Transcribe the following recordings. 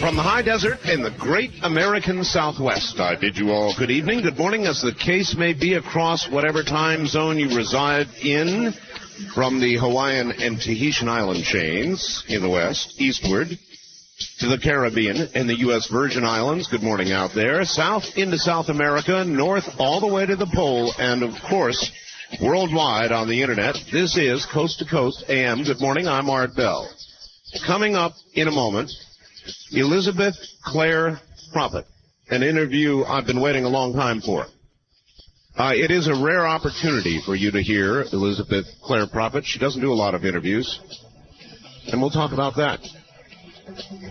from the high desert in the great American Southwest, I bid you all good evening, good morning, as the case may be, across whatever time zone you reside in, from the Hawaiian and Tahitian island chains in the west, eastward to the Caribbean and the U.S. Virgin Islands. Good morning out there. South into South America, north all the way to the pole, and, of course, worldwide on the Internet. This is Coast to Coast AM. Good morning. I'm Art Bell. Coming up in a moment, Elizabeth Clare Prophet, an interview I've been waiting a long time for. It is a rare opportunity for you to hear Elizabeth Clare Prophet. She doesn't do a lot of interviews, and we'll talk about that.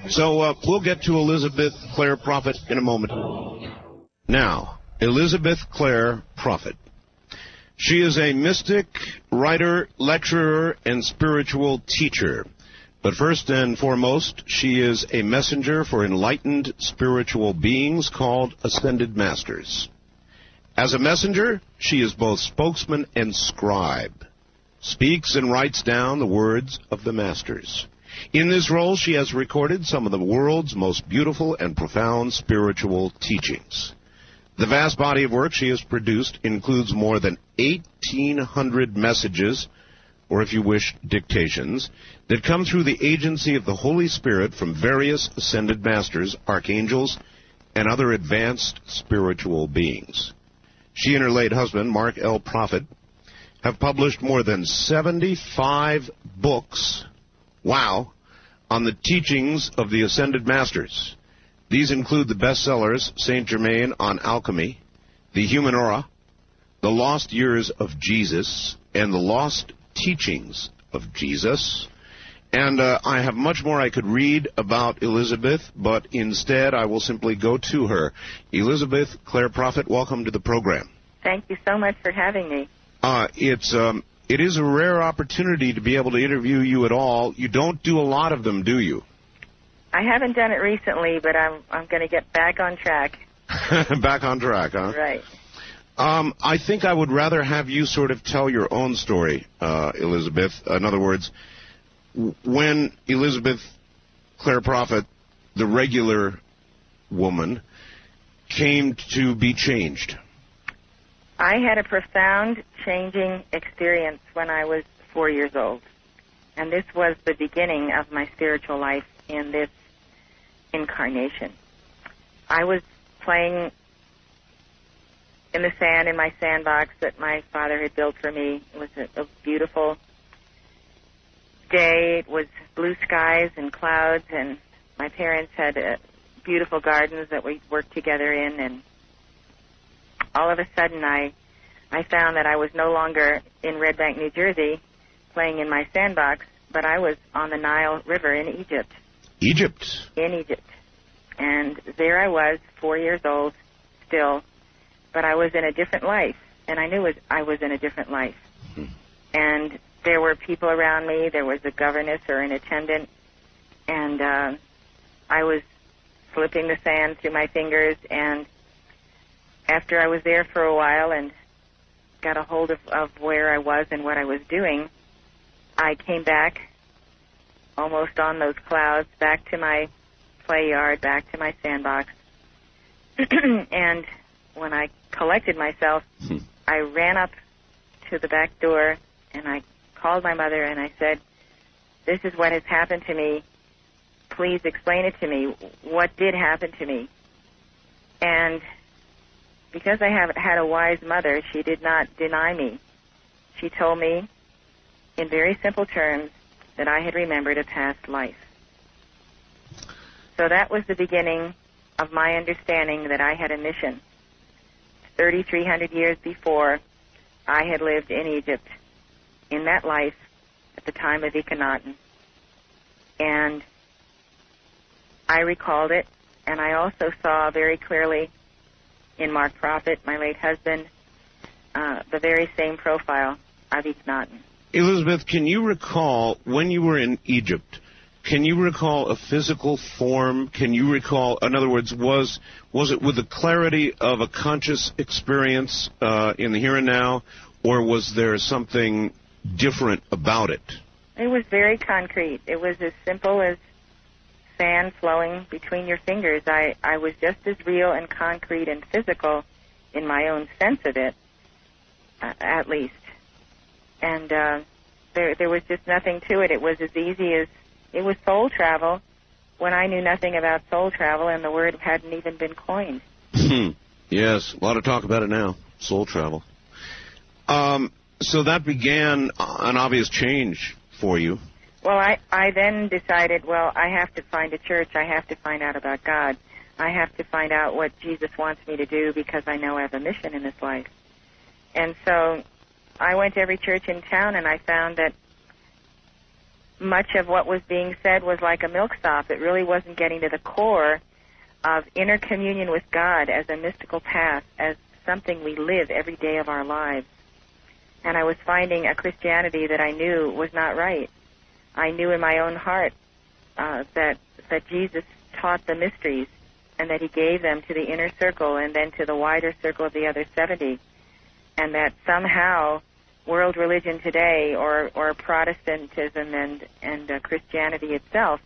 So we'll get to Elizabeth Clare Prophet in a moment. Now, Elizabeth Clare Prophet. She is a mystic, writer, lecturer, and spiritual teacher. But first and foremost, she is a messenger for enlightened spiritual beings called Ascended Masters. As a messenger, she is both spokesman and scribe, speaks and writes down the words of the Masters. In this role, she has recorded some of the world's most beautiful and profound spiritual teachings. The vast body of work she has produced includes more than 1,800 messages, or if you wish, dictations, that come through the agency of the Holy Spirit from various ascended masters, archangels, and other advanced spiritual beings. She and her late husband, Mark L. Prophet, have published more than 75 books, wow, on the teachings of the Ascended Masters. These include the bestsellers St. Germaine on Alchemy, The Human Aura, The Lost Years of Jesus, and The Lost Teachings of Jesus. And I have much more I could read about Elizabeth, but instead I will simply go to her. Elizabeth Clare Prophet, welcome to the program. Thank you so much for having me. It is a rare opportunity to be able to interview you at all. You don't do a lot of them, do you? I haven't done it recently, but I'm going to get back on track. Back on track, huh? Right. I think I would rather have you sort of tell your own story, Elizabeth. In other words, when Elizabeth Clare Prophet, the regular woman, came to be changed. I had a profound changing experience when I was 4 years old. And this was the beginning of my spiritual life in this incarnation. I was playing in the sand in my sandbox that my father had built for me. It was a beautiful day. It was blue skies and clouds, and my parents had beautiful gardens that we worked together in, and all of a sudden I found that I was no longer in Red Bank, New Jersey, playing in my sandbox, but I was on the Nile River in Egypt. Egypt? In Egypt. And there I was, 4 years old, still, but I was in a different life, and I knew I was in a different life. Mm-hmm. And there were people around me. There was a governess or an attendant, and I was slipping the sand through my fingers, and after I was there for a while and got a hold of where I was and what I was doing, I came back almost on those clouds, back to my play yard, back to my sandbox. And when I collected myself, I ran up to the back door and I called my mother and I said, "This is what has happened to me. Please explain it to me. What did happen to me?" And because I have had a wise mother, she did not deny me. She told me in very simple terms that I had remembered a past life. So that was the beginning of my understanding that I had a mission. 3,300 years before, I had lived in Egypt in that life at the time of Akhenaten. And I recalled it, and I also saw very clearly in Mark Prophet, my late husband, the very same profile of Akhenaten. Elizabeth, can you recall when you were in Egypt, can you recall a physical form? Can you recall, in other words, was it with the clarity of a conscious experience in the here and now, or was there something different about it? It was very concrete. It was as simple as sand flowing between your fingers. I was just as real and concrete and physical in my own sense of it, at least. And there was just nothing to it. It was as easy as, it was soul travel when I knew nothing about soul travel and the word hadn't even been coined. Yes, a lot of talk about it now, soul travel. So that began an obvious change for you. Well, I then decided, well, I have to find a church. I have to find out about God. I have to find out what Jesus wants me to do because I know I have a mission in this life. And so I went to every church in town, and I found that much of what was being said was like a milksop. It really wasn't getting to the core of inner communion with God as a mystical path, as something we live every day of our lives. And I was finding a Christianity that I knew was not right. I knew in my own heart that Jesus taught the mysteries and that he gave them to the inner circle and then to the wider circle of the other 70, and that somehow world religion today, or Protestantism and Christianity itself,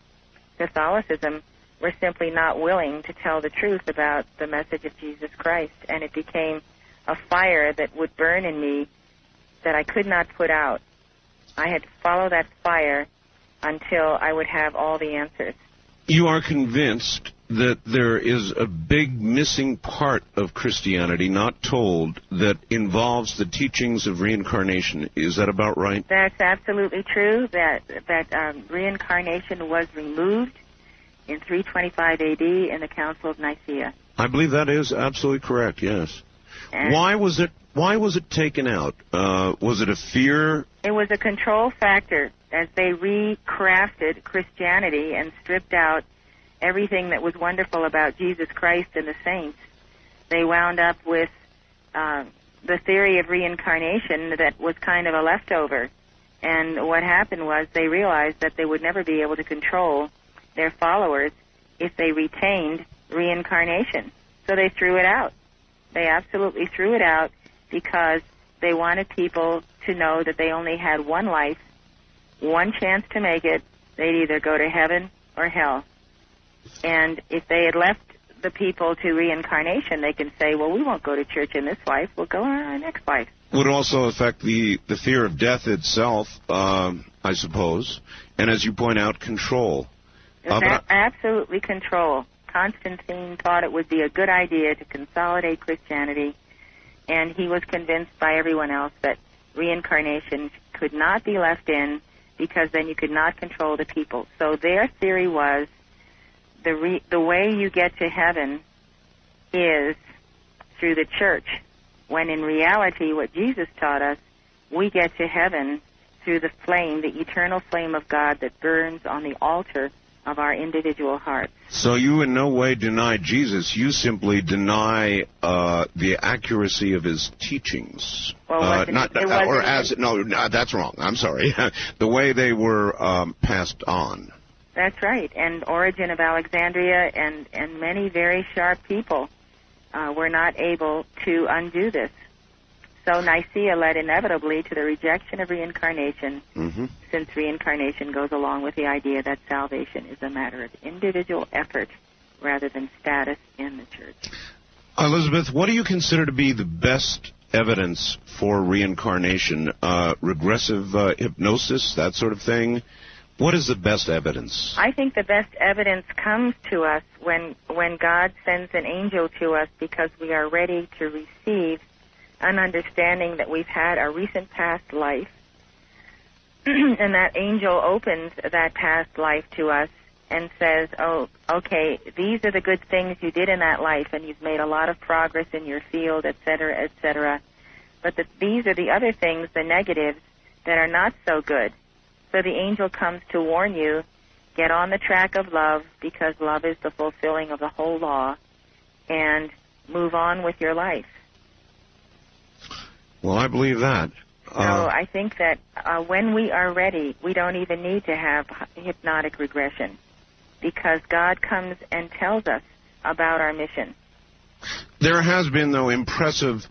Catholicism, were simply not willing to tell the truth about the message of Jesus Christ, and it became a fire that would burn in me that I could not put out. I had to follow that fire until I would have all the answers. You are convinced that there is a big missing part of Christianity not told that involves the teachings of reincarnation. Is that about right? That's absolutely true, that reincarnation was removed in 325 A.D. in the Council of Nicaea. I believe that is absolutely correct, yes. And why was it taken out? Was it a fear? It was a control factor as they recrafted Christianity and stripped out everything that was wonderful about Jesus Christ and the saints. They wound up with the theory of reincarnation that was kind of a leftover. And what happened was they realized that they would never be able to control their followers if they retained reincarnation. So they threw it out. They absolutely threw it out because they wanted people to know that they only had one life, one chance to make it. They'd either go to heaven or hell. And if they had left the people to reincarnation, they can say, well, we won't go to church in this life. We'll go in our next life. Would also affect the fear of death itself, I suppose. And as you point out, control. Absolutely control. Constantine thought it would be a good idea to consolidate Christianity, and he was convinced by everyone else that reincarnation could not be left in because then you could not control the people. So their theory was the way you get to heaven is through the church, when in reality what Jesus taught us, we get to heaven through the flame, the eternal flame of God that burns on the altar of our individual hearts. So you in no way deny Jesus. You simply deny the accuracy of his teachings. Well, no, that's wrong. I'm sorry. The way they were passed on. That's right. And Origen of Alexandria and many very sharp people were not able to undo this. So Nicaea led inevitably to the rejection of reincarnation, since reincarnation goes along with the idea that salvation is a matter of individual effort rather than status in the church. Elizabeth, what do you consider to be the best evidence for reincarnation? Regressive hypnosis, that sort of thing? What is the best evidence? I think the best evidence comes to us when God sends an angel to us because we are ready to receive an understanding that we've had a recent past life, and that angel opens that past life to us and says, oh, okay, these are the good things you did in that life, and you've made a lot of progress in your field, et cetera, but these are the other things, the negatives, that are not so good. So the angel comes to warn you, get on the track of love, because love is the fulfilling of the whole law, and move on with your life. Well, I believe that. So I think that when we are ready, we don't even need to have hypnotic regression, because God comes and tells us about our mission. There has been, though, impressive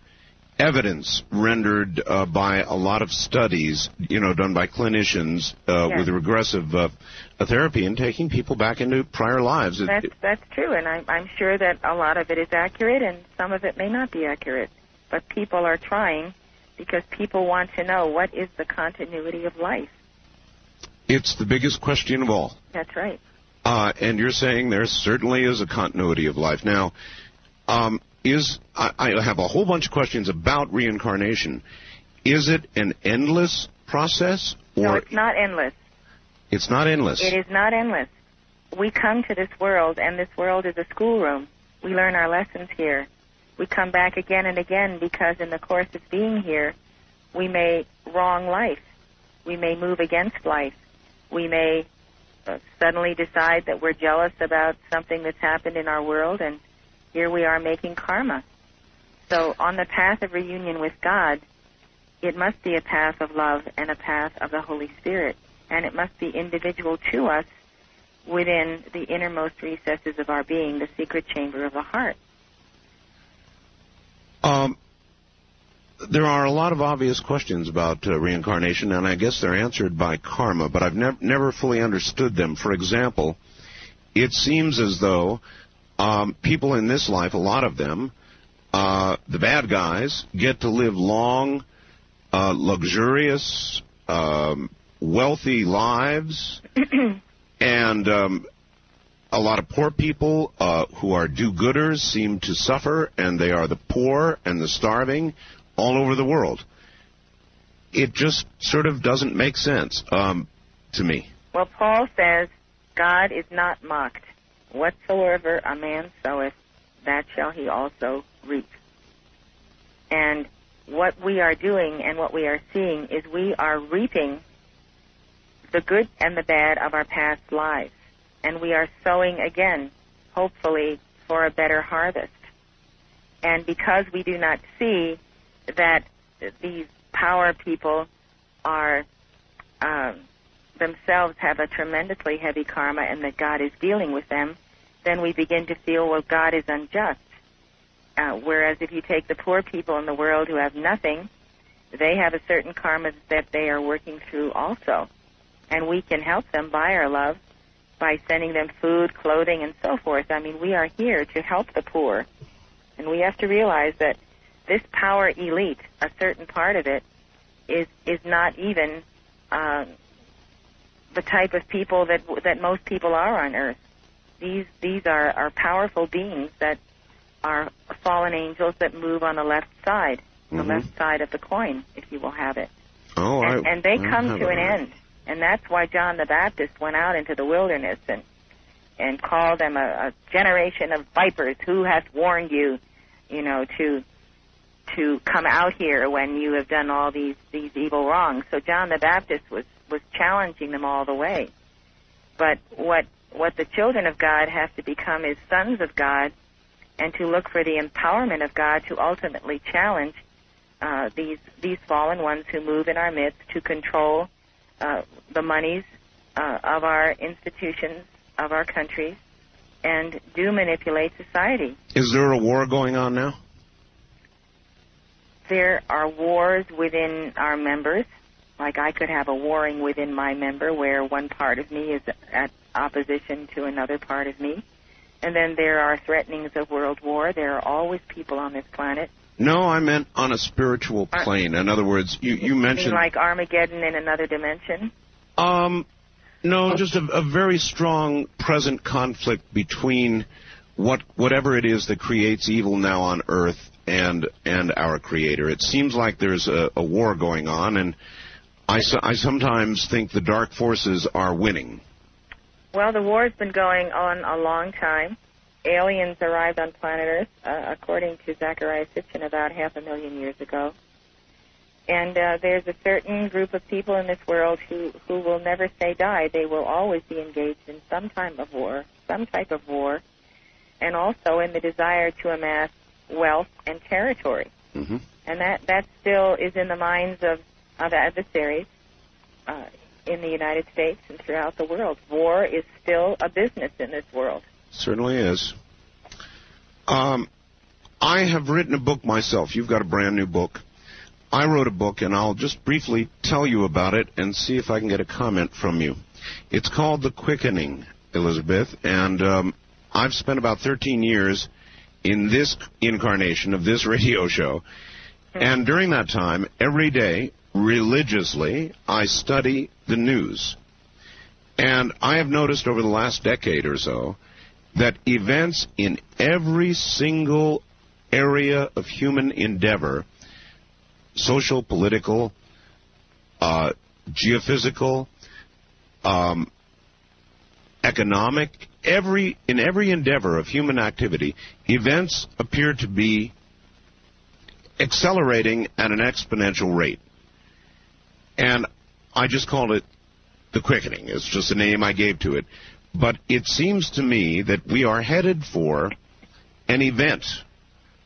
evidence rendered by a lot of studies, done by clinicians Yes. with regressive therapy and taking people back into prior lives. That's true, and I'm sure that a lot of it is accurate, and some of it may not be accurate. But people are trying because people want to know, what is the continuity of life? It's the biggest question of all. That's right. And you're saying there certainly is a continuity of life. Now, I have a whole bunch of questions about reincarnation. Is it an endless process? Or No, it's not endless. It's not endless. It is not endless. We come to this world, and this world is a schoolroom. We learn our lessons here. We come back again and again because in the course of being here, we may wrong life. We may move against life. We may suddenly decide that we're jealous about something that's happened in our world, and here we are making karma. So on the path of reunion with God, it must be a path of love and a path of the Holy Spirit, and it must be individual to us within the innermost recesses of our being, the secret chamber of the heart. There are a lot of obvious questions about reincarnation, and I guess they're answered by karma, but I've never fully understood them. For example, it seems as though people in this life, a lot of them, the bad guys, get to live long, luxurious, wealthy lives, and a lot of poor people who are do-gooders seem to suffer, and they are the poor and the starving all over the world. It just sort of doesn't make sense to me. Well, Paul says, God is not mocked. Whatsoever a man soweth, that shall he also reap. And what we are doing and what we are seeing is we are reaping the good and the bad of our past lives. And we are sowing again, hopefully, for a better harvest. And because we do not see that these power people are themselves have a tremendously heavy karma and that God is dealing with them, then we begin to feel, well, God is unjust. Whereas if you take the poor people in the world who have nothing, they have a certain karma that they are working through also. And we can help them by our love, by sending them food, clothing, and so forth. I mean, we are here to help the poor. And we have to realize that this power elite, a certain part of it, is not even the type of people that most people are on earth. These are powerful beings that are fallen angels that move on the left side, the left side of the coin, if you will have it. Oh, and they come to an end. And that's why John the Baptist went out into the wilderness and called them a generation of vipers. Who hath warned you, to come out here when you have done all these evil wrongs? So John the Baptist was challenging them all the way. But what the children of God have to become is sons of God, and to look for the empowerment of God to ultimately challenge these fallen ones who move in our midst to control the monies of our institutions, of our countries, and do manipulate society. Is there a war going on now? There are wars within our members. Like I could have a warring within my member where one part of me is at opposition to another part of me. And then there are threatenings of world war. There are always people on this planet. No, I meant on a spiritual plane. In other words, you mentioned... like Armageddon in another dimension? No, just a very strong present conflict between whatever it is that creates evil now on Earth and our Creator. It seems like there's a war going on, and I sometimes think the dark forces are winning. Well, the war's been going on a long time. Aliens arrived on planet Earth, according to Zechariah Sitchin, about 500,000 years ago. And there's a certain group of people in this world who will never say die. They will always be engaged in some type of war, and also in the desire to amass wealth and territory. Mm-hmm. And that still is in the minds of adversaries in the United States and throughout the world. War is still a business in this world. Certainly is. I have written a book myself. You've got a brand new book. I wrote a book, and I'll just briefly tell you about it and see if I can get a comment from you. It's called The Quickening, Elizabeth, and I've spent about 13 years in this incarnation of this radio show, and during that time, every day, religiously, I study the news. And I have noticed over the last decade or so that events in every single area of human endeavor, social, political, geophysical, economic, in every endeavor of human activity, events appear to be accelerating at an exponential rate. And I just called it The Quickening. It's just a name I gave to it. But it seems to me that we are headed for an event.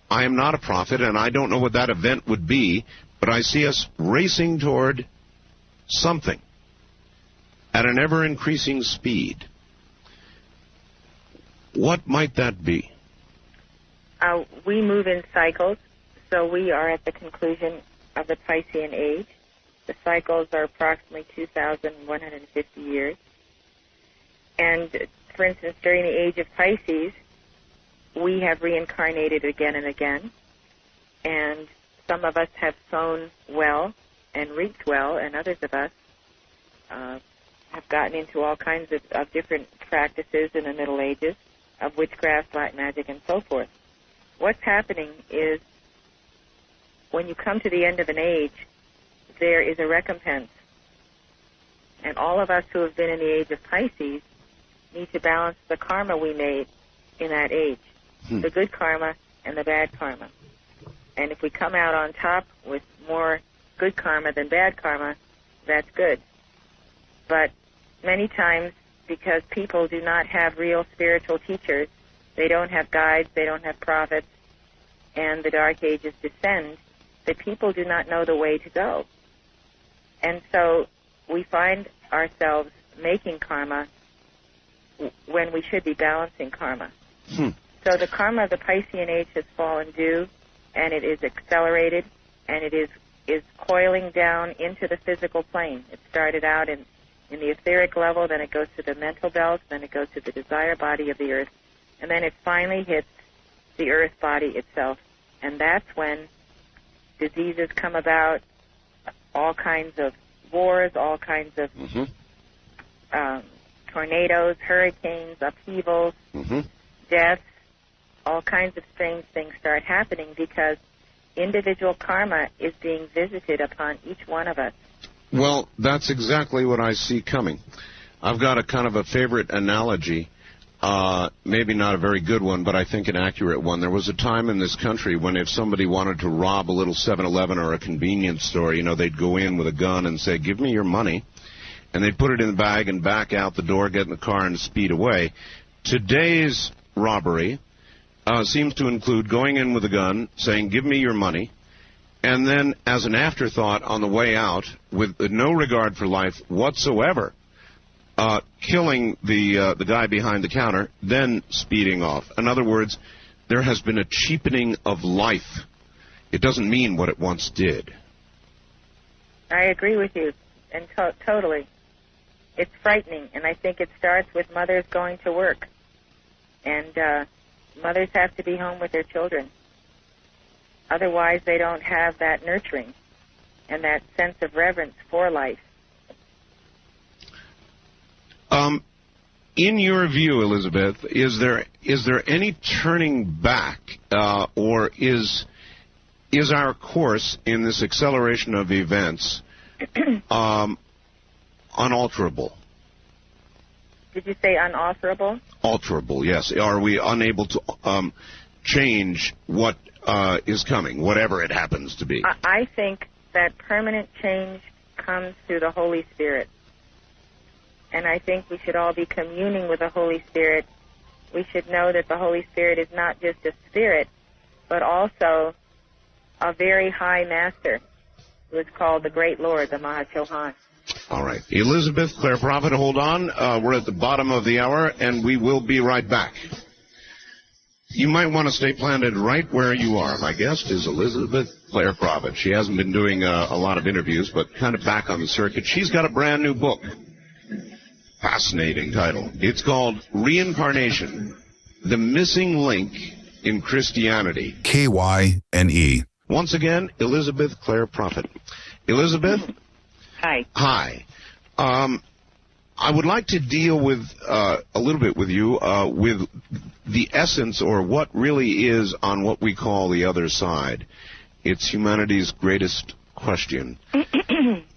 I am not a prophet, and I don't know what that event would be, but I see us racing toward something at an ever-increasing speed. What might that be? We move in cycles, so we are at the conclusion of the Piscean age. The cycles are approximately 2,150 years. And, for instance, during the age of Pisces, we have reincarnated again and again. And some of us have sown well and reaped well, and others of us have gotten into all kinds of different practices in the Middle Ages, of witchcraft, black magic, and so forth. What's happening is when you come to the end of an age, there is a recompense. And all of us who have been in the age of Pisces need to balance the karma we made in that age, the good karma and the bad karma. And if we come out on top with more good karma than bad karma, that's good. But many times, because people do not have real spiritual teachers, they don't have guides, they don't have prophets, and the Dark Ages descend, the people do not know the way to go. And so we find ourselves making karma when we should be balancing karma. So the karma of the Piscean age has fallen due, and it is accelerated, and it is coiling down into the physical plane. It started out in the etheric level, then it goes to the mental belt, then it goes to the desire body of the earth, and then it finally hits the earth body itself. And that's when diseases come about, all kinds of wars, all kinds of tornadoes, hurricanes, upheavals, deaths, all kinds of strange things start happening because individual karma is being visited upon each one of us. Well, that's exactly what I see coming. I've got a kind of a favorite analogy, maybe not a very good one, but I think an accurate one. There was a time in this country when if somebody wanted to rob a little 7-Eleven or a convenience store, they'd go in with a gun and say, "Give me your money." And they'd put it in the bag and back out the door, get in the car, and speed away. Today's robbery seems to include going in with a gun, saying, "Give me your money," and then as an afterthought on the way out, with no regard for life whatsoever, killing the guy behind the counter, then speeding off. In other words, there has been a cheapening of life. It doesn't mean what it once did. I agree with you, and totally. It's frightening, and I think it starts with mothers going to work. And mothers have to be home with their children. Otherwise, they don't have that nurturing and that sense of reverence for life. In your view, Elizabeth, is there any turning back, or is our course in this acceleration of events unalterable? Did you say unalterable? Alterable, yes. Are we unable to change what is coming, whatever it happens to be? I think that permanent change comes through the Holy Spirit. And I think we should all be communing with the Holy Spirit. We should know that the Holy Spirit is not just a spirit, but also a very high master who is called the Great Lord, the Mahachohan. All right. Elizabeth Clare Prophet, hold on. We're at the bottom of the hour, and we will be right back. You might want to stay planted right where you are. My guest is Elizabeth Clare Prophet. She hasn't been doing a lot of interviews, but kind of back on the circuit. She's got a brand new book. Fascinating title. It's called Reincarnation, The Missing Link in Christianity. Kyne. Once again, Elizabeth Clare Prophet. Elizabeth? Hi. Hi. I would like to deal with a little bit with you with the essence, or what really is on what we call the other side. It's humanity's greatest question.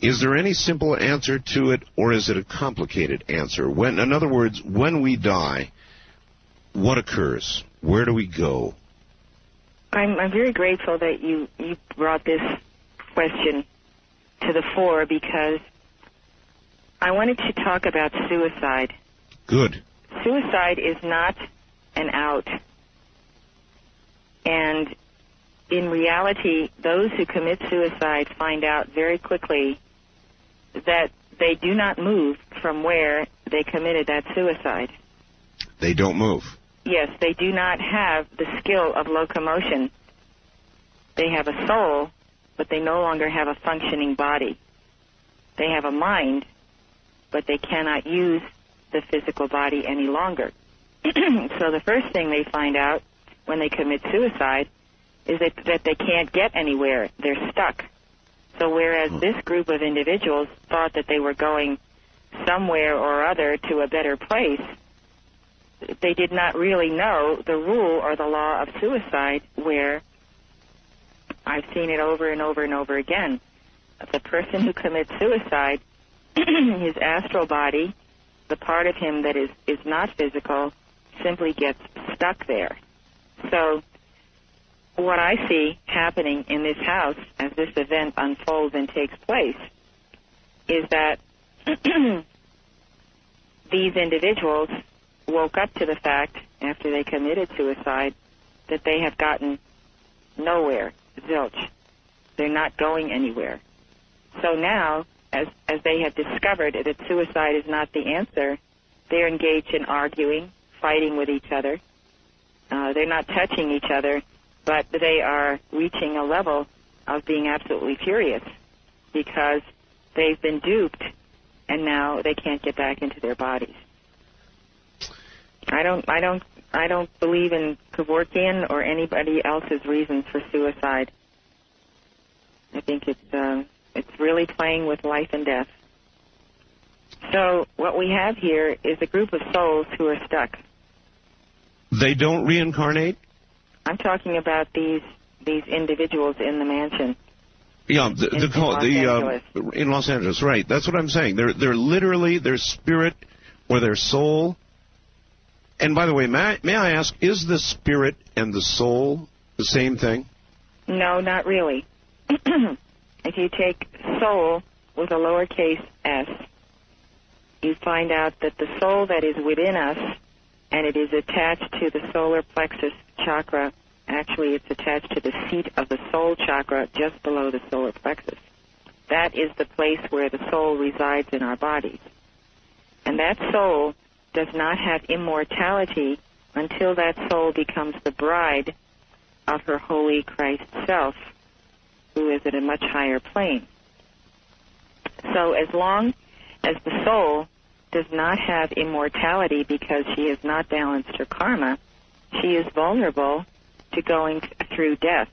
Is there any simple answer to it, or is it a complicated answer? In other words, when we die, what occurs? Where do we go? I'm very grateful that you brought this question to the fore, because I wanted to talk about suicide. Good. Suicide is not an out. And in reality, those who commit suicide find out very quickly that they do not move from where they committed that suicide. They don't move. Yes, they do not have the skill of locomotion. They have a soul, but they no longer have a functioning body. They have a mind, but they cannot use the physical body any longer. So the first thing they find out when they commit suicide is that they can't get anywhere. They're stuck. So whereas this group of individuals thought that they were going somewhere or other to a better place, they did not really know the rule or the law of suicide, where I've seen it over and over and over again. The person who commits suicide, his astral body, the part of him that is not physical, simply gets stuck there. So what I see happening in this house as this event unfolds and takes place is that these individuals woke up to the fact, after they committed suicide, that they have gotten nowhere, zilch. They're not going anywhere. So now, as they have discovered that suicide is not the answer, they're engaged in arguing, fighting with each other. They're not touching each other, but they are reaching a level of being absolutely furious because they've been duped, and now they can't get back into their bodies. I don't believe in Kevorkian or anybody else's reasons for suicide. I think it's really playing with life and death. So what we have here is a group of souls who are stuck. They don't reincarnate? I'm talking about these individuals in the mansion. Yeah, in Los Angeles, right. That's what I'm saying. They're literally, their spirit or their soul. And by the way, may I ask, is the spirit and the soul the same thing? No, not really. If you take soul with a lowercase s, you find out that the soul that is within us, and it is attached to the solar plexus chakra. Actually, it's attached to the seat of the soul chakra just below the solar plexus. That is the place where the soul resides in our bodies. And that soul does not have immortality until that soul becomes the bride of her holy Christ self, who is at a much higher plane. So as long as the soul does not have immortality because she has not balanced her karma, she is vulnerable to going through death.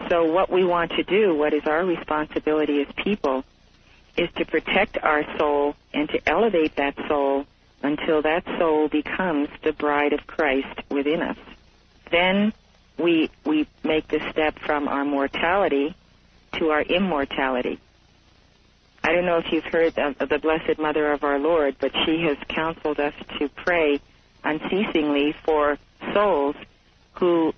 So what we want to do, what is our responsibility as people, is to protect our soul and to elevate that soul until that soul becomes the bride of Christ within us. Then we make the step from our mortality to our immortality. I don't know if you've heard of the Blessed Mother of our Lord, but she has counseled us to pray unceasingly for souls who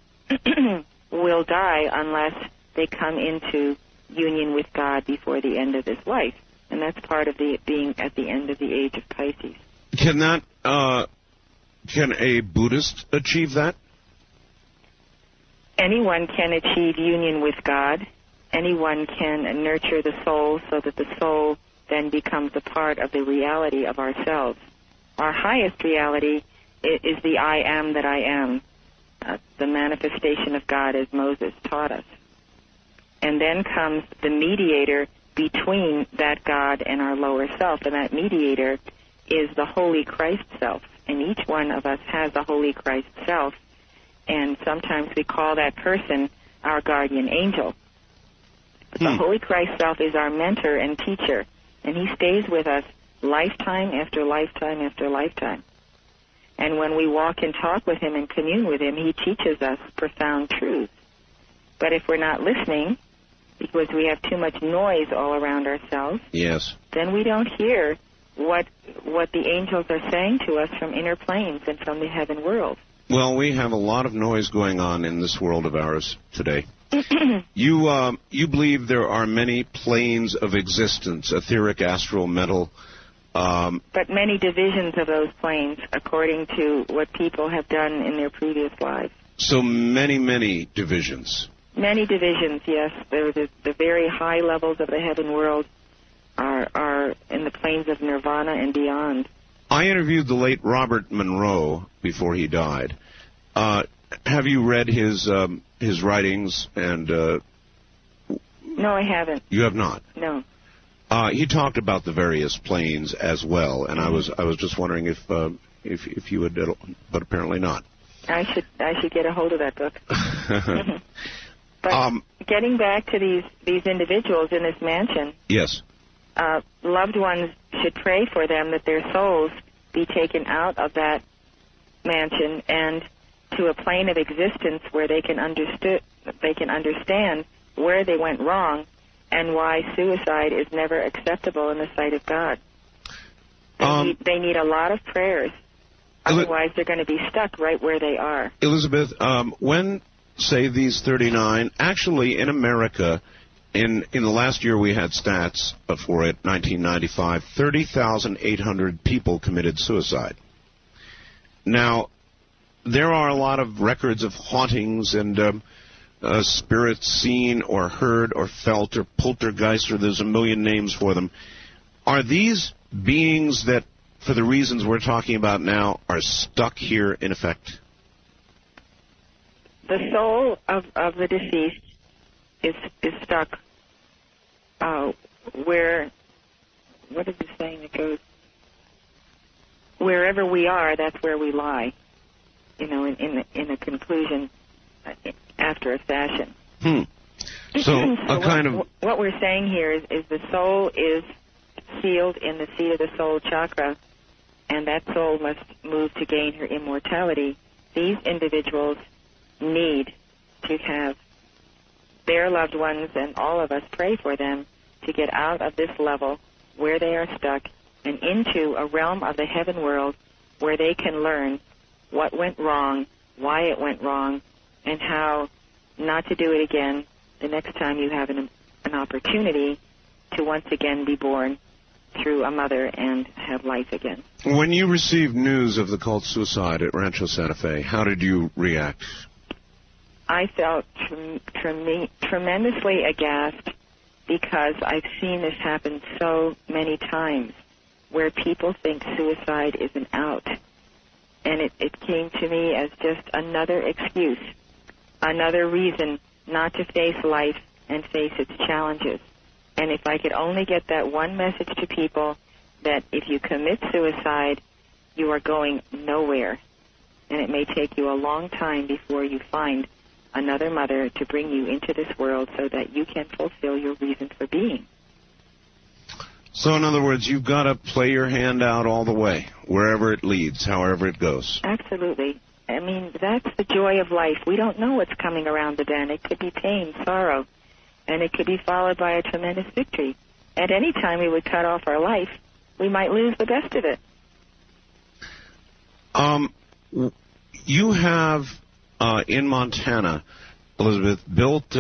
will die unless they come into union with God before the end of this life. And that's part of being at the end of the age of Pisces. Can a Buddhist achieve that? Anyone can achieve union with God. Anyone can nurture the soul so that the soul then becomes a part of the reality of ourselves. Our highest reality is the I am that I am. the manifestation of God as Moses taught us. And then comes the mediator between that God and our lower self, and that mediator is the Holy Christ self. And each one of us has a Holy Christ self, and sometimes we call that person our guardian angel. But the Holy Christ self is our mentor and teacher, and he stays with us lifetime after lifetime after lifetime. And when we walk and talk with him and commune with him, he teaches us profound truths. But if we're not listening, because we have too much noise all around ourselves, yes, then we don't hear what the angels are saying to us from inner planes and from the heaven world. Well, we have a lot of noise going on in this world of ours today. You believe there are many planes of existence, etheric, astral, mental. But many divisions of those planes, according to what people have done in their previous lives. So many divisions. Many divisions, yes. The very high levels of the heaven world are in the planes of nirvana and beyond. I interviewed the late Robert Monroe before he died. Have you read his writings? And no, I haven't. You have not? No. He talked about the various planes as well, and I was just wondering if you would, but apparently not. I should get a hold of that book. But getting back to these individuals in this mansion. Yes. Loved ones should pray for them that their souls be taken out of that mansion and to a plane of existence where they can understand where they went wrong and why suicide is never acceptable in the sight of God. They need a lot of prayers. Otherwise, they're going to be stuck right where they are. Elizabeth, when, say, these 39, actually in America, in the last year we had stats for it, 1995, 30,800 people committed suicide. Now, there are a lot of records of hauntings and spirits seen or heard or felt or poltergeists, or there's a million names for them. Are these beings that, for the reasons we're talking about now, are stuck here in effect? The soul of the deceased is stuck where, what is the saying that goes, wherever we are, that's where we lie, in a conclusion after a fashion. So a kind of... What we're saying here is the soul is sealed in the seat of the soul chakra, and that soul must move to gain her immortality. These individuals need to have their loved ones and all of us pray for them to get out of this level where they are stuck and into a realm of the heaven world where they can learn what went wrong, why it went wrong, and how not to do it again the next time you have an opportunity to once again be born through a mother and have life again. When you received news of the cult suicide at Rancho Santa Fe, how did you react? I felt tremendously aghast because I've seen this happen so many times where people think suicide is an out. And it came to me as just another excuse, another reason not to face life and face its challenges. And if I could only get that one message to people, that if you commit suicide, you are going nowhere. And it may take you a long time before you find another mother to bring you into this world so that you can fulfill your reason for being. So, in other words, you've got to play your hand out all the way, wherever it leads, however it goes. Absolutely. I mean, that's the joy of life. We don't know what's coming around the bend. It could be pain, sorrow, and it could be followed by a tremendous victory. At any time we would cut off our life, we might lose the best of it. You have, in Montana, Elizabeth, built...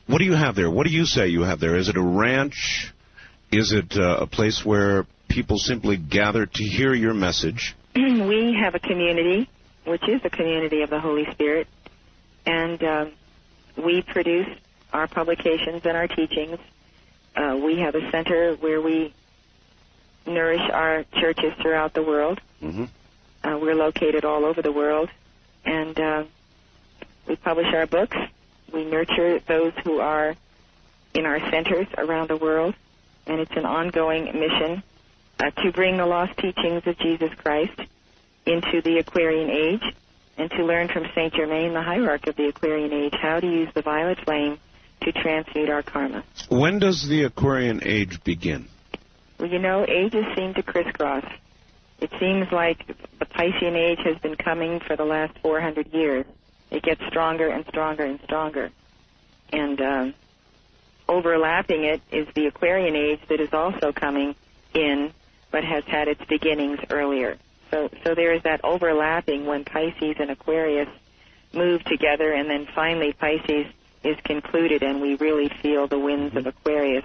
what do you have there? What do you say you have there? Is it a ranch? Is it a place where people simply gather to hear your message? We have a community, which is the community of the Holy Spirit, and we produce our publications and our teachings. We have a center where we nourish our churches throughout the world. Mm-hmm. We're located all over the world, And we publish our books. We nurture those who are in our centers around the world, and it's an ongoing mission to bring the lost teachings of Jesus Christ into the Aquarian age, and to learn from St. Germaine, the hierarch of the Aquarian age, how to use the violet flame to transmute our karma. When does the Aquarian age begin? Well, you know, ages seem to crisscross. It seems like the Piscean age has been coming for the last 400 years. It gets stronger and stronger and stronger. And overlapping it is the Aquarian age that is also coming in, but has had its beginnings earlier. So there is that overlapping when Pisces and Aquarius move together, and then finally Pisces is concluded, and we really feel the winds of Aquarius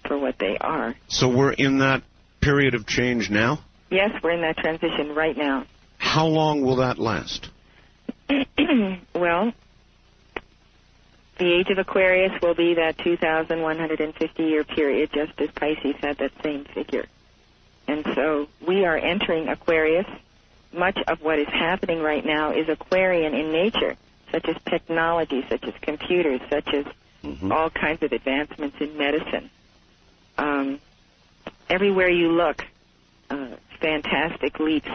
for what they are. So we're in that period of change now? Yes, we're in that transition right now. How long will that last? Well, the age of Aquarius will be that 2,150-year period, just as Pisces had that same figure. And so we are entering Aquarius. Much of what is happening right now is Aquarian in nature, such as technology, such as computers, such as all kinds of advancements in medicine. Everywhere you look, fantastic leaps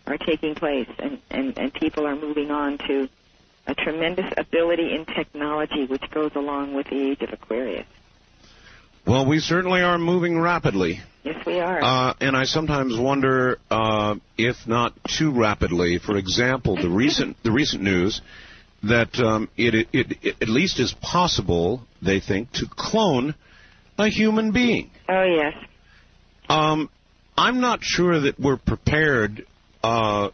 are taking place, and people are moving on to a tremendous ability in technology, which goes along with the age of Aquarius. Well, we certainly are moving rapidly. Yes, we are. And I sometimes wonder if not too rapidly. For example, the recent news that it at least is possible, they think, to clone a human being. Oh, yes. I'm not sure that we're prepared for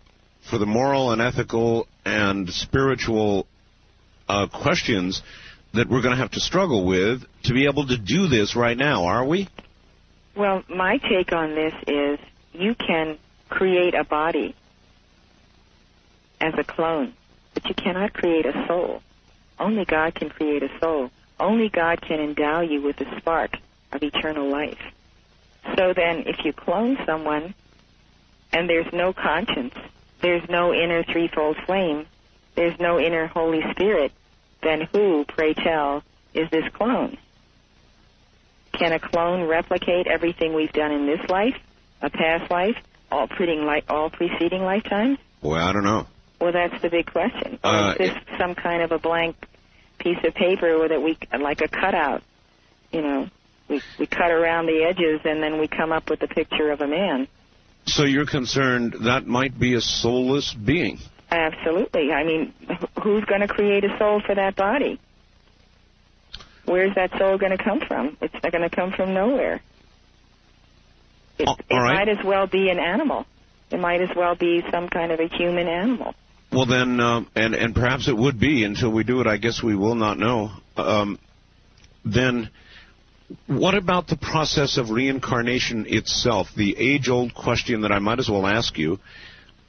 the moral and ethical and spiritual questions that we're going to have to struggle with to be able to do this right now, are we? Well, my take on this is you can create a body as a clone, but you cannot create a soul. Only God can create a soul. Only God can endow you with the spark of eternal life. So then, if you clone someone and there's no conscience, there's no inner threefold flame, there's no inner Holy Spirit, then who, pray tell, is this clone? Can a clone replicate everything we've done in this life, a past life, all preceding lifetimes? Boy, I don't know. Well, that's the big question. Or is this some kind of a blank piece of paper that we, like a cutout, you know, we cut around the edges and then we come up with a picture of a man? So you're concerned that might be a soulless being? Absolutely. I mean, who's going to create a soul for that body? Where's that soul going to come from? It's not going to come from nowhere. It might as well be an animal. It might as well be some kind of a human animal. Well, then, and perhaps it would be until we do it. I guess we will not know. Then, what about the process of reincarnation itself? The age-old question that I might as well ask you.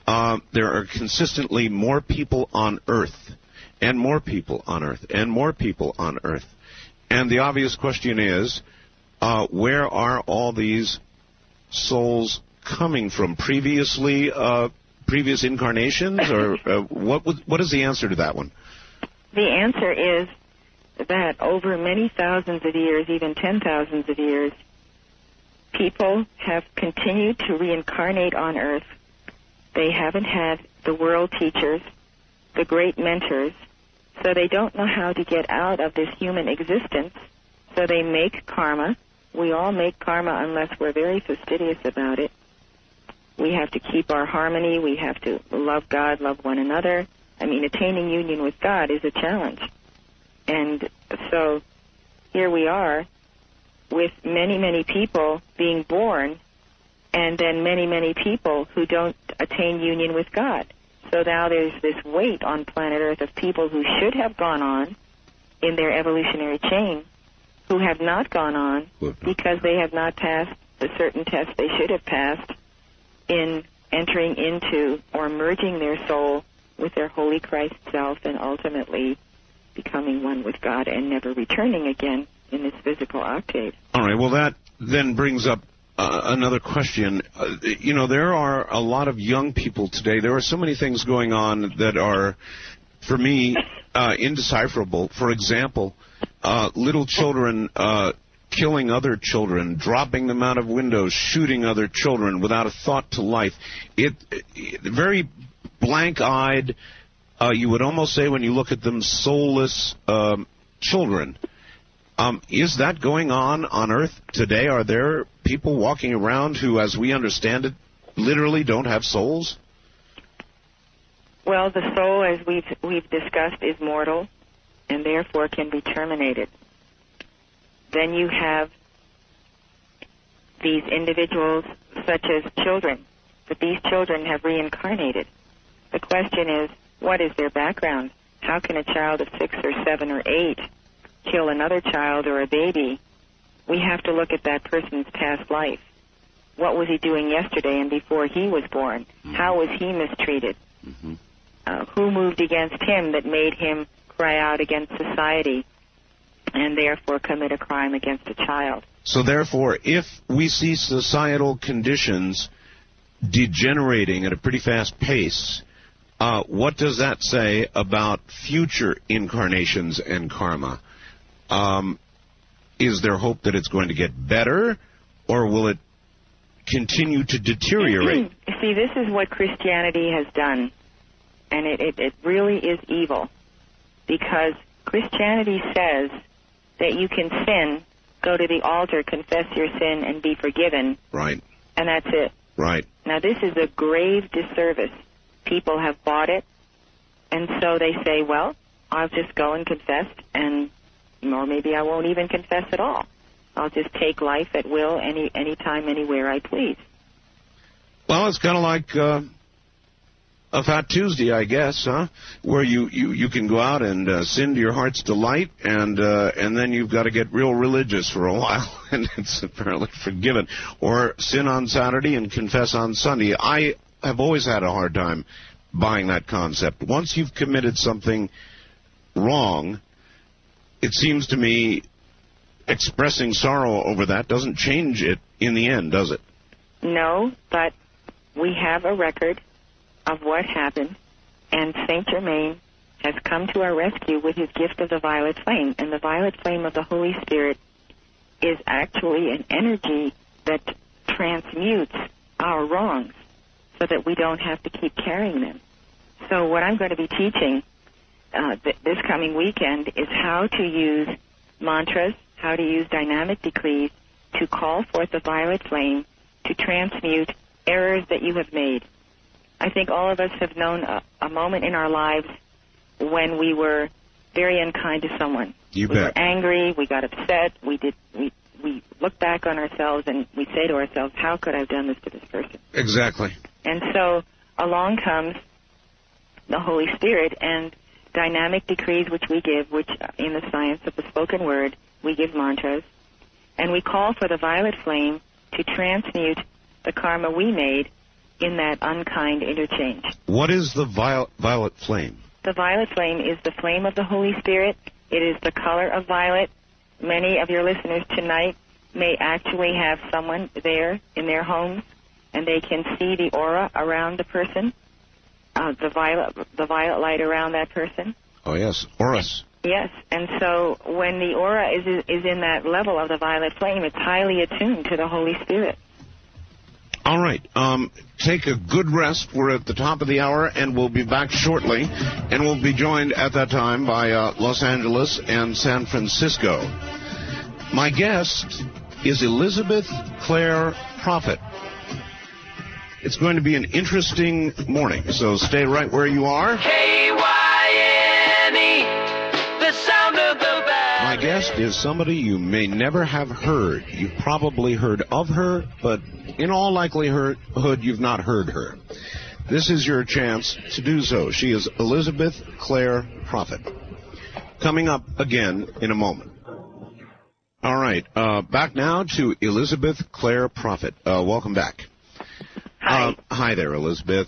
There are consistently more people on Earth, and more people on Earth, and more people on Earth. And the obvious question is, where are all these souls coming from? Previous incarnations, or what is the answer to that one? The answer is that over many thousands of years, even 10,000s of years, people have continued to reincarnate on Earth. They haven't had the world teachers, the great mentors, so they don't know how to get out of this human existence, so they make karma. We all make karma unless we're very fastidious about it. We have to keep our harmony. We have to love God, love one another. I mean, attaining union with God is a challenge. And so here we are with many, many people being born, and then many, many people who don't attain union with God. So now there's this weight on planet Earth of people who should have gone on in their evolutionary chain, who have not gone on because they have not passed the certain tests they should have passed in entering into or merging their soul with their Holy Christ self and ultimately becoming one with God and never returning again in this physical octave. All right, well, that then brings up another question. There are a lot of young people today. There are so many things going on that are, for me, indecipherable. For example, little children killing other children, dropping them out of windows, shooting other children without a thought to life. Very blank-eyed, you would almost say when you look at them, soulless children. Is that going on Earth today? Are there people walking around who, as we understand it, literally don't have souls? Well, the soul, as we've discussed, is mortal and therefore can be terminated. Then you have these individuals such as children, but these children have reincarnated. The question is, what is their background? How can a child of 6 or 7 or 8 kill another child or a baby? We have to look at that person's past life. What was he doing yesterday and before he was born? Mm-hmm. How was he mistreated? Mm-hmm. Who moved against him that made him cry out against society and therefore commit a crime against a child? So therefore, if we see societal conditions degenerating at a pretty fast pace, what does that say about future incarnations and karma? Is there hope that it's going to get better, or will it continue to deteriorate? See, this is what Christianity has done, and it really is evil, because Christianity says that you can sin, go to the altar, confess your sin, and be forgiven. Right. And that's it. Right. Now, this is a grave disservice. People have bought it, and so they say, well, I'll just go and confess, or maybe I won't even confess at all. I'll just take life at will any time, anywhere I please. Well, it's kind of like a Fat Tuesday, I guess, huh? Where you can go out and sin to your heart's delight, and then you've got to get real religious for a while, and it's apparently forgiven. Or sin on Saturday and confess on Sunday. I have always had a hard time buying that concept. Once you've committed something wrong, it seems to me expressing sorrow over that doesn't change it in the end, does it? No, but we have a record of what happened, and St. Germaine has come to our rescue with his gift of the violet flame. And the violet flame of the Holy Spirit is actually an energy that transmutes our wrongs so that we don't have to keep carrying them. So what I'm going to be teaching this coming weekend is how to use mantras, how to use dynamic decrees to call forth the violet flame to transmute errors that you have made. I think all of us have known a moment in our lives when we were very unkind to someone. You bet. We were angry, we got upset, we look back on ourselves and we say to ourselves, how could I have done this to this person? Exactly. And so along comes the Holy Spirit and dynamic decrees which we give, which in the science of the spoken word, we give mantras, and we call for the violet flame to transmute the karma we made in that unkind interchange. What is the violet flame? The violet flame is the flame of the Holy Spirit. It is the color of violet. Many of your listeners tonight may actually have someone there in their homes, and they can see the aura around the person, the violet light around that person. Oh, yes, auras. Yes, and so when the aura is in that level of the violet flame, it's highly attuned to the Holy Spirit. All right. Take a good rest. We're at the top of the hour, and we'll be back shortly. And we'll be joined at that time by Los Angeles and San Francisco. My guest is Elizabeth Clare Prophet. It's going to be an interesting morning, so stay right where you are. K-Y-N-E, the sound of the band. My guest is somebody you may never have heard. You've probably heard of her, but in all likelihood, you've not heard her. This is your chance to do so. She is Elizabeth Clare Prophet. Coming up again in a moment. All right, back now to Elizabeth Clare Prophet. Welcome back. Hi. Hi there, Elizabeth.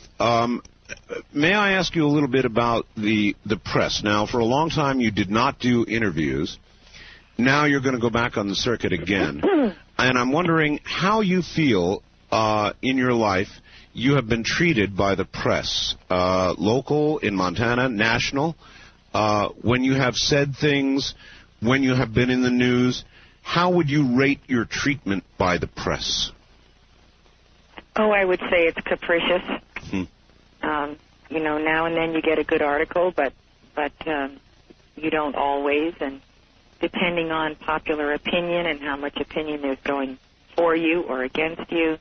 May I ask you a little bit about the press? Now, for a long time, you did not do interviews. Now you're going to go back on the circuit again. and I'm wondering how you feel in your life you have been treated by the press, local, in Montana, national, when you have said things, when you have been in the news. How would you rate your treatment by the press? Oh, I would say it's capricious. Now and then you get a good article, but you don't always. And depending on popular opinion and how much opinion there's going for you or against you,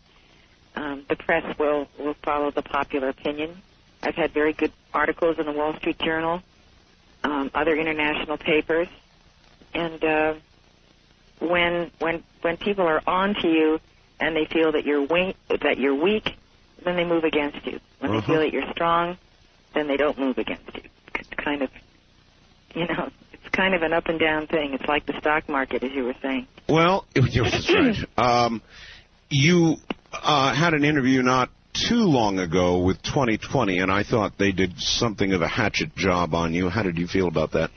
the press will follow the popular opinion. I've had very good articles in the Wall Street Journal, other international papers, and when people are on to you and they feel that you're weak, then they move against you. When they feel that you're strong, then they don't move against you. It's kind of, it's kind of an up and down thing. It's like the stock market, as you were saying. Well, that's right. You had an interview not too long ago with 2020, and I thought they did something of a hatchet job on you. How did you feel about that?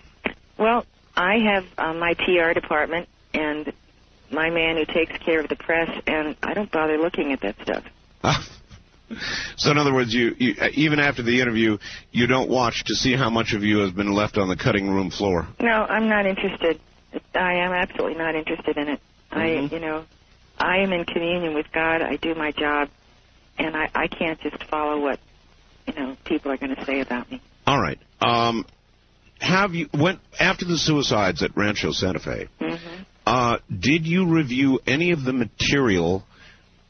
Well, I have my PR department and my man who takes care of the press, and I don't bother looking at that stuff. So in other words, you even after the interview, you don't watch to see how much of you has been left on the cutting room floor? No, I'm not interested. I am absolutely not interested in it. I am in communion with God. I do my job, and I can't just follow what, people are going to say about me. All right. After the suicides at Rancho Santa Fe, did you review any of the material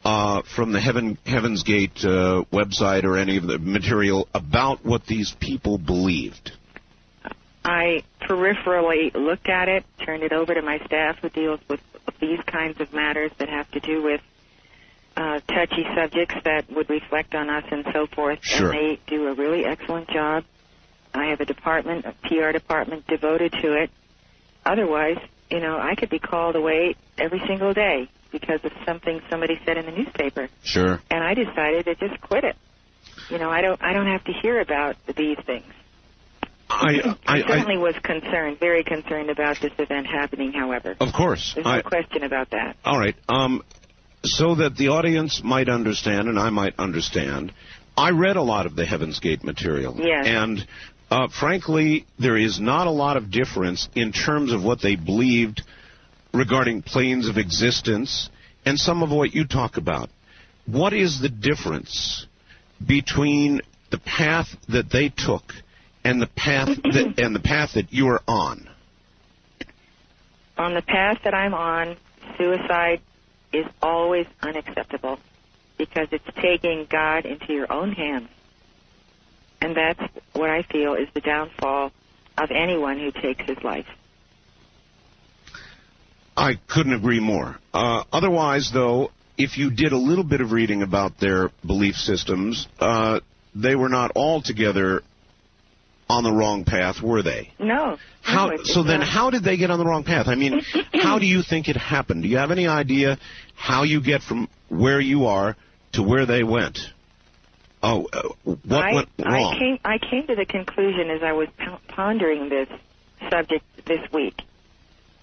from the Heaven's Gate website or any of the material about what these people believed? I peripherally looked at it, turned it over to my staff who deals with these kinds of matters that have to do with touchy subjects that would reflect on us and so forth. Sure. And they do a really excellent job. I have a department, a PR department devoted to it. Otherwise, I could be called away every single day because of something somebody said in the newspaper. Sure. And I decided to just quit it. I don't have to hear about these things. I certainly was concerned, very concerned about this event happening, however. Of course. There's no question about that. All right. So that the audience might understand and I might understand, I read a lot of the Heaven's Gate material. Yes. And frankly, there is not a lot of difference in terms of what they believed regarding planes of existence and some of what you talk about. What is the difference between the path that they took and the path that you are on? On the path that I'm on, suicide is always unacceptable because it's taking God into your own hands. And that's what I feel is the downfall of anyone who takes his life. I couldn't agree more. Otherwise, though, if you did a little bit of reading about their belief systems, they were not altogether on the wrong path, were they? No. Then how did they get on the wrong path? I mean, how do you think it happened? Do you have any idea how you get from where you are to where they went? What went wrong? I came to the conclusion as I was pondering this subject this week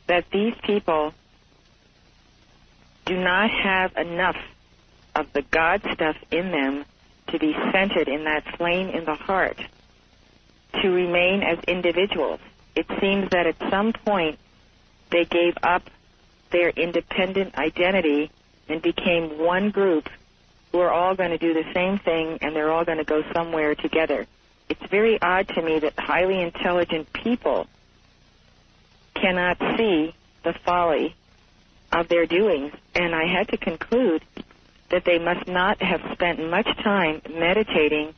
that these people do not have enough of the God stuff in them to be centered in that flame in the heart to remain as individuals. It seems that at some point they gave up their independent identity and became one group who are all going to do the same thing and they're all going to go somewhere together. It's very odd to me that highly intelligent people cannot see the folly of their doings, and I had to conclude that they must not have spent much time meditating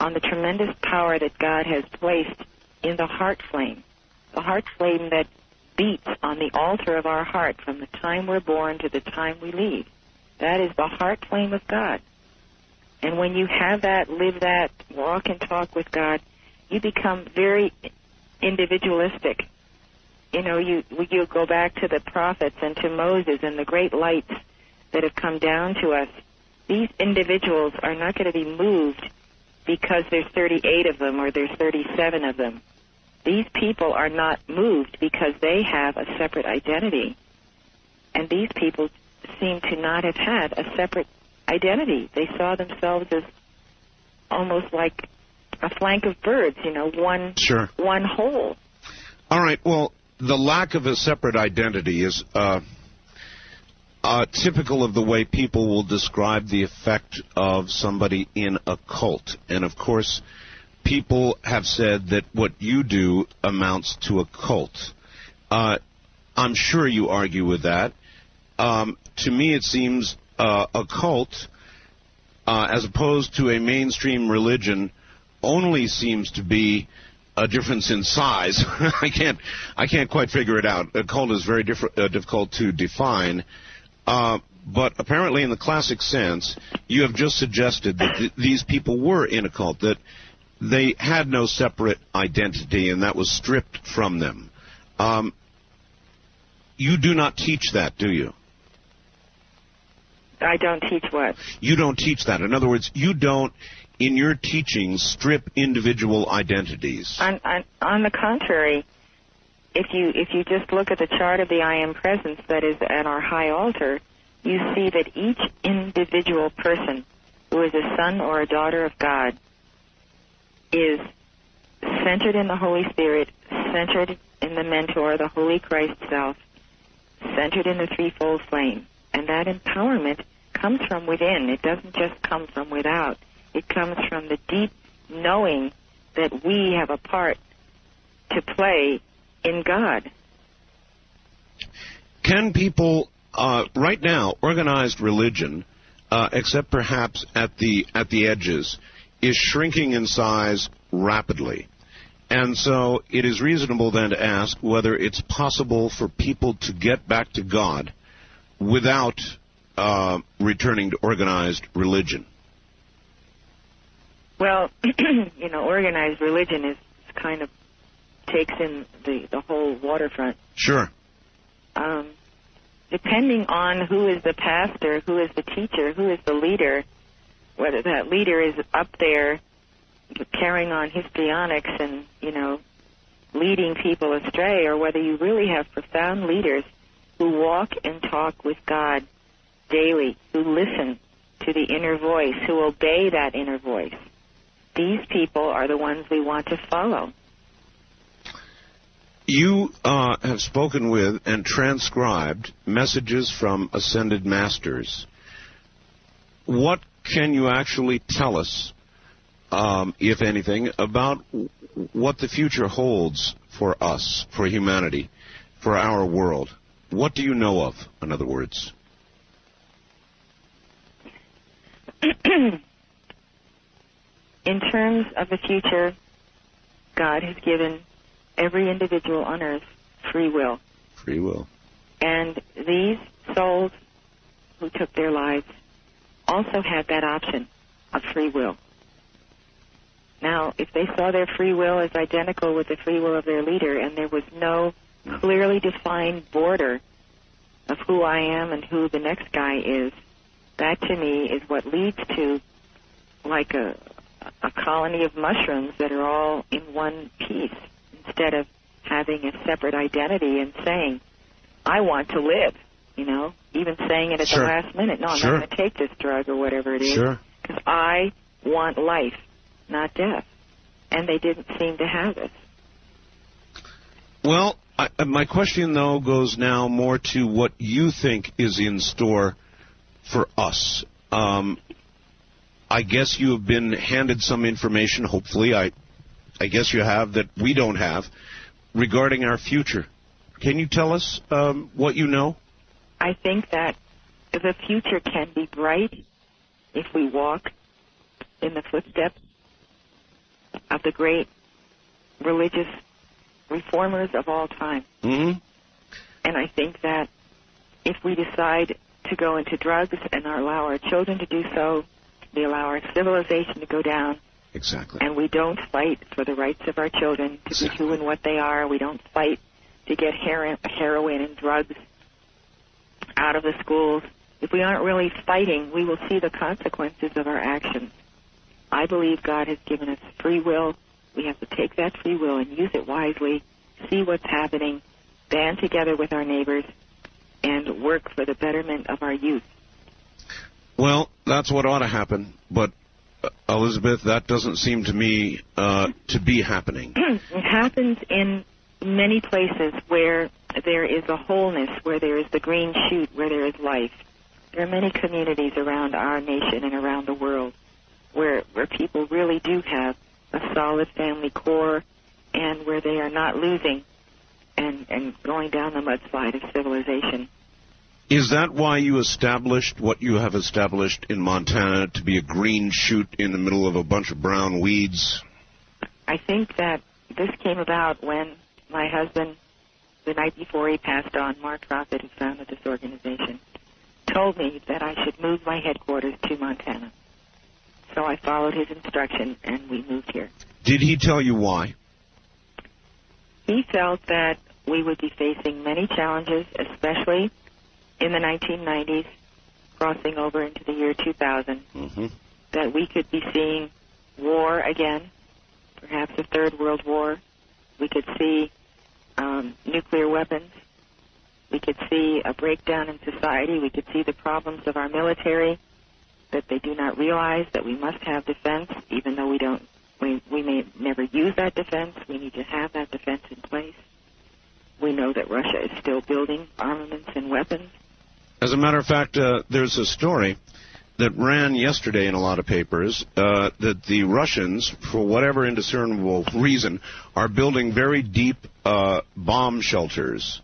on the tremendous power that God has placed in the heart flame that beats on the altar of our heart from the time we're born to the time we leave. That is the heart flame of God. And when you have that, live that, walk and talk with God, you become very individualistic. You go back to the prophets and to Moses and the great lights that have come down to us. These individuals are not going to be moved because there's 38 of them or there's 37 of them. These people are not moved because they have a separate identity. And these people seem to not have had a separate identity. They saw themselves as almost like a flank of birds, one whole. All right, well, the lack of a separate identity is typical of the way people will describe the effect of somebody in a cult. And, of course, people have said that what you do amounts to a cult. I'm sure you argue with that. To me, it seems a cult, as opposed to a mainstream religion, only seems to be a difference in size. I can't quite figure it out. A cult is very difficult to define. But apparently, in the classic sense, you have just suggested that these people were in a cult, that they had no separate identity, and that was stripped from them. You do not teach that, do you? I don't teach what? You don't teach that. In other words, you don't, in your teachings, strip individual identities. On the contrary, if you just look at the chart of the I Am Presence that is at our high altar, you see that each individual person who is a son or a daughter of God is centered in the Holy Spirit, centered in the Mentor, the Holy Christ Self, centered in the threefold flame. And that empowerment comes from within. It doesn't just come from without. It comes from the deep knowing that we have a part to play in God. Can people, right now, organized religion, except perhaps at the edges, is shrinking in size rapidly? And so it is reasonable then to ask whether it's possible for people to get back to God without returning to organized religion. Well, organized religion is kind of takes in the whole waterfront. Sure. Depending on who is the pastor, who is the teacher, who is the leader, whether that leader is up there carrying on histrionics and, leading people astray, or whether you really have profound leaders who walk and talk with God daily, who listen to the inner voice, who obey that inner voice. These people are the ones we want to follow. You have spoken with and transcribed messages from ascended masters. What can you actually tell us, if anything, about what the future holds for us, for humanity, for our world? What do you know of, in other words? In terms of the future, God has given every individual on earth free will. Free will. And these souls who took their lives also had that option of free will. Now, if they saw their free will as identical with the free will of their leader, and there was no clearly defined border of who I am and who the next guy is, that to me is what leads to like a colony of mushrooms that are all in one piece, instead of having a separate identity and saying, I want to live, even saying it at the last minute. No, I'm not going to take this drug or whatever it is, because I want life, not death. And they didn't seem to have it. Well, my question, though, goes now more to what you think is in store for us. I guess you have been handed some information, hopefully, I guess you have, that we don't have, regarding our future. Can you tell us what you know? I think that the future can be bright if we walk in the footsteps of the great religious reformers of all time. Mm-hmm. And I think that if we decide to go into drugs and allow our children to do so, we allow our civilization to go down. Exactly. And we don't fight for the rights of our children to be who and what they are. We don't fight to get heroin and drugs out of the schools. If we aren't really fighting, we will see the consequences of our actions. I believe God has given us free will. We have to take that free will and use it wisely, see what's happening, band together with our neighbors, and work for the betterment of our youth. Well, that's what ought to happen, but Elizabeth, that doesn't seem to me to be happening. It happens in many places where there is a wholeness, where there is the green shoot, where there is life. There are many communities around our nation and around the world where people really do have a solid family core, and where they are not losing and going down the mudslide of civilization. Is that why you established what you have established in Montana to be a green shoot in the middle of a bunch of brown weeds? I think that this came about when my husband, the night before he passed on, Mark Prophet, who founded this organization, told me that I should move my headquarters to Montana. So I followed his instruction, and we moved here. Did he tell you why? He felt that we would be facing many challenges, especially in the 1990s, crossing over into the year 2000, that we could be seeing war again, perhaps a third world war. We could see nuclear weapons. We could see a breakdown in society. We could see the problems of our military, that they do not realize that we must have defense, even though we may never use that defense. We need to have that defense in place. We know that Russia is still building armaments and weapons. As a matter of fact, there's a story that ran yesterday in a lot of papers that the Russians, for whatever indiscernible reason, are building very deep bomb shelters.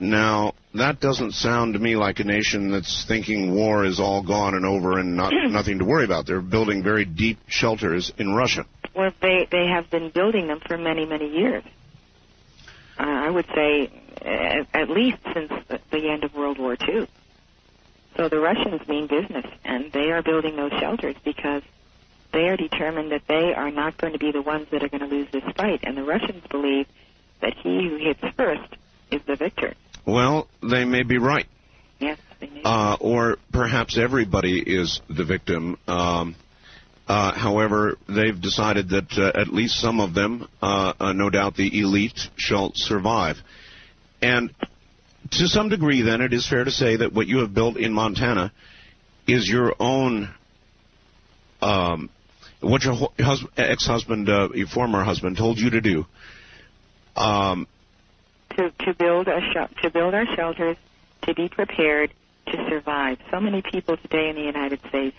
Now, that doesn't sound to me like a nation that's thinking war is all gone and over and nothing to worry about. They're building very deep shelters in Russia. Well, they have been building them for many, many years. I would say at least since the end of World War II. So the Russians mean business, and they are building those shelters because they are determined that they are not going to be the ones that are going to lose this fight. And the Russians believe that he who hits first is the victor. Well, they may be right. Yes, they may be. Or perhaps everybody is the victim. However, they've decided that at least some of them, no doubt the elite, shall survive. And to some degree, then, it is fair to say that what you have built in Montana is your own, what your ex-husband, your former husband, told you to do. To build our shelters, to be prepared to survive. So many people today in the United States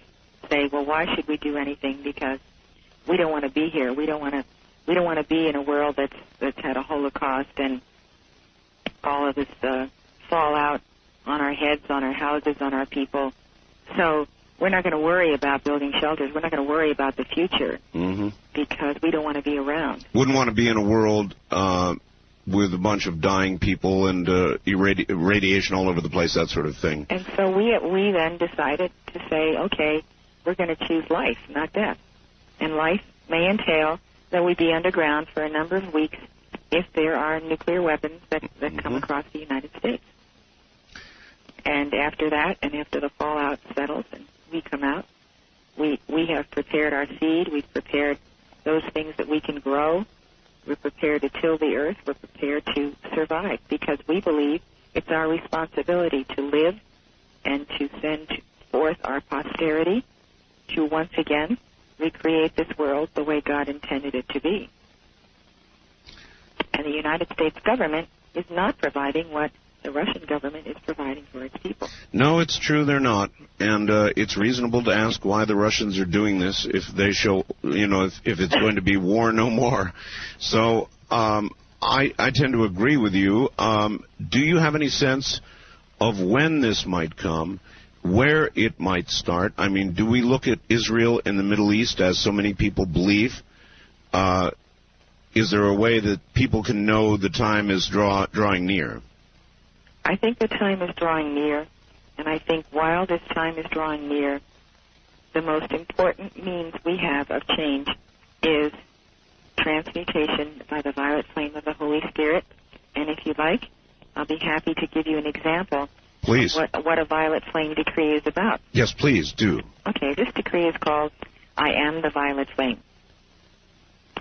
say, "Well, why should we do anything? Because we don't want to be here. We don't want to be in a world that's had a Holocaust and all of this fallout on our heads, on our houses, on our people. So we're not going to worry about building shelters. We're not going to worry about the future because we don't want to be around." Wouldn't want to be in a world with a bunch of dying people and radiation all over the place, that sort of thing. And so we then decided to say, okay, we're going to choose life, not death. And life may entail that we be underground for a number of weeks if there are nuclear weapons that come across the United States. And after that, and after the fallout settles and we come out, we have prepared our seed. We've prepared those things that we can grow. We're prepared to till the earth. We're prepared to survive because we believe it's our responsibility to live and to send forth our posterity to once again recreate this world the way God intended it to be. And the United States government is not providing what the Russian government is providing for its people. No, it's true they're not. And it's reasonable to ask why the Russians are doing this if they show, if it's going to be war no more. So I tend to agree with you. Do you have any sense of when this might come, where it might start? I mean, do we look at Israel and the Middle East as so many people believe? Is there a way that people can know the time is drawing near? I think the time is drawing near, and I think while this time is drawing near, the most important means we have of change is transmutation by the violet flame of the Holy Spirit. And if you like, I'll be happy to give you an example Please. of what a violet flame decree is about. Yes, please, do. Okay, this decree is called I Am the Violet Flame.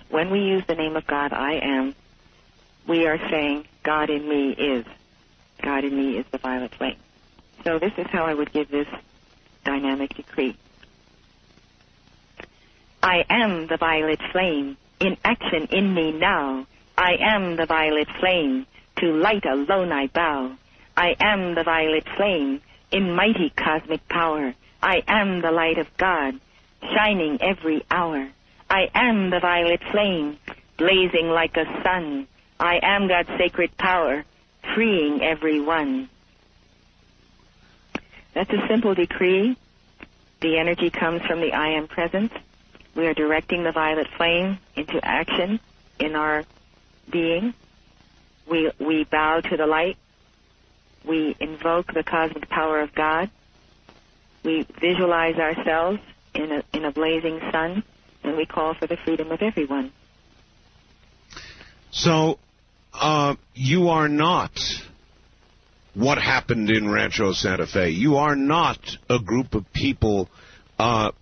When we use the name of God, I Am, we are saying God in me is. God in me is the violet flame. So this is how I would give this dynamic decree. I am the violet flame, in action in me now. I am the violet flame, to light alone I bow. I am the violet flame, in mighty cosmic power. I am the light of God, shining every hour. I am the violet flame, blazing like a sun. I am God's sacred power, freeing everyone. That's a simple decree. The energy comes from the I am presence. We are directing the violet flame into action in our being. We bow to the light. We invoke the cosmic power of God. We visualize ourselves in a blazing sun, and we call for the freedom of everyone. So, you are not what happened in Rancho Santa Fe. You are not a group of people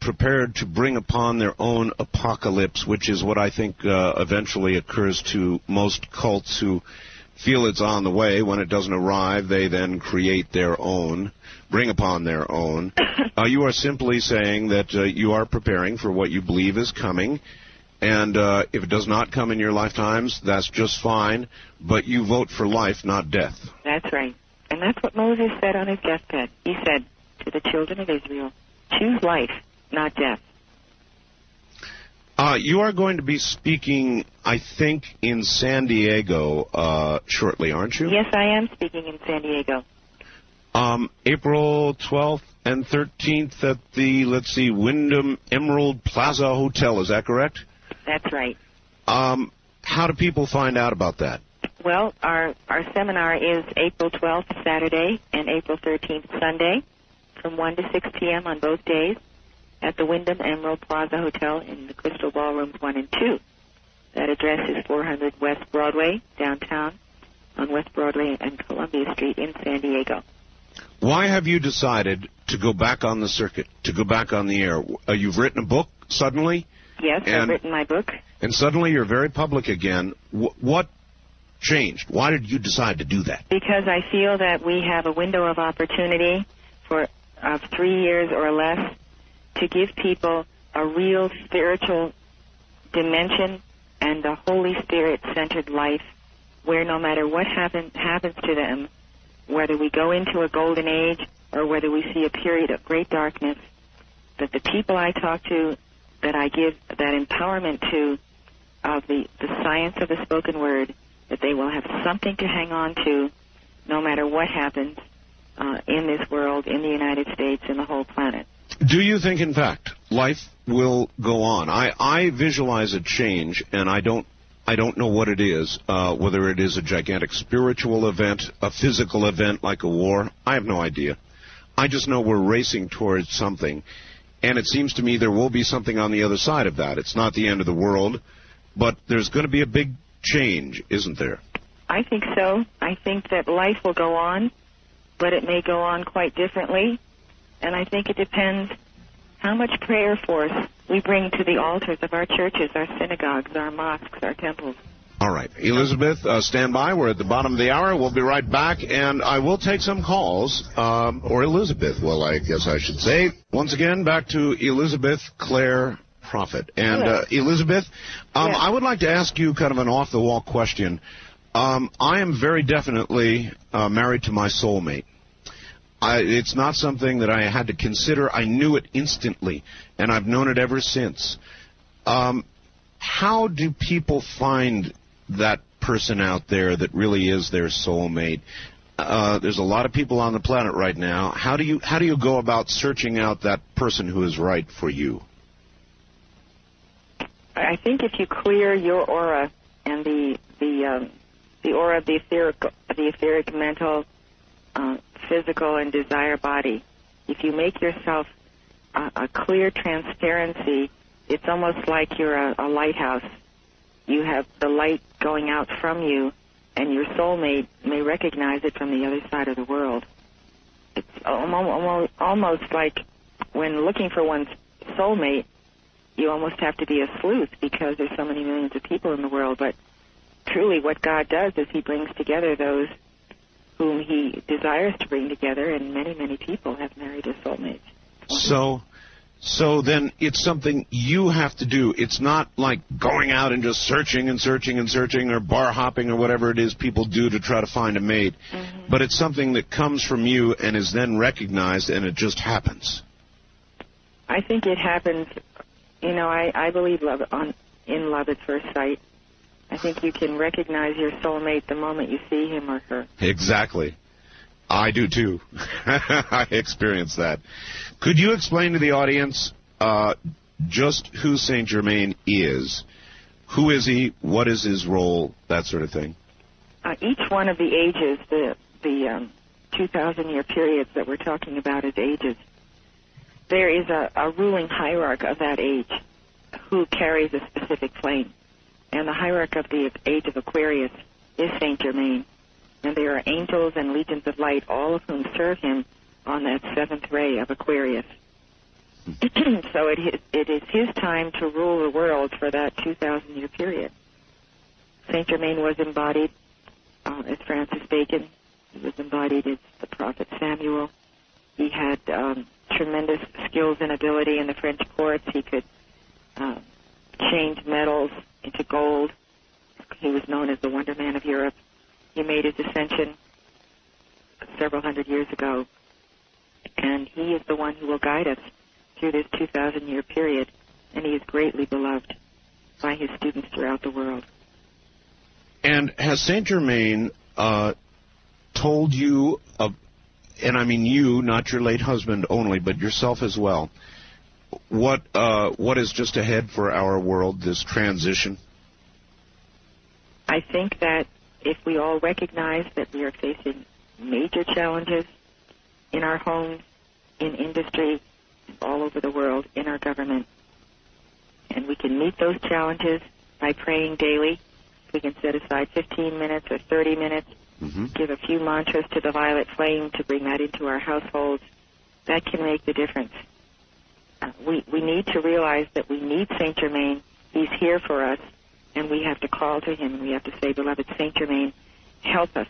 prepared to bring upon their own apocalypse, which is what I think eventually occurs to most cults who feel it's on the way. When it doesn't arrive, they then create their own, bring upon their own. You are simply saying that you are preparing for what you believe is coming, and if it does not come in your lifetimes, that's just fine, but you vote for life, not death. That's right. And that's what Moses said on his deathbed. He said to the children of Israel, choose life, not death. You are going to be speaking, I think, in San Diego shortly, aren't you? Yes, I am speaking in San Diego. April 12th and 13th at the, Wyndham Emerald Plaza Hotel. Is that correct? That's right. How do people find out about that? Well, our seminar is April 12th, Saturday, and April 13th, Sunday, from 1 to 6 p.m. on both days at the Wyndham Emerald Plaza Hotel in the Crystal Ballrooms 1 and 2. That address is 400 West Broadway, downtown, on West Broadway and Columbia Street in San Diego. Why have you decided to go back on the circuit, to go back on the air? You've written a book suddenly? Yes, I've written my book. And suddenly you're very public again. What changed? Why did you decide to do that? Because I feel that we have a window of opportunity of 3 years or less to give people a real spiritual dimension and a Holy Spirit-centered life where no matter what happens to them, whether we go into a golden age or whether we see a period of great darkness, that the people I talk to, that I give that empowerment to of the science of the spoken word, that they will have something to hang on to no matter what happens in this world, in the United States, in the whole planet. Do you think, in fact, life will go on? I visualize a change, and I don't know what it is, whether it is a gigantic spiritual event, a physical event like a war. I have no idea. I just know we're racing towards something, and it seems to me there will be something on the other side of that. It's not the end of the world, but there's going to be a big change, isn't there? I think so. I think that life will go on, but it may go on quite differently, and I think it depends how much prayer force we bring to the altars of our churches, our synagogues, our mosques, our temples. All right. Elizabeth, stand by. We're at the bottom of the hour. We'll be right back, and I will take some calls, or Elizabeth, well, I guess I should say. Once again, back to Elizabeth Clare Prophet. And, Elizabeth, yes. I would like to ask you kind of an off-the-wall question. I am very definitely married to my soulmate. It's not something that I had to consider. I knew it instantly, and I've known it ever since. How do people find that person out there that really is their soulmate? There's a lot of people on the planet right now. How do you go about searching out that person who is right for you? I think if you clear your aura and the aura of the etheric, mental, physical, and desire body, if you make yourself a clear transparency, it's almost like you're a lighthouse. You have the light going out from you, and your soulmate may recognize it from the other side of the world. It's almost like when looking for one's soulmate, you almost have to be a sleuth because there's so many millions of people in the world. But truly what God does is he brings together those whom he desires to bring together, and many, many people have married as soulmates. So then it's something you have to do. It's not like going out and just searching and searching and searching, or bar hopping, or whatever it is people do to try to find a mate. Mm-hmm. But it's something that comes from you and is then recognized, and it just happens. I think it happens. You know, I believe in love at first sight. I think you can recognize your soulmate the moment you see him or her. Exactly. I do, too. I experienced that. Could you explain to the audience just who St. Germaine is? Who is he? What is his role? That sort of thing. Each one of the ages, the 2,000-year periods that we're talking about as ages, there is a ruling hierarch of that age who carries a specific flame. And the hierarch of the age of Aquarius is St. Germaine. And there are angels and legions of light, all of whom serve him on that seventh ray of Aquarius. So it is his time to rule the world for that 2,000-year period. St. Germaine was embodied as Francis Bacon. He was embodied as the prophet Samuel. He had tremendous skills and ability in the French courts. He could change metals into gold. He was known as the Wonder Man of Europe. He made his ascension several hundred years ago, and he is the one who will guide us through this 2,000-year period, and he is greatly beloved by his students throughout the world. And has St. Germaine told you, and I mean you, not your late husband only, but yourself as well, what is just ahead for our world, this transition? I think that if we all recognize that we are facing major challenges in our homes, in industry, all over the world, in our government, and we can meet those challenges by praying daily. We can set aside 15 minutes or 30 minutes, give a few mantras to the violet flame to bring that into our households. That can make the difference. We need to realize that we need St. Germaine. He's here for us, and we have to call to him, and we have to say, beloved St. Germaine, help us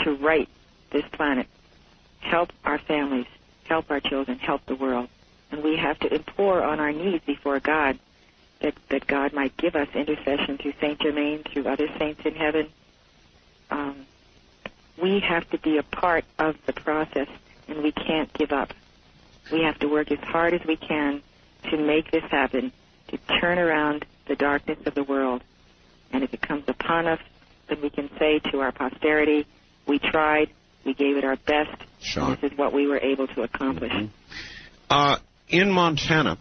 to right this planet. Help our families. Help our children. Help the world. And we have to implore on our knees before God that God might give us intercession through St. Germaine, through other saints in heaven. We have to be a part of the process, and we can't give up. We have to work as hard as we can to make this happen, to turn around the darkness of the world. And if it comes upon us, then we can say to our posterity, we tried, we gave it our best, and this is what we were able to accomplish. In Montana,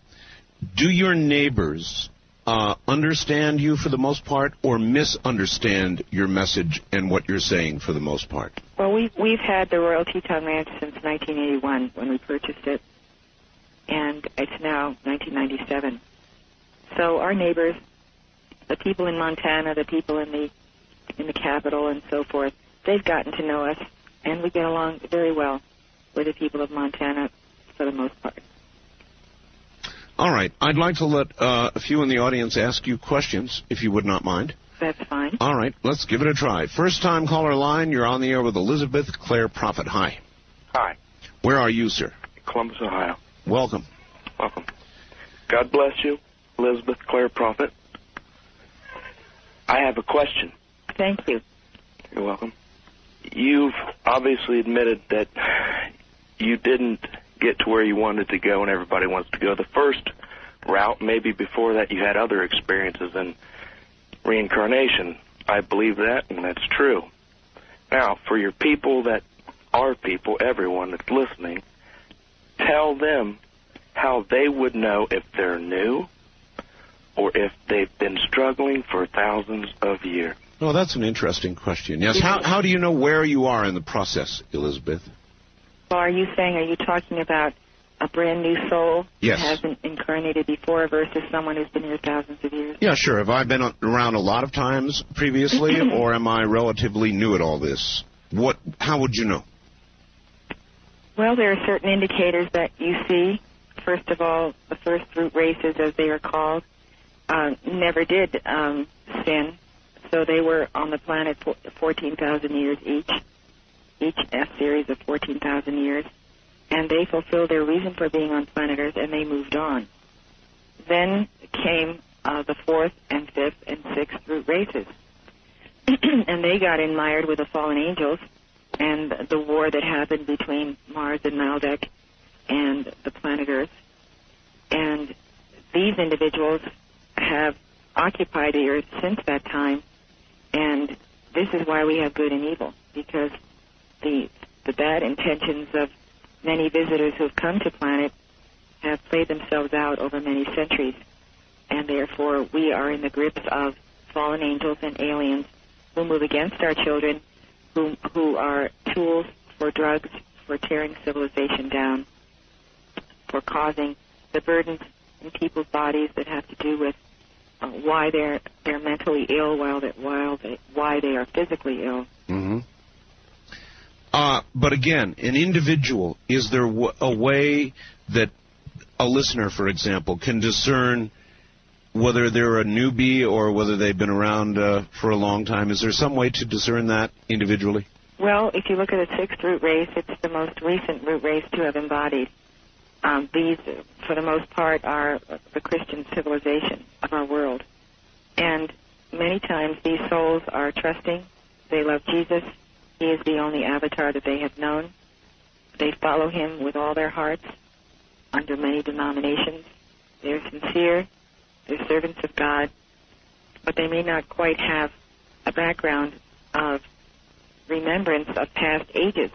do your neighbors understand you for the most part, or misunderstand your message and what you're saying for the most part? Well, we've had the Royal Teton Ranch since 1981 when we purchased it, and it's now 1997. So our neighbors, the people in Montana, the people in the capital and so forth, they've gotten to know us, and we get along very well with the people of Montana for the most part. All right. I'd like to let a few in the audience ask you questions, if you would not mind. That's fine. All right. Let's give it a try. First-time caller line, you're on the air with Elizabeth Clare Prophet. Hi. Hi. Where are you, sir? Columbus, Ohio. Welcome. Welcome. God bless you, Elizabeth Clare Prophet. I have a question. Thank you. You're welcome. You've obviously admitted that you didn't get to where you wanted to go and everybody wants to go. The first route, maybe before that you had other experiences in reincarnation. I believe that, and that's true. Now, for your people that are people, everyone that's listening, tell them how they would know if they're new or if they've been struggling for thousands of years. Oh, that's an interesting question. Yes. How do you know where you are in the process, Elizabeth? Well, are you talking about a brand new soul Yes. that hasn't incarnated before versus someone who's been here thousands of years? Yeah, sure. Have I been around a lot of times previously, or am I relatively new at all this? How would you know? Well, there are certain indicators that you see. First of all, the first root races, as they are called, never did sin, so they were on the planet 14,000 years each. each a series of 14,000 years, and they fulfilled their reason for being on planet Earth, and they moved on. Then came the fourth and fifth and sixth root races, and they got mired with the fallen angels and the war that happened between Mars and Maldek and the planet Earth. And these individuals have occupied the Earth since that time, and this is why we have good and evil, because the bad intentions of many visitors who have come to planet have played themselves out over many centuries, and therefore we are in the grips of fallen angels and aliens who move against our children, who are tools for drugs, for tearing civilization down, for causing the burdens in people's bodies that have to do with why they're mentally ill why they are physically ill. Mm-hmm. But again, an individual, is there a way that a listener, for example, can discern whether they're a newbie or whether they've been around for a long time? Is there some way to discern that individually? Well, if you look at the sixth root race, it's the most recent root race to have embodied. These, for the most part, are the Christian civilization of our world. And many times these souls are trusting. They love Jesus. He is the only avatar that they have known. They follow him with all their hearts under many denominations. They're sincere. They're servants of God. But they may not quite have a background of remembrance of past ages.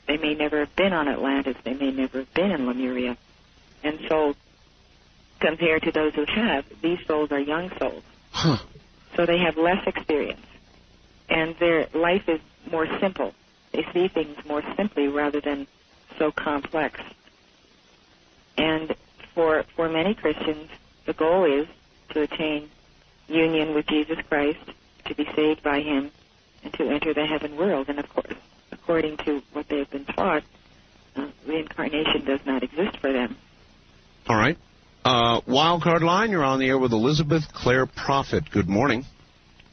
They may never have been on Atlantis. They may never have been in Lemuria. And so, compared to those who have, these souls are young souls. Huh. So they have less experience. And their life is more simple. They see things more simply rather than so complex. And for many Christians, the goal is to attain union with Jesus Christ, to be saved by him, and to enter the heaven world. And of course, according to what they've been taught, reincarnation does not exist for them. All right. Wildcard line, you're on the air with Elizabeth Clare Prophet. Good morning.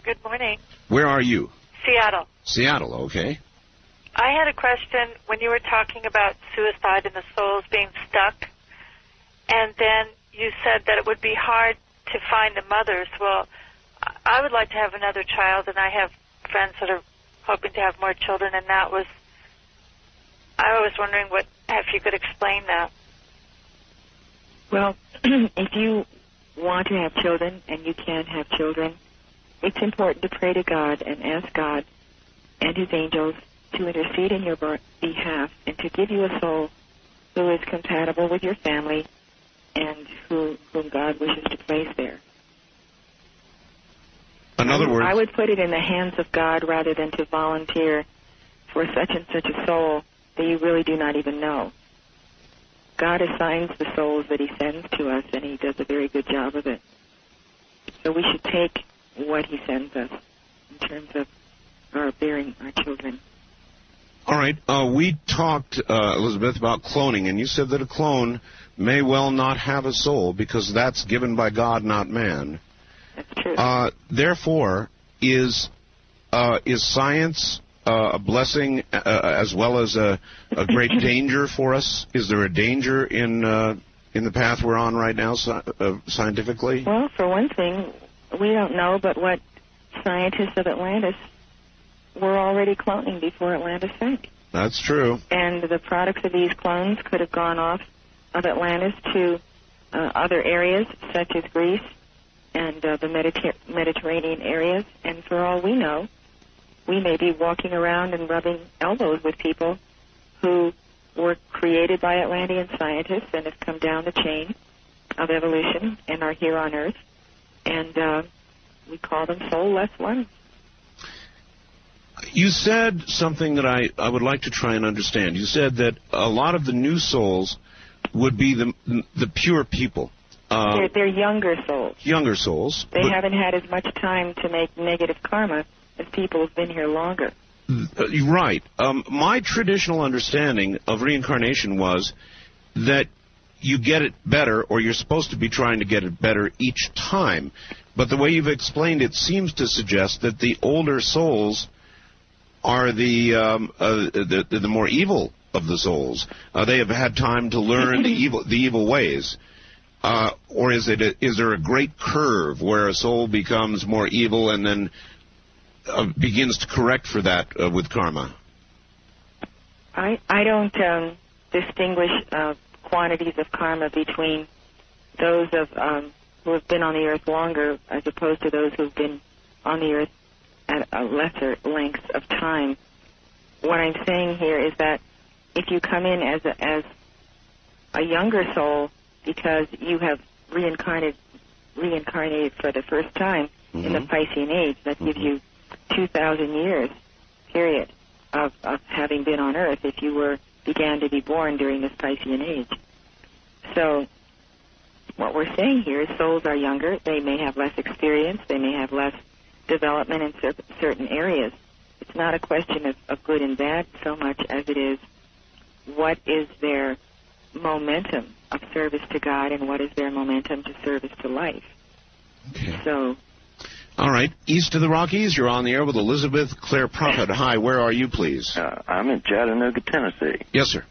Good morning. Where are you? Seattle. Seattle, okay. I had a question when you were talking about suicide and the souls being stuck, and then you said that it would be hard to find the mothers. Well, I would like to have another child, and I have friends that are hoping to have more children, and I was wondering if you could explain that. Well, if you want to have children and you can't have children, it's important to pray to God and ask God and his angels to intercede in your behalf and to give you a soul who is compatible with your family and whom God wishes to place there. In other words, I would put it in the hands of God rather than to volunteer for such and such a soul that you really do not even know. God assigns the souls that he sends to us, and he does a very good job of it. So we should take what he sends us in terms of our bearing our children. All right. We talked, Elizabeth, about cloning, and you said that a clone may well not have a soul because that's given by God, not man. That's true. Therefore, is science a blessing as well as a great danger for us? Is there a danger in the path we're on right now, scientifically? Well, for one thing, we don't know, but what scientists of Atlantis were already cloning before Atlantis sank. That's true. And the products of these clones could have gone off of Atlantis to other areas, such as Greece and the Mediterranean areas. And for all we know, we may be walking around and rubbing elbows with people who were created by Atlantean scientists and have come down the chain of evolution and are here on Earth. And we call them soulless ones. You said something that I would like to try and understand. You said that a lot of the new souls would be the pure people. They're younger souls. Younger souls. They haven't had as much time to make negative karma as people who've been here longer. Right. My traditional understanding of reincarnation was that you get it better, or you're supposed to be trying to get it better each time. But the way you've explained it seems to suggest that the older souls are the more evil of the souls. They have had time to learn the evil ways. Or is there a great curve where a soul becomes more evil and then begins to correct for that with karma? I don't distinguish quantities of karma between those of who have been on the earth longer as opposed to those who have been on the earth at a lesser length of time. What I'm saying here is that if you come in as a younger soul because you have reincarnated for the first time in the Piscean age, that gives you 2,000 years period of having been on Earth if you began to be born during this Piscean age. So what we're saying here is souls are younger. They may have less experience. They may have less development in certain areas. It's not a question of good and bad so much as it is what is their momentum of service to God and what is their momentum to service to life. Okay. So, all right. East of the Rockies, you're on the air with Elizabeth Clare Prophet. Hi, where are you, please? I'm in Chattanooga, Tennessee. Yes, sir.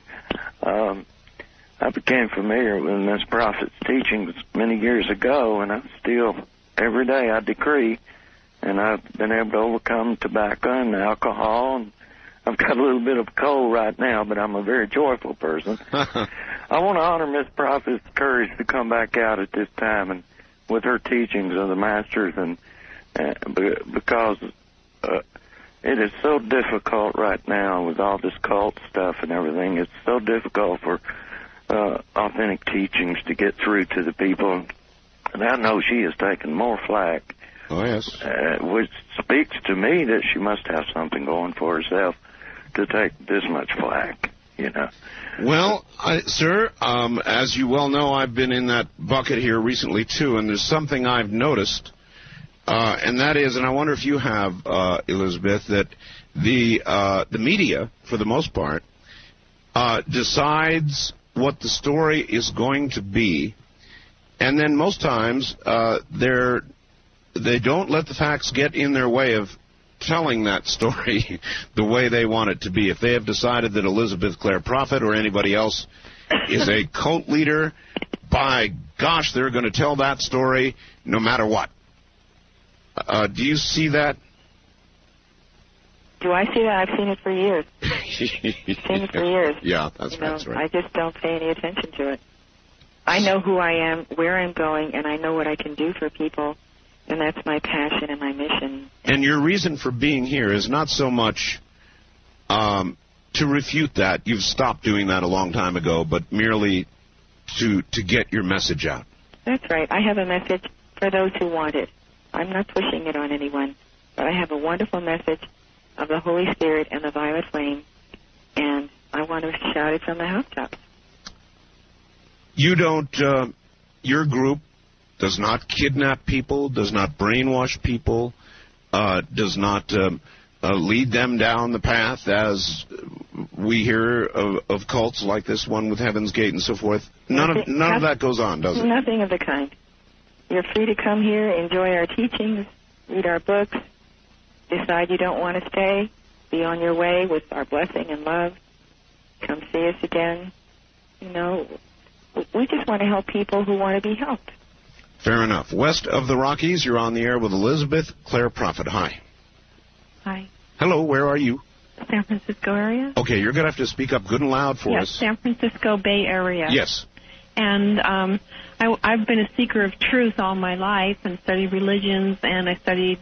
I became familiar with Miss Prophet's teachings many years ago, and I still, every day I decree, and I've been able to overcome tobacco and alcohol, and I've got a little bit of cold right now, but I'm a very joyful person. I want to honor Miss Prophet's courage to come back out at this time and with her teachings of the Masters, and because it is so difficult right now with all this cult stuff and everything. It's so difficult for authentic teachings to get through to the people. And I know she has taken more flack. Oh, yes. Which speaks to me that she must have something going for herself to take this much flack, you know. Well, sir, as you well know, I've been in that bucket here recently, too, and there's something I've noticed, and that is, and I wonder if you have, Elizabeth, that the media, for the most part, decides what the story is going to be, and then most times they don't let the facts get in their way of telling that story the way they want it to be. If they have decided that Elizabeth Clare Prophet or anybody else is a cult leader, by gosh, they're going to tell that story no matter what. Do you see that? Do I see that? I've seen it for years. Seen it for years. Yeah, that's right. I just don't pay any attention to it. I know who I am, where I'm going, and I know what I can do for people. And that's my passion and my mission. And your reason for being here is not so much to refute that. You've stopped doing that a long time ago, but merely to get your message out. That's right. I have a message for those who want it. I'm not pushing it on anyone, but I have a wonderful message of the Holy Spirit and the violet flame, and I want to shout it from the housetops. You don't, your group does not kidnap people, does not brainwash people, does not lead them down the path as we hear of cults like this one with Heaven's Gate and so forth. None of that goes on, does it? Nothing of the kind. You're free to come here, enjoy our teachings, read our books, decide you don't want to stay, be on your way with our blessing and love, come see us again. You know, we just want to help people who want to be helped. Fair enough. West of the Rockies, you're on the air with Elizabeth Clare Prophet. Hi. Hi. Hello, where are you? San Francisco area. Okay, you're going to have to speak up good and loud for us. Yes, San Francisco Bay Area. Yes. And I've been a seeker of truth all my life and studied religions, and I studied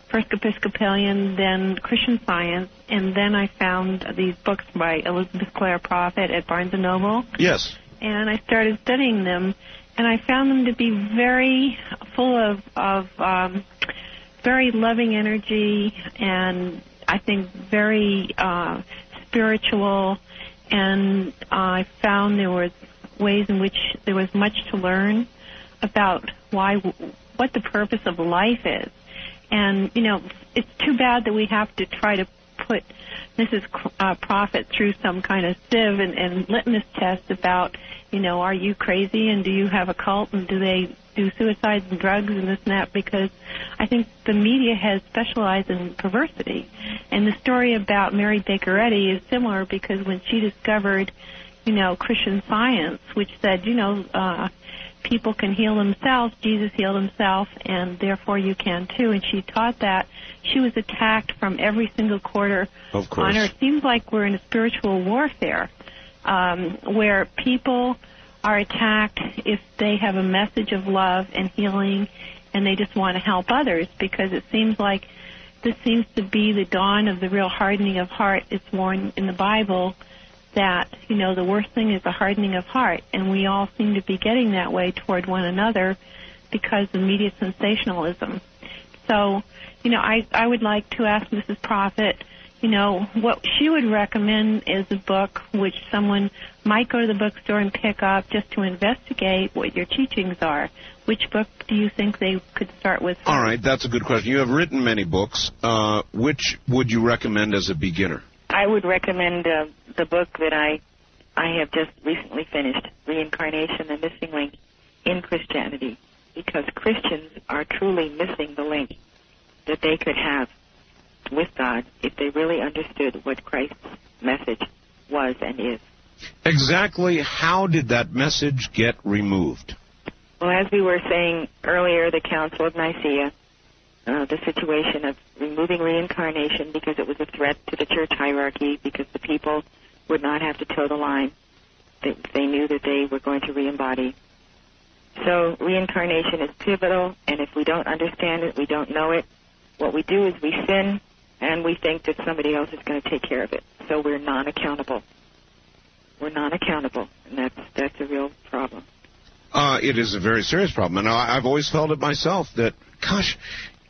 first Episcopalian, then Christian Science, and then I found these books by Elizabeth Clare Prophet at Barnes & Noble. Yes. And I started studying them. And I found them to be very full of very loving energy, and I think very spiritual. And I found there was ways in which there was much to learn about what the purpose of life is. And, you know, it's too bad that we have to try to put Mrs. Prophet through some kind of sieve and litmus test about, are you crazy and do you have a cult and do they do suicides and drugs and this and that? Because I think the media has specialized in perversity. And the story about Mary Baker Eddy is similar because when she discovered, Christian Science, which said, people can heal themselves, Jesus healed himself, and therefore you can too. And she taught that. She was attacked from every single quarter on earth. It seems like we're in a spiritual warfare where people are attacked if they have a message of love and healing and they just want to help others, because it seems like this seems to be the dawn of the real hardening of heart. It's warned in the Bible that, the worst thing is the hardening of heart, and we all seem to be getting that way toward one another because of media sensationalism. So, I would like to ask Mrs. Prophet, what she would recommend is a book which someone might go to the bookstore and pick up just to investigate what your teachings are. Which book do you think they could start with? All right, that's a good question. You have written many books. Which would you recommend as a beginner? I would recommend the book that I have just recently finished, Reincarnation and Missing Link in Christianity, because Christians are truly missing the link that they could have with God if they really understood what Christ's message was and is. Exactly how did that message get removed? Well, as we were saying earlier, the Council of Nicaea, the situation of removing reincarnation because it was a threat to the church hierarchy, because the people would not have to toe the line. They knew that they were going to re-embody. So reincarnation is pivotal, and if we don't understand it, we don't know it, what we do is we sin, and we think that somebody else is going to take care of it. So we're non-accountable. We're non-accountable, and that's a real problem. It is a very serious problem, and I've always felt it myself that, gosh,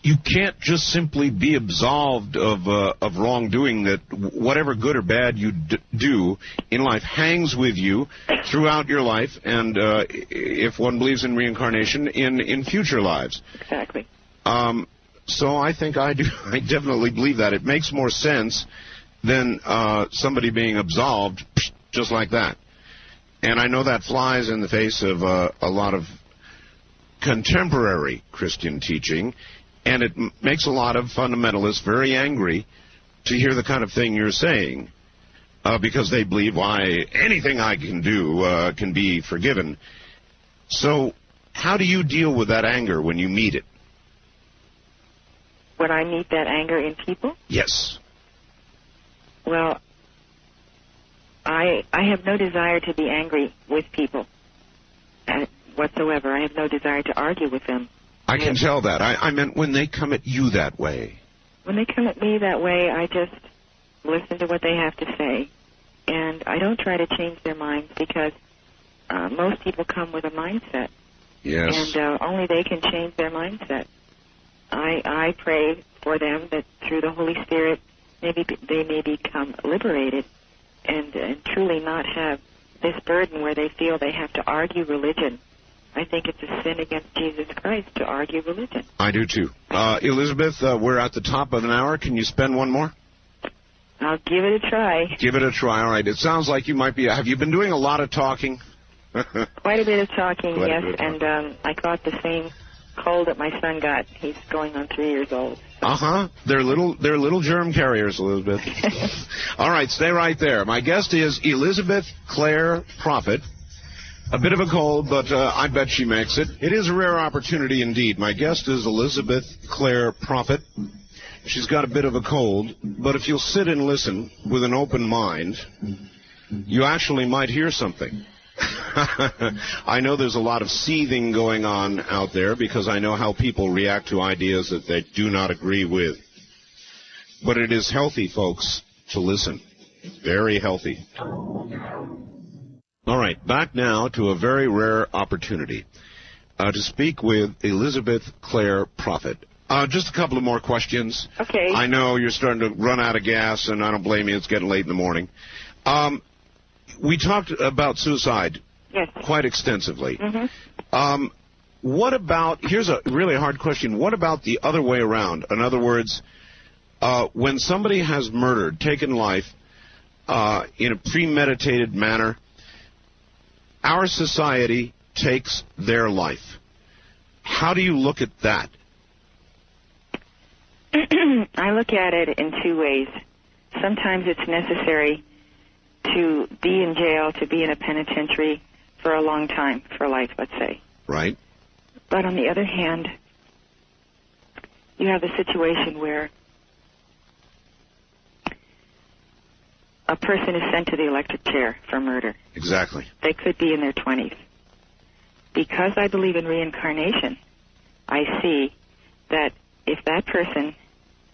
you can't just simply be absolved of wrongdoing, that whatever good or bad you do in life hangs with you throughout your life, and if one believes in reincarnation, in future lives. Exactly. So I think I do. I definitely believe that. It makes more sense than somebody being absolved just like that. And I know that flies in the face of a lot of contemporary Christian teaching, and it makes a lot of fundamentalists very angry to hear the kind of thing you're saying, because they believe, why, anything I can do can be forgiven. So how do you deal with that anger when you meet it? When I meet that anger in people? Yes. Well, I have no desire to be angry with people whatsoever. I have no desire to argue with them. I can tell that. I meant when they come at you that way. When they come at me that way, I just listen to what they have to say. And I don't try to change their minds, because most people come with a mindset. Yes. And only they can change their mindset. I pray for them that through the Holy Spirit, maybe they may become liberated and truly not have this burden where they feel they have to argue religion. I think it's a sin against Jesus Christ to argue religion. I do, too. Elizabeth, we're at the top of an hour. Can you spend one more? I'll give it a try. Give it a try. All right. It sounds like you might be. Have you been doing a lot of talking? Quite a bit of talking, yes. And I caught the same cold that my son got. He's going on 3 years old. Uh-huh. They're little germ carriers, Elizabeth. All right. Stay right there. My guest is Elizabeth Clare Prophet. A bit of a cold, but I bet she makes it. It is a rare opportunity indeed. My guest is Elizabeth Clare Prophet. She's got a bit of a cold, but if you'll sit and listen with an open mind, you actually might hear something. I know there's a lot of seething going on out there, because I know how people react to ideas that they do not agree with. But it is healthy, folks, to listen. Very healthy. All right, back now to a very rare opportunity to speak with Elizabeth Clare Prophet. Just a couple of more questions. Okay. I know you're starting to run out of gas, and I don't blame you. It's getting late in the morning. We talked about suicide quite extensively. Mm-hmm. What about, here's a really hard question, what about the other way around? In other words, when somebody has murdered, taken life in a premeditated manner, our society takes their life. How do you look at that? I look at it in two ways. Sometimes it's necessary to be in jail, to be in a penitentiary for a long time, for life, let's say. Right. But on the other hand, you have a situation where a person is sent to the electric chair for murder. Exactly. They could be in their 20s. Because I believe in reincarnation, I see that if that person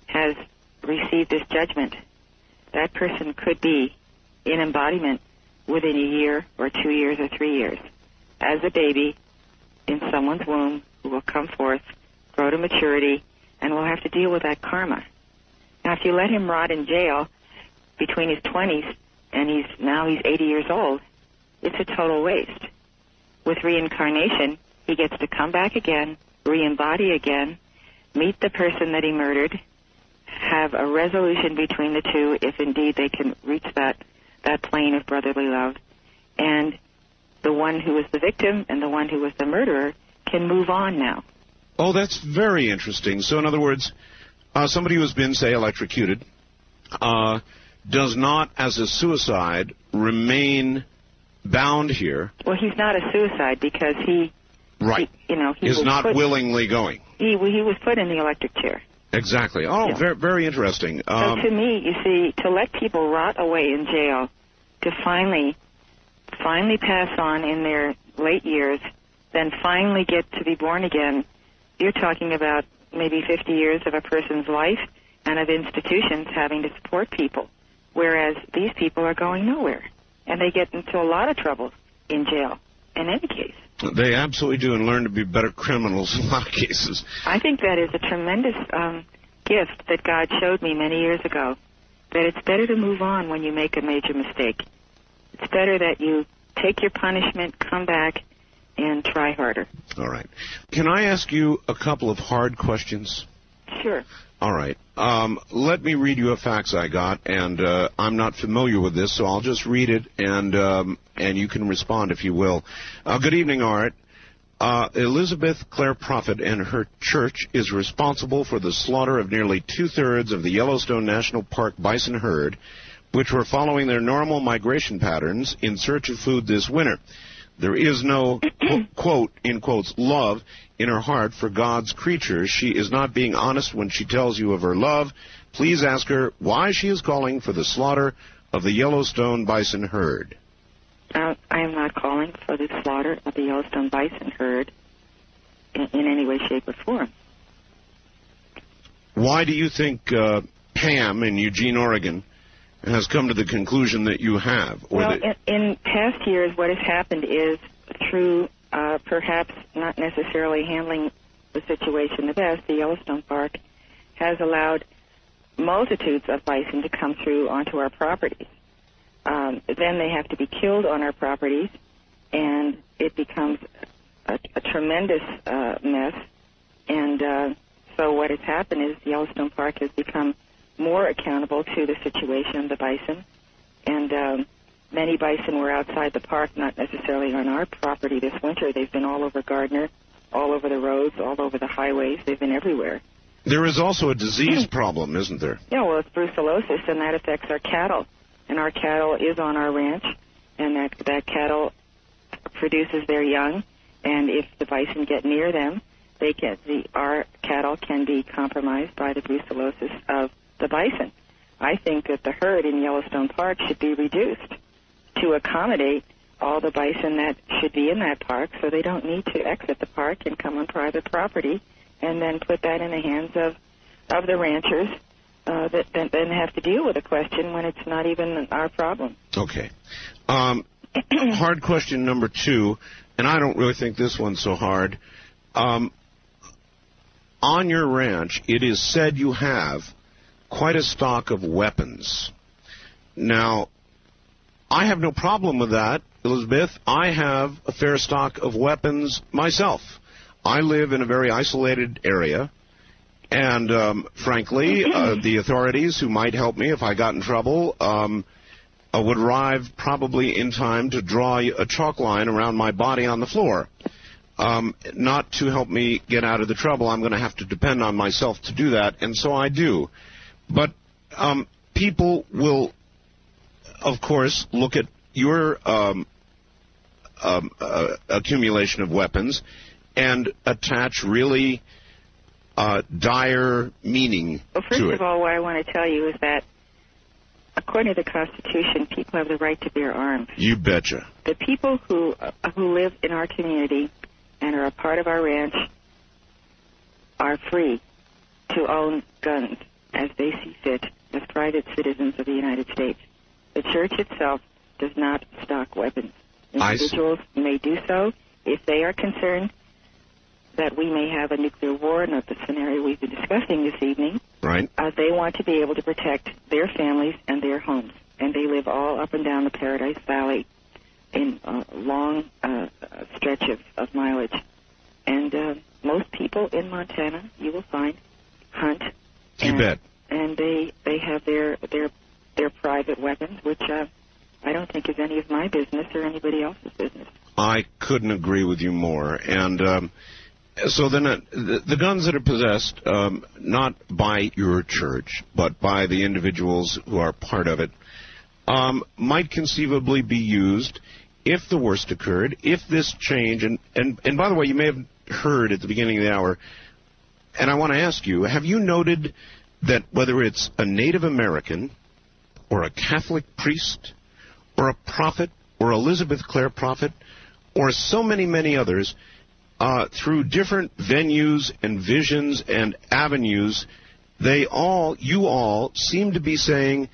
has received this judgment, that person could be in embodiment within a year or 2 years or 3 years as a baby in someone's womb who will come forth, grow to maturity, and will have to deal with that karma. Now, if you let him rot in jail between his 20s and he's 80 years old, it's a total waste. With reincarnation, he gets to come back again, re-embody again, meet the person that he murdered, have a resolution between the two, if indeed they can reach that plane of brotherly love, and the one who was the victim and the one who was the murderer can move on now. Oh, that's very interesting. So, in other words, somebody who has been, say, electrocuted does not, as a suicide, remain bound here. Well, he's not a suicide because he is not willingly going. He was put in the electric chair. Exactly. Oh, yeah. Very, very interesting. So to me, you see, to let people rot away in jail, to finally pass on in their late years, then finally get to be born again, you're talking about maybe 50 years of a person's life and of institutions having to support people, whereas these people are going nowhere, and they get into a lot of trouble in jail in any case. They absolutely do, and learn to be better criminals in a lot of cases. I think that is a tremendous gift that God showed me many years ago, that it's better to move on when you make a major mistake. It's better that you take your punishment, come back, and try harder. All right. Can I ask you a couple of hard questions? Sure. All right. Let me read you a fax I got, and I'm not familiar with this, so I'll just read it, and you can respond if you will. Good evening, Art. Elizabeth Clare Prophet and her church is responsible for the slaughter of nearly 2/3 of the Yellowstone National Park bison herd, which were following their normal migration patterns in search of food this winter. There is no, quote, in quotes, love in her heart for God's creatures. She is not being honest when she tells you of her love. Please ask her why she is calling for the slaughter of the Yellowstone bison herd. I am not calling for the slaughter of the Yellowstone bison herd in any way, shape, or form. Why do you think Pam in Eugene, Oregon, has come to the conclusion that you have? In past years, what has happened is through perhaps not necessarily handling the situation the best, the Yellowstone Park has allowed multitudes of bison to come through onto our properties. Then they have to be killed on our properties, and it becomes a tremendous mess. And so what has happened is Yellowstone Park has become more accountable to the situation of the bison, and many bison were outside the park, not necessarily on our property this winter. They've been all over Gardner, all over the roads, all over the highways. They've been everywhere. There is also a disease problem, isn't there? Yeah, well, it's brucellosis, and that affects our cattle. And our cattle is on our ranch, and that cattle produces their young, and if the bison get near them, our cattle can be compromised by the brucellosis of the bison. I think that the herd in Yellowstone Park should be reduced to accommodate all the bison that should be in that park, so they don't need to exit the park and come on private property, and then put that in the hands of the ranchers that then have to deal with the question when it's not even our problem. Okay. Hard question number 2, and I don't really think this one's so hard. On your ranch, it is said you have quite a stock of weapons. Now, I have no problem with that, Elizabeth. I have a fair stock of weapons myself. I live in a very isolated area, And frankly, the authorities who might help me if I got in trouble would arrive probably in time to draw a chalk line around my body on the floor. Not to help me get out of the trouble. I'm going to have to depend on myself to do that, and so I do. But people will, of course, look at your accumulation of weapons and attach really dire meaning well, first to it. of all, what I want to tell you is that according to the Constitution, people have the right to bear arms. You betcha. The people who live in our community and are a part of our ranch are free to own guns as they see fit as private citizens of the United States. The church itself does not stock weapons. Individuals may do so if they are concerned that we may have a nuclear war, not the scenario we've been discussing this evening. Right. They want to be able to protect their families and their homes. And they live all up and down the Paradise Valley in a long stretch of mileage. And most people in Montana, you will find, hunt. You bet. And they have their private weapons, which I don't think is any of my business or anybody else's business. I couldn't agree with you more. And so then the guns that are possessed, not by your church, but by the individuals who are part of it, might conceivably be used if the worst occurred, if this change, and by the way, you may have heard at the beginning of the hour, and I want to ask you, have you noted that whether it's a Native American or a Catholic priest or a prophet or Elizabeth Clare Prophet or so many others, through different venues and visions and avenues, you all seem to be saying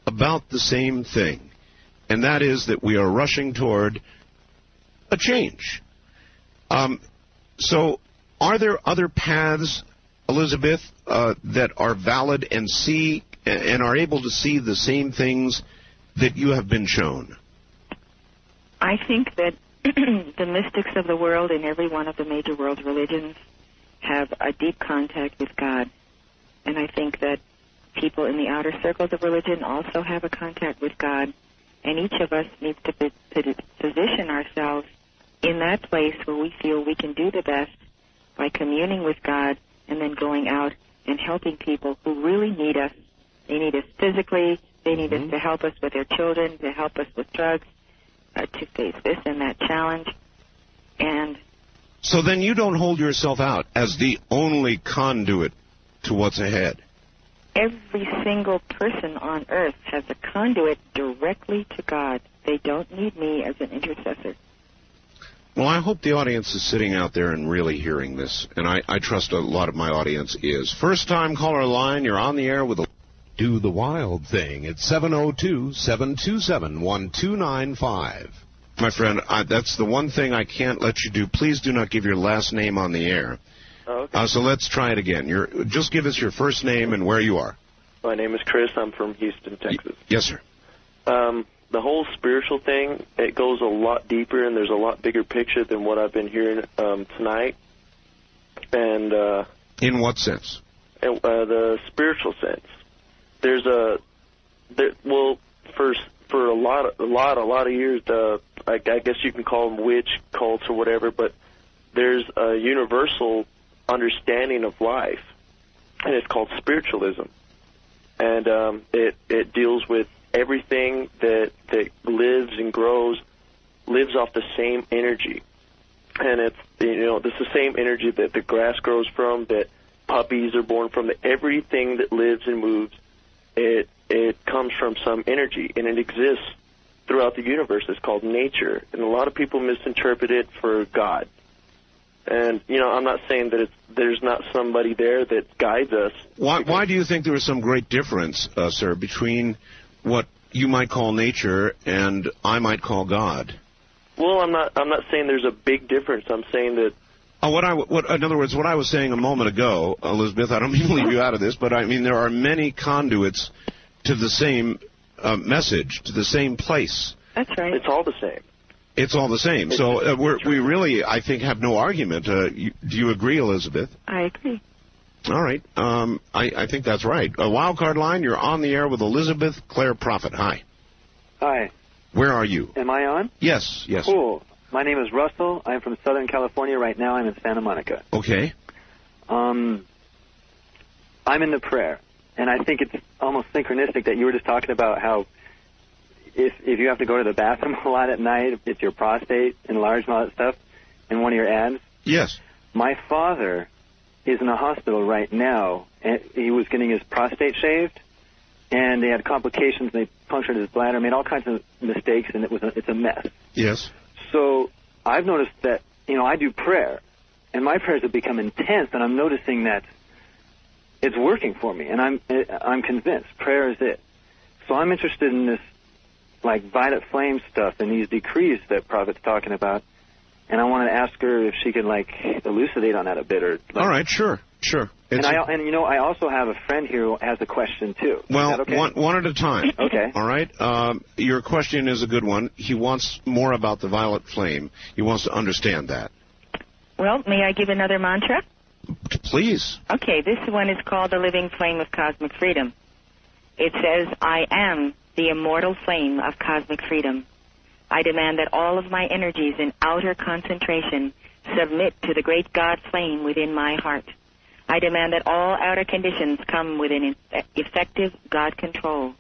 about the same thing, and that is that we are rushing toward a change. So are there other paths, Elizabeth, that are valid and are able to see the same things that you have been shown? I think that the mystics of the world in every one of the major world religions have a deep contact with God. And I think that people in the outer circles of religion also have a contact with God. And each of us needs to position ourselves in that place where we feel we can do the best by communing with God and then going out and helping people who really need us. They need us physically. They need us to help us with their children, to help us with drugs, to face this and that challenge. And so then you don't hold yourself out as the only conduit to what's ahead. Every single person on earth has a conduit directly to God. They don't need me as an intercessor. Well, I hope the audience is sitting out there and really hearing this, and I trust a lot of my audience is. First-time caller line, you're on the air with a... Do the wild thing. It's 702-727-1295. My friend, that's the one thing I can't let you do. Please do not give your last name on the air. Oh, okay. So let's try it again. Just give us your first name and where you are. My name is Chris. I'm from Houston, Texas. Yes, sir. The whole spiritual thing, it goes a lot deeper, and there's a lot bigger picture than what I've been hearing tonight. And in what sense? The spiritual sense. There's for a lot of years, I guess you can call them witch cults or whatever, but there's a universal understanding of life, and it's called spiritualism, and it deals with everything that lives and grows, lives off the same energy, and it's the same energy that the grass grows from, that puppies are born from, that everything that lives and moves. It comes from some energy, and it exists throughout the universe. It's called nature, and a lot of people misinterpret it for God. And, I'm not saying that there's not somebody there that guides us. Why do you think there is some great difference, sir, between what you might call nature and I might call God? Well, I'm not saying there's a big difference. I'm saying that... in other words, what I was saying a moment ago, Elizabeth, I don't mean to leave you out of this, but I mean there are many conduits to the same message, to the same place. That's right. It's all the same. It's all the same. So we really, I think, have no argument. Do you agree, Elizabeth? I agree. All right. I think that's right. A wild card line, you're on the air with Elizabeth Clare Prophet. Hi. Hi. Where are you? Am I on? Yes. Cool. My name is Russell. I'm from Southern California. Right now I'm in Santa Monica. Okay. I'm into prayer. And I think it's almost synchronistic that you were just talking about how if you have to go to the bathroom a lot at night, it's your prostate enlarged and all that stuff in one of your ads. Yes. My father is in a hospital right now, and he was getting his prostate shaved, and they had complications. They punctured his bladder, made all kinds of mistakes, and it's a mess. Yes. So I've noticed that, I do prayer, and my prayers have become intense, and I'm noticing that it's working for me, and I'm convinced prayer is it. So I'm interested in this, like, violet flame stuff and these decrees that Prophet's talking about, and I wanted to ask her if she could, like, elucidate on that a bit. All right, sure. I also have a friend here who has a question, too. Well, Is that okay? one at a time. Okay. All right. Your question is a good one. He wants more about the violet flame. He wants to understand that. Well, may I give another mantra? Please. Okay, this one is called the living flame of cosmic freedom. It says, I am the immortal flame of cosmic freedom. I demand that all of my energies in outer concentration submit to the great God flame within my heart. I demand that all outer conditions come within effective God control.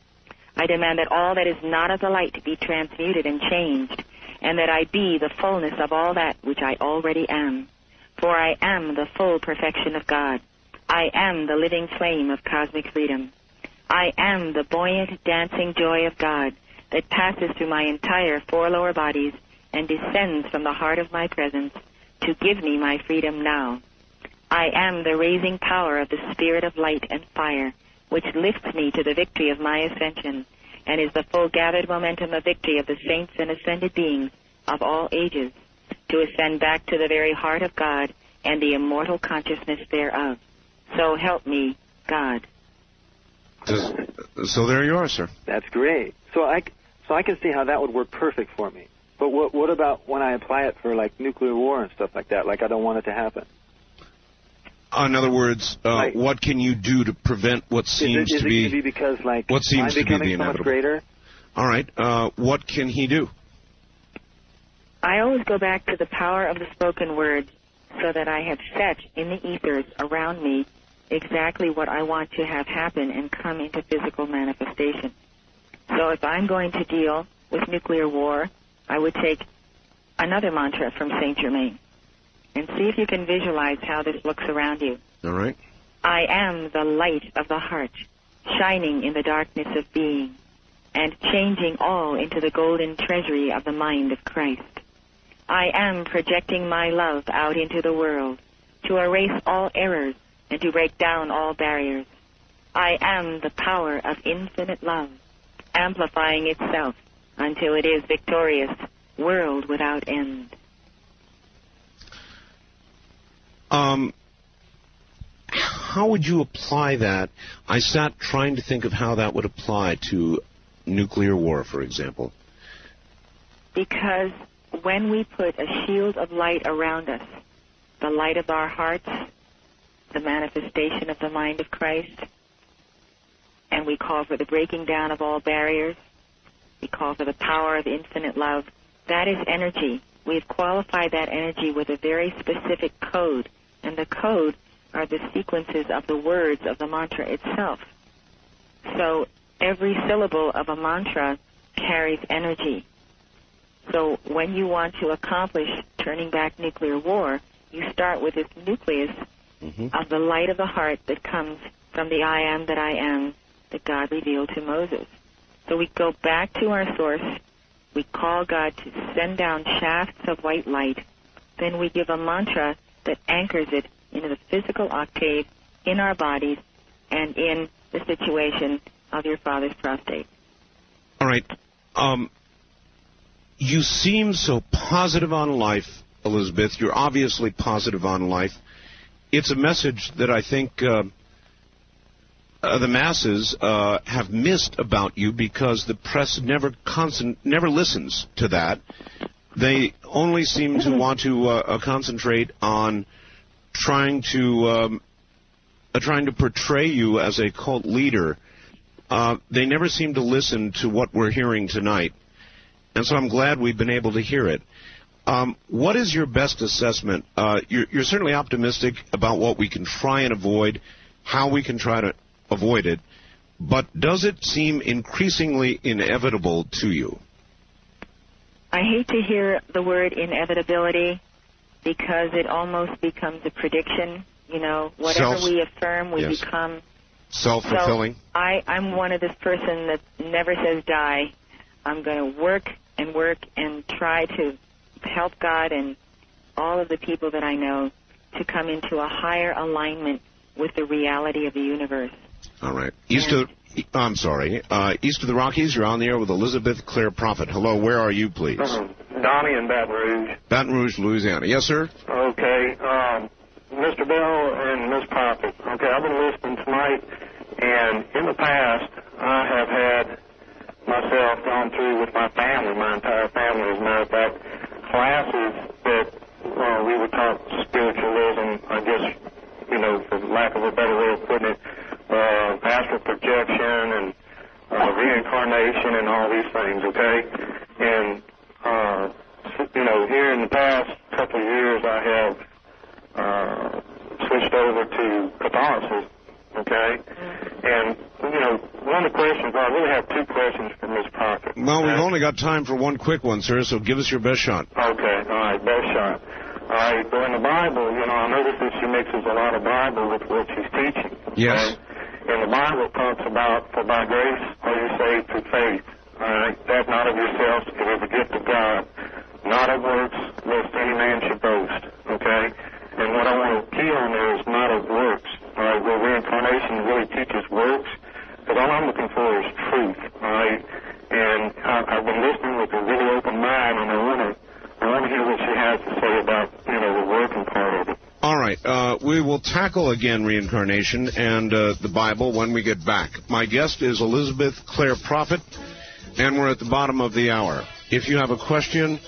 I demand that all that is not of the light be transmuted and changed, and that I be the fullness of all that which I already am. For I am the full perfection of God. I am the living flame of cosmic freedom. I am the buoyant, dancing joy of God that passes through my entire four lower bodies and descends from the heart of my presence to give me my freedom now. I am the raising power of the spirit of light and fire, which lifts me to the victory of my ascension, and is the full gathered momentum of victory of the saints and ascended beings of all ages, to ascend back to the very heart of God and the immortal consciousness thereof. So help me, God. So there you are, sir. That's great. So I can see how that would work perfect for me. But what about when I apply it for, like, nuclear war and stuff like that? Like, I don't want it to happen. In other words, what can you do to prevent what seems to be? Is it because, like, what seems I'm to be the becoming so much inevitable? greater? All right. What can he do? I always go back to the power of the spoken word, so that I have set in the ethers around me exactly what I want to have happen and come into physical manifestation. So if I'm going to deal with nuclear war, I would take another mantra from St. Germaine and see if you can visualize how this looks around you. All right. I am the light of the heart, shining in the darkness of being, and changing all into the golden treasury of the mind of Christ. I am projecting my love out into the world to erase all errors and to break down all barriers. I am the power of infinite love, amplifying itself until it is victorious, world without end. How would you apply that? I sat trying to think of how that would apply to nuclear war, for example. Because when we put a shield of light around us, the light of our hearts, the manifestation of the mind of Christ, and we call for the breaking down of all barriers, we call for the power of infinite love, that is energy. We've qualified that energy with a very specific code, and the code are the sequences of the words of the mantra itself. So every syllable of a mantra carries energy. So when you want to accomplish turning back nuclear war, you start with this nucleus of the light of the heart that comes from the I am that I am that God revealed to Moses. So we go back to our source, we call God to send down shafts of white light, then we give a mantra that anchors it into the physical octave in our bodies and in the situation of your father's prostate. All right. You seem so positive on life, Elizabeth. You're obviously positive on life. It's a message that I think the masses have missed about you because the press never listens to that. They only seem to want to concentrate on trying to trying to portray you as a cult leader, they never seem to listen to what we're hearing tonight. And so I'm glad we've been able to hear it. What is your best assessment? You're certainly optimistic about what we can try and avoid, how we can try to avoid it, but does it seem increasingly inevitable to you? I hate to hear the word inevitability because it almost becomes a prediction. You know, whatever we affirm, we become self-fulfilling. So I'm one of this person that never says die. I'm going to work and try to help God and all of the people that I know to come into a higher alignment with the reality of the universe. All right. East of the Rockies, you're on the air with Elizabeth Clare Prophet. Hello, where are you, please? Donnie in Baton Rouge. Baton Rouge, Louisiana. Yes, sir? Okay. Mr. Bell and Miss Prophet. Okay, I've been listening tonight, and in the past, I have had myself gone through with my family, my entire family, as a matter of fact, classes that we would talk spiritualism, I guess, you know, for lack of a better way of putting it, astral projection and reincarnation and all these things, okay? And, you know, here in the past couple of years, I have switched over to Catholicism, okay? And, you know, one of the questions, I really have two questions for Ms. Prophet. Well, we've only got time for one quick one, sir, so give us your best shot. Okay, all right, best shot. All right, well, in the Bible, you know, I notice that she mixes a lot of Bible with what she's teaching. Okay? Yes. And the Bible talks about, for by grace are you saved through faith. All right, that not of yourselves, it is a gift of God, not of works, lest any man should boast. Okay? And what I want to key on there is not of works. All right, where reincarnation really teaches works, because all I'm looking for is truth. All right? And I've been listening with a really open mind, and I want to hear what she has to say about, you know, the working part of it. All right. We will tackle again reincarnation and the Bible when we get back. My guest is Elizabeth Clare Prophet, and we're at the bottom of the hour. If you have a question,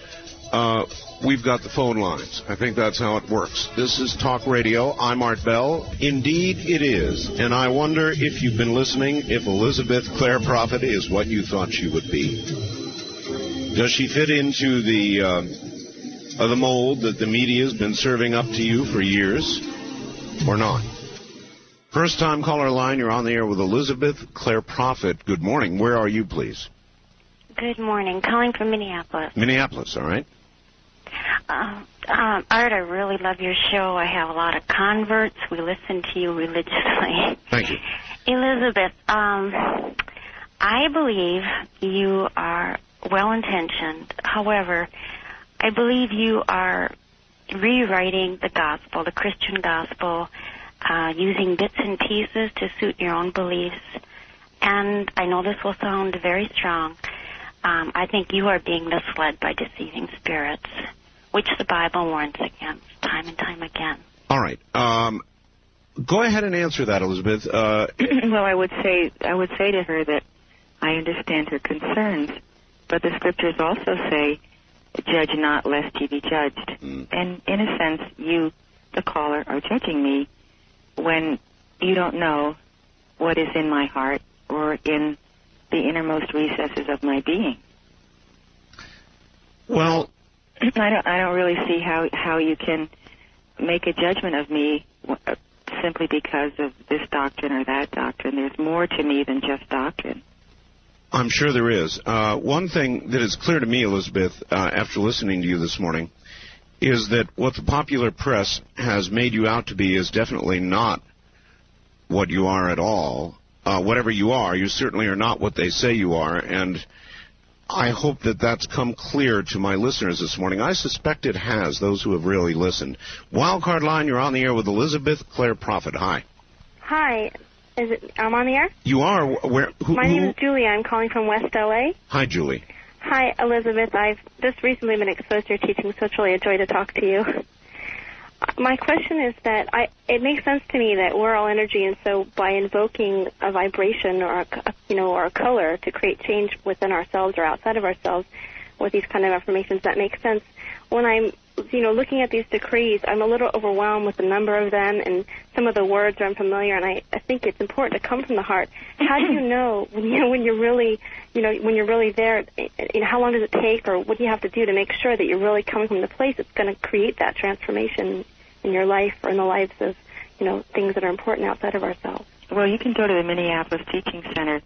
we've got the phone lines. I think that's how it works. This is Talk Radio. I'm Art Bell. Indeed, it is. And I wonder if you've been listening, if Elizabeth Clare Prophet is what you thought she would be. Does she fit into the mold that the media has been serving up to you for years, or not? First time caller line, you're on the air with Elizabeth Clare Prophet. Good morning. Where are you, please? Good morning. Calling from Minneapolis. Minneapolis, all right. Art, I really love your show. I have a lot of converts. We listen to you religiously. Thank you. Elizabeth, I believe you are well-intentioned. However, I believe you are rewriting the gospel, the Christian gospel, using bits and pieces to suit your own beliefs. And I know this will sound very strong. I think you are being misled by deceiving spirits, which the Bible warns against time and time again. All right. Go ahead and answer that, Elizabeth. Well, I would say to her that I understand her concerns, but the scriptures also say, judge not lest ye be judged. And in a sense, you, the caller, are judging me when you don't know what is in my heart or in the innermost recesses of my being. Well, I don't really see how you can make a judgment of me simply because of this doctrine or that doctrine. There's more to me than just doctrine. I'm sure there is. One thing that is clear to me, Elizabeth, after listening to you this morning, is that what the popular press has made you out to be is definitely not what you are at all. Whatever you are, you certainly are not what they say you are, and I hope that that's come clear to my listeners this morning. I suspect it has, those who have really listened. Wildcard line, you're on the air with Elizabeth Clare Prophet. Hi. Hi. I'm on the air? You are. My name is Julie. I'm calling from West L.A. Hi, Julie. Hi, Elizabeth. I've just recently been exposed to your teaching, so it's really a joy to talk to you. My question is that it makes sense to me that we're all energy, and so by invoking a vibration or a color to create change within ourselves or outside of ourselves with these kind of affirmations, that makes sense. When I'm looking at these decrees, I'm a little overwhelmed with the number of them, and some of the words are unfamiliar, and I think it's important to come from the heart. How do you know when you're really there? How long does it take, or what do you have to do to make sure that you're really coming from the place that's going to create that transformation in your life or in the lives of things that are important outside of ourselves? Well, you can go to the Minneapolis Teaching Center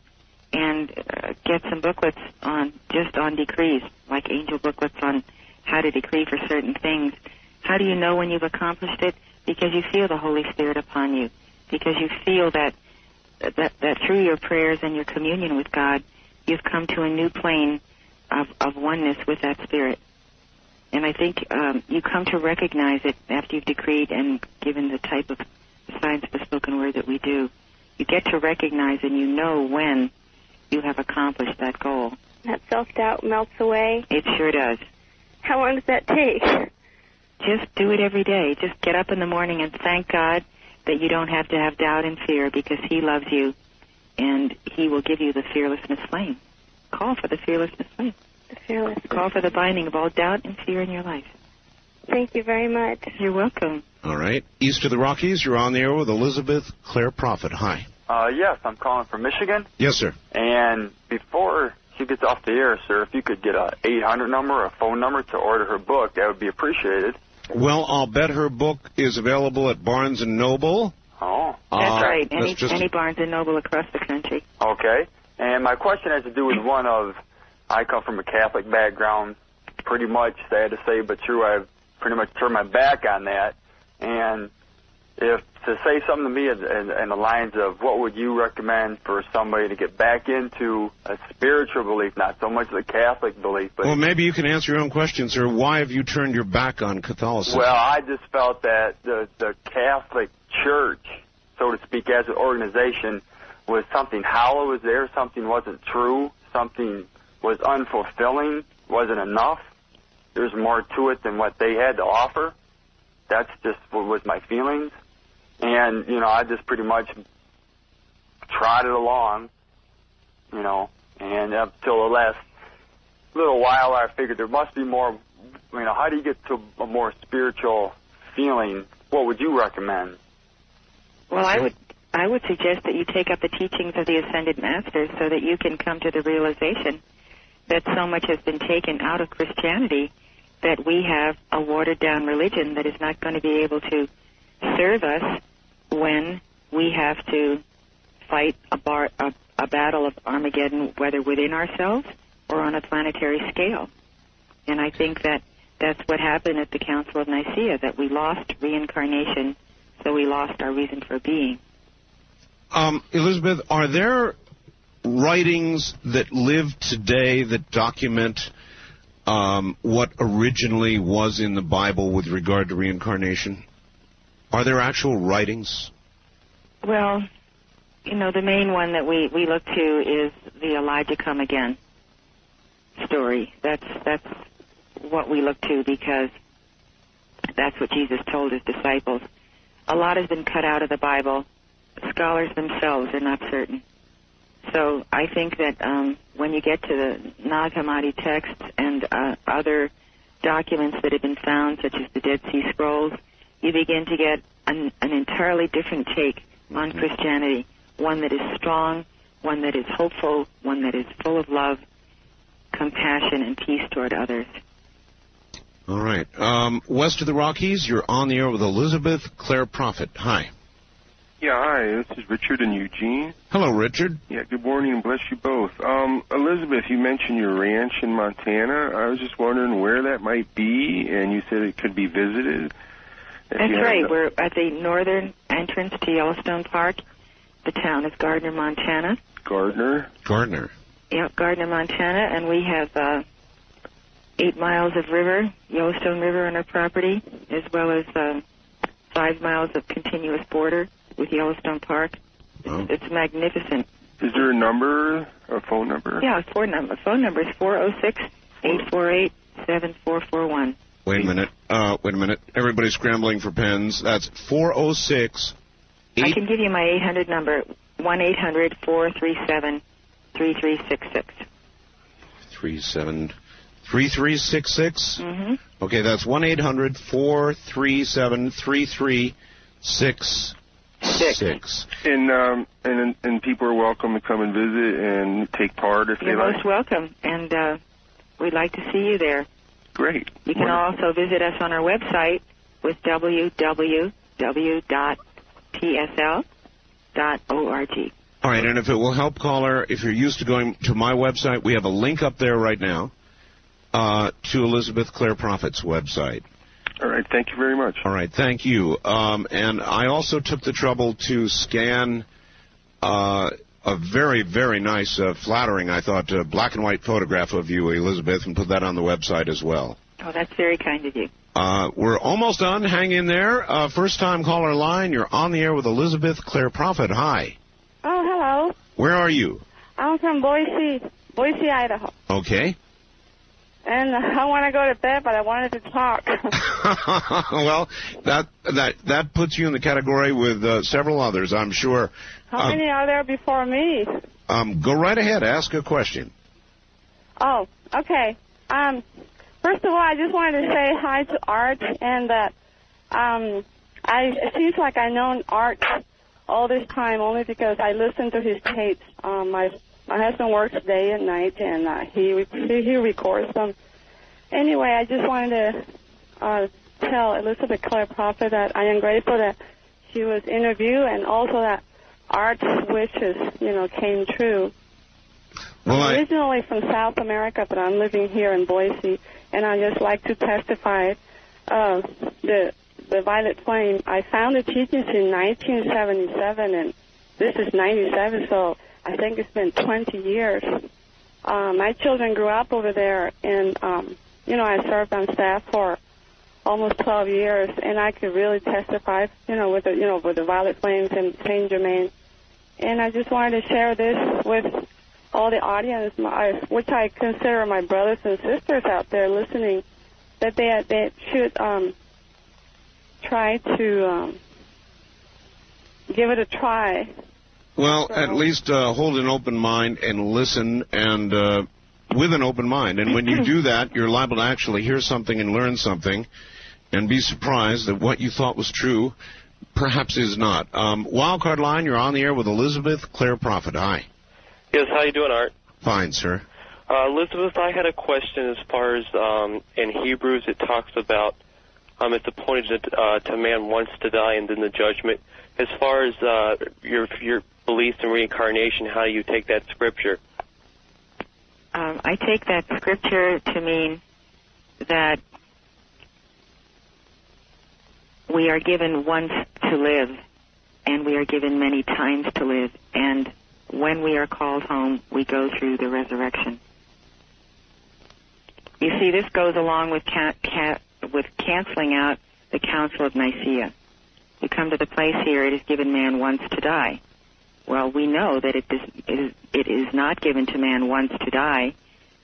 and get some booklets on decrees, like angel booklets on how to decree for certain things. How do you know when you've accomplished it? Because you feel the Holy Spirit upon you. Because you feel that through your prayers and your communion with God, you've come to a new plane of oneness with that Spirit. And I think you come to recognize it after you've decreed and given the type of signs of the spoken word that we do. You get to recognize and you know when you have accomplished that goal. That self-doubt melts away? It sure does. How long does that take? Just do it every day. Just get up in the morning and thank God that you don't have to have doubt and fear, because He loves you and He will give you the fearlessness flame. Call for the fearlessness flame. The fearlessness. Call for the binding of all doubt and fear in your life. Thank you very much. You're welcome. All right. East of the Rockies, you're on the air with Elizabeth Clare Prophet. Hi. Yes, I'm calling from Michigan. Yes, sir. And before she gets off the air, sir, if you could get a 800 number or a phone number to order her book, that would be appreciated. Well, I'll bet her book is available at Barnes & Noble. Oh. That's right. Any Barnes & Noble across the country. Okay. And my question has to do with one of, I come from a Catholic background, pretty much, sad to say, but true, I've pretty much turned my back on that. And if to say something to me in the lines of what would you recommend for somebody to get back into a spiritual belief, not so much the Catholic belief. But well, maybe you can answer your own question, sir. Why have you turned your back on Catholicism? Well, I just felt that the Catholic Church, so to speak, as an organization, was something hollow was there, something wasn't true, something was unfulfilling, wasn't enough. There's more to it than what they had to offer. That's just what was my feelings. And, I just pretty much trotted along, and up till the last little while I figured there must be more, how do you get to a more spiritual feeling? What would you recommend? Well, I would suggest that you take up the teachings of the Ascended Masters so that you can come to the realization that so much has been taken out of Christianity that we have a watered-down religion that is not going to be able to serve us when we have to fight a battle of Armageddon, whether within ourselves or on a planetary scale. And I think that that's what happened at the Council of Nicaea, that we lost reincarnation, so we lost our reason for being. Elizabeth, are there writings that live today that document what originally was in the Bible with regard to reincarnation? Are there actual writings? Well, the main one that we look to is the Elijah Come Again story. That's what we look to, because that's what Jesus told His disciples. A lot has been cut out of the Bible. Scholars themselves are not certain. So I think that when you get to the Nag Hammadi texts and other documents that have been found, such as the Dead Sea Scrolls, you begin to get an entirely different take on Christianity, one that is strong, one that is hopeful, one that is full of love, compassion, and peace toward others. All right. West of the Rockies, you're on the air with Elizabeth Clare Prophet. Hi. Yeah, hi. This is Richard in Eugene. Hello, Richard. Yeah, good morning and bless you both. Elizabeth, you mentioned your ranch in Montana. I was just wondering where that might be, and you said it could be visited. That's right. We're at the northern entrance to Yellowstone Park. The town is Gardner, Montana. Gardner? Yep, Gardner, Montana, and we have 8 miles of river, Yellowstone River, on our property, as well as 5 miles of continuous border with Yellowstone Park. Wow. It's magnificent. Is there a phone number? Yeah, phone number is 406-848-7441. Wait a minute. Everybody's scrambling for pens. That's 406. I can give you my 800 number, 1-800-437-3366. 3366? Mm-hmm. Okay, that's 1-800-437-3366. And people are welcome to come and visit and take part if You're they like. most welcome, and we'd like to see you there. Great. You can also visit us on our website with www.psl.org. All right, and if it will help, caller, if you're used to going to my website, we have a link up there right now to Elizabeth Clare Prophet's website. All right, thank you very much. All right, thank you. And I also took the trouble to scan a very, very nice, flattering, I thought, black and white photograph of you, Elizabeth, and put that on the website as well. Oh, that's very kind of you. We're almost done. Hang in there. First-time caller line. You're on the air with Elizabeth Clare Prophet. Hi. Oh, hello. Where are you? I'm from Boise, Idaho. Okay. And I want to go to bed, but I wanted to talk. Well, that puts you in the category with several others, I'm sure. How many are there before me? Go right ahead. Ask a question. Oh, okay. First of all, I just wanted to say hi to Art, and that it seems like I've known Art all this time only because I listen to his tapes. My husband works day and night, and he records them. Anyway, I just wanted to tell Elizabeth Clare Prophet that I am grateful that she was interviewed, and also that Art's wishes, came true. Well, I'm originally from South America, but I'm living here in Boise, and I just like to testify the Violet Flame. I found the teachings in 1977, and this is 97, so I think it's been 20 years. My children grew up over there, and, I served on staff for almost 12 years, and I could really testify, with the Violet Flames and St. Germaine. And I just wanted to share this with all the audience, which I consider my brothers and sisters out there listening, that they should try to give it a try. Well, at least hold an open mind and listen, and with an open mind. And when you do that, you're liable to actually hear something and learn something and be surprised that what you thought was true perhaps is not. Wildcard line, you're on the air with Elizabeth Clare Prophet. Hi. Yes, how you doing, Art? Fine, sir. Elizabeth, I had a question as far as in Hebrews it talks about it's appointed to man once to die and then the judgment. As far as your beliefs in reincarnation, how do you take that scripture? I take that scripture to mean that we are given once to live, and we are given many times to live, and when we are called home, we go through the resurrection. You see, this goes along with canceling out the Council of Nicaea. You come to the place here, it is given man once to die. Well, we know that it is not given to man once to die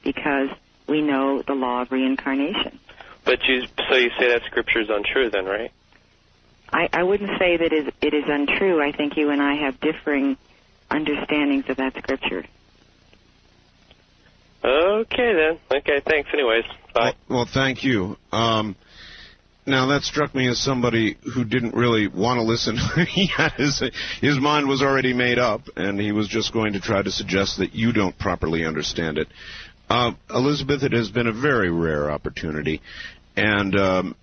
because we know the law of reincarnation. But you say that scripture is untrue then, right? I wouldn't say that it is untrue. I think you and I have differing understandings of that scripture. Okay, then. Okay, thanks anyways. Bye. Well, thank you. Now, that struck me as somebody who didn't really want to listen. His mind was already made up, and he was just going to try to suggest that you don't properly understand it. Elizabeth, it has been a very rare opportunity, and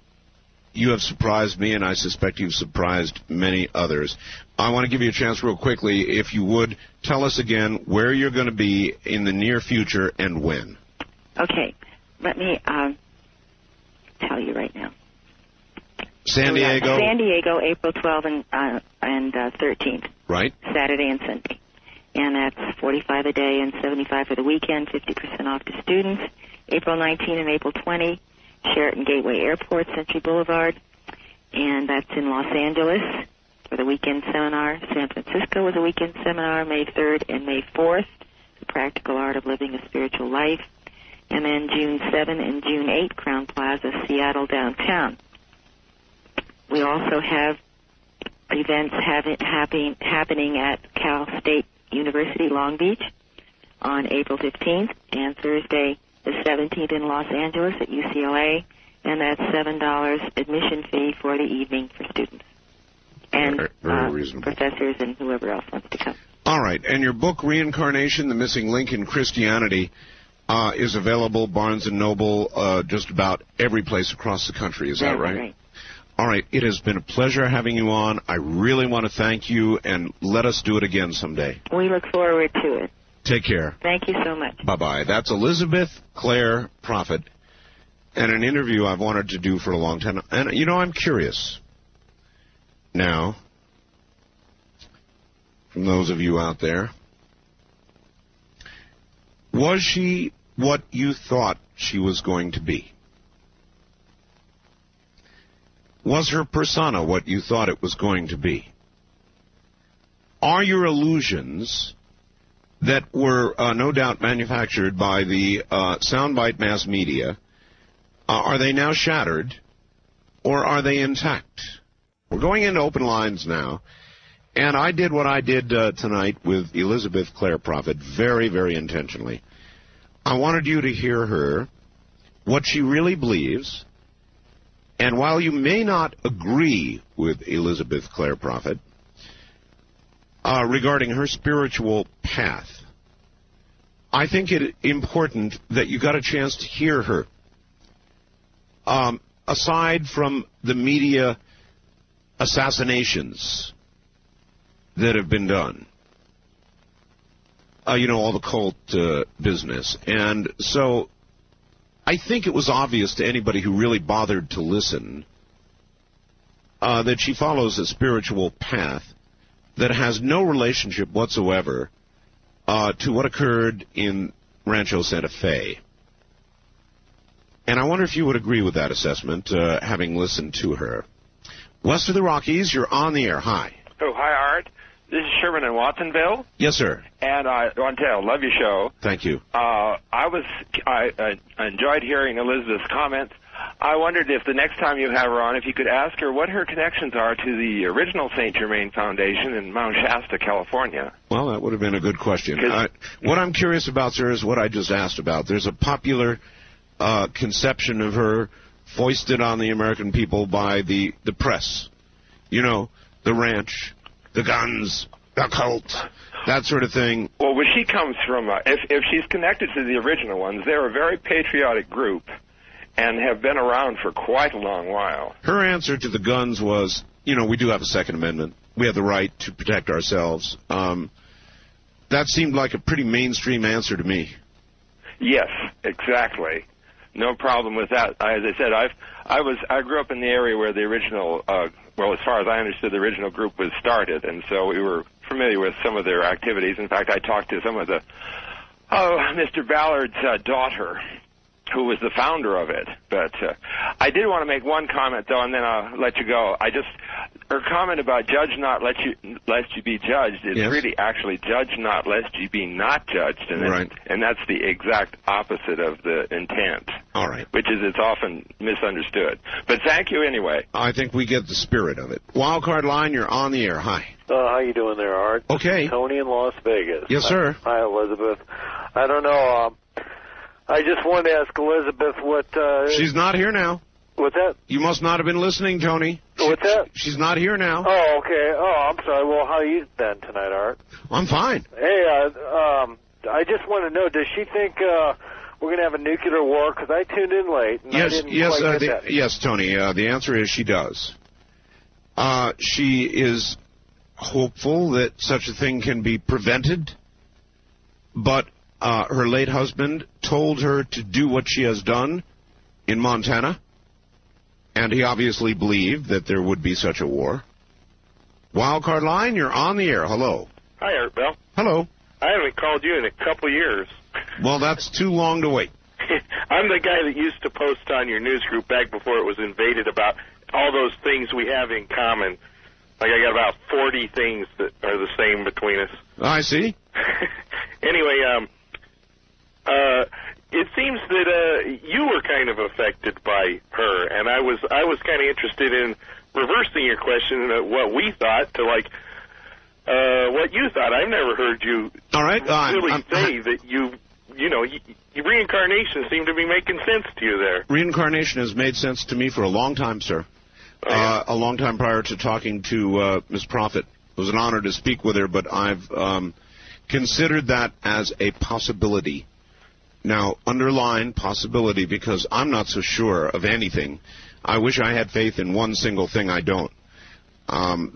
you have surprised me, and I suspect you've surprised many others. I want to give you a chance real quickly, if you would, tell us again where you're going to be in the near future and when. Okay, let me tell you right now. San Diego? San Diego, April 12th and 13th. Right. Saturday and Sunday. And that's $45 a day and $75 for the weekend, 50% off to students. April 19 and April 20, Sheraton Gateway Airport, Century Boulevard. And that's in Los Angeles for the weekend seminar. San Francisco was a weekend seminar, May 3rd and May 4th, The Practical Art of Living a Spiritual Life. And then June 7 and June 8, Crowne Plaza, Seattle downtown. We also have events happening at Cal State University, Long Beach on April 15th and Thursday, the 17th in Los Angeles at UCLA, and that's $7 admission fee for the evening for students and very reasonable. professors and whoever else wants to come. All right, and your book, Reincarnation, The Missing Link in Christianity, is available, Barnes & Noble, just about every place across the country. Is that right? All right, it has been a pleasure having you on. I really want to thank you, and let us do it again someday. We look forward to it. Take care. Thank you so much. Bye-bye. That's Elizabeth Clare Prophet, and an interview I've wanted to do for a long time. And, you know, I'm curious now, from those of you out there, was she what you thought she was going to be? Was her persona what you thought it was going to be? Are your illusions that were no doubt manufactured by the soundbite mass media, are they now shattered, or are they intact? We're going into open lines now, and I did what I did tonight with Elizabeth Clare Prophet very, very intentionally. I wanted you to hear her, what she really believes, and while you may not agree with Elizabeth Clare Prophet regarding her spiritual path, I think it important that you got a chance to hear her. Aside from the media assassinations that have been done, you know, all the cult business. And so I think it was obvious to anybody who really bothered to listen that she follows a spiritual path that has no relationship whatsoever to what occurred in Rancho Santa Fe. And I wonder if you would agree with that assessment, having listened to her. West of the Rockies, you're on the air. Hi. Oh, hi, Art. This is Sherman in Watsonville. Yes, sir. And I want to tell you, love your show. Thank you. I enjoyed hearing Elizabeth's comments. I wondered if the next time you have her on, if you could ask her what her connections are to the original St. Germaine Foundation in Mount Shasta, California. Well, that would have been a good question. What I'm curious about, sir, is what I just asked about. There's a popular conception of her foisted on the American people by the press. You know, the ranch, the guns, the cult, that sort of thing. Well, where she comes from, if she's connected to the original ones, they're a very patriotic group and have been around for quite a long while. Her answer to the guns was, you know, we do have a Second Amendment. We have the right to protect ourselves. That seemed like a pretty mainstream answer to me. Yes, exactly. No problem with that. As I said, I grew up in the area where the original, well, as far as I understood, the original group was started, and so we were familiar with some of their activities. In fact, I talked to some of the, Mr. Ballard's daughter, who was the founder of it. But I did want to make one comment, though, and then I'll let you go. Her comment about judge not lest you be judged is really actually judge not lest you be not judged, and that's the exact opposite of the intent. All right. Which is it's often misunderstood. But thank you anyway. I think we get the spirit of it. Wildcard line, you're on the air. Hi. How you doing there, Art? Okay. Tony in Las Vegas. Yes, sir. Hi, Elizabeth. I don't know. I just wanted to ask Elizabeth what... She's not here now. What's that? You must not have been listening, Tony. What's that? She's not here now. Oh, okay. Oh, I'm sorry. Well, how are you then tonight, Art? I'm fine. Hey, I just want to know, does she think we're going to have a nuclear war? Because I tuned in late, and I didn't quite get that. Yes, Tony. The answer is she does. She is hopeful that such a thing can be prevented, but her late husband told her to do what she has done in Montana, and he obviously believed that there would be such a war. Wildcard line, you're on the air. Hello. Hi, Art Bell. Hello. I haven't called you in a couple years. Well, that's too long to wait. I'm the guy that used to post on your news group back before it was invaded about all those things we have in common. Like I got about 40 things that are the same between us. I see. Anyway, it seems that you were kind of affected by her, and I was kind of interested in reversing your question at what we thought to like what you thought. I've never heard you really say that you reincarnation seemed to be making sense to you there. Reincarnation has made sense to me for a long time, sir. A long time prior to talking to Ms. Prophet. It was an honor to speak with her, but I've considered that as a possibility. Now, underline possibility, because I'm not so sure of anything. I wish I had faith in one single thing. I don't.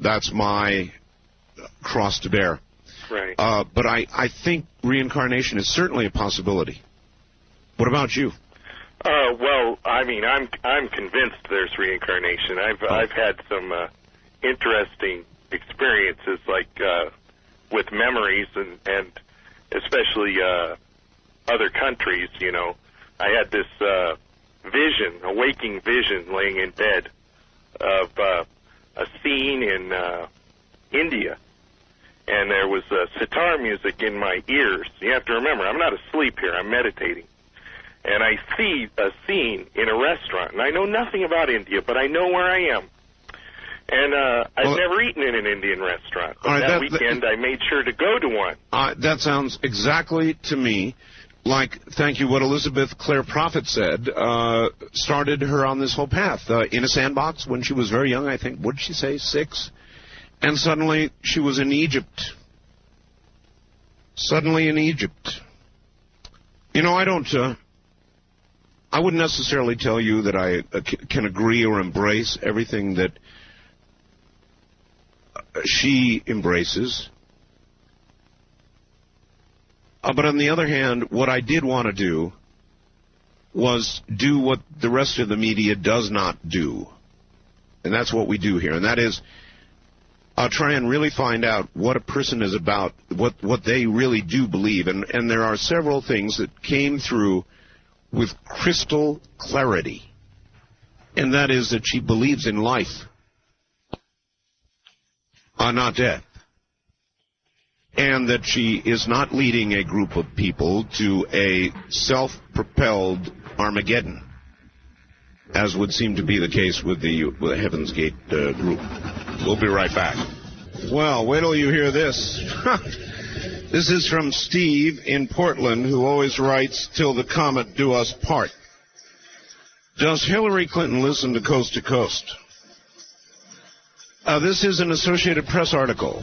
That's my cross to bear. Right. But I think reincarnation is certainly a possibility. What about you? Well, I mean, I'm convinced there's reincarnation. I've had some interesting experiences, like with memories and especially other countries. I had this vision, a waking vision, laying in bed of a scene in India, and there was sitar music in my ears. You have to remember, I'm not asleep here. I'm meditating. And I see a scene in a restaurant, and I know nothing about India, but I know where I am. And I've never eaten in an Indian restaurant. But that weekend, I made sure to go to one. That sounds exactly to me like, thank you, what Elizabeth Clare Prophet said, started her on this whole path. In a sandbox when she was very young, I think, what did she say, 6? And suddenly she was in Egypt. Suddenly in Egypt. I wouldn't necessarily tell you that I can agree or embrace everything that she embraces. But on the other hand, what I did want to do was do what the rest of the media does not do. And that's what we do here. And that is try and really find out what a person is about, what they really do believe. And there are several things that came through with crystal clarity. And that is that she believes in life, not death. And that she is not leading a group of people to a self-propelled Armageddon, as would seem to be the case with the Heaven's Gate group. We'll be right back. Well, wait till you hear this. This is from Steve in Portland, who always writes, "Till the comet do us part." Does Hillary Clinton listen to Coast to Coast? This is an Associated Press article.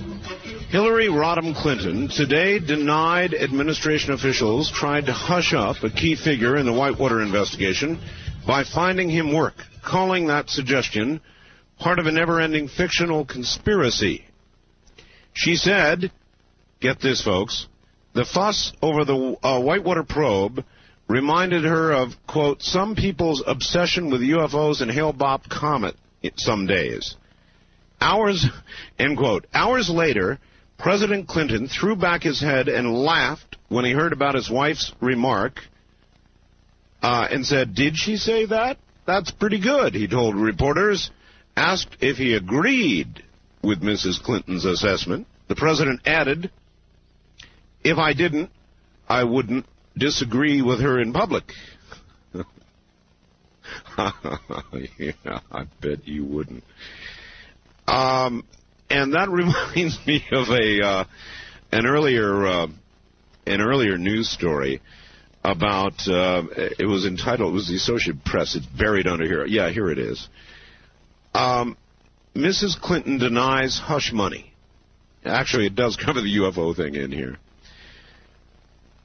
Hillary Rodham Clinton today denied administration officials tried to hush up a key figure in the Whitewater investigation by finding him work, calling that suggestion part of a never-ending fictional conspiracy. She said, get this, folks, the fuss over the Whitewater probe reminded her of, quote, some people's obsession with UFOs and Hale-Bopp comet some days. Hours, end quote. Hours later, President Clinton threw back his head and laughed when he heard about his wife's remark and said, did she say that? That's pretty good, he told reporters. Asked if he agreed with Mrs. Clinton's assessment, the president added, if I didn't, I wouldn't disagree with her in public. Yeah, I bet you wouldn't. And that reminds me of an earlier news story about it was entitled, it was the Associated Press, it's buried under here. Yeah, here it is. Mrs. Clinton denies hush money. Actually, it does cover the UFO thing in here.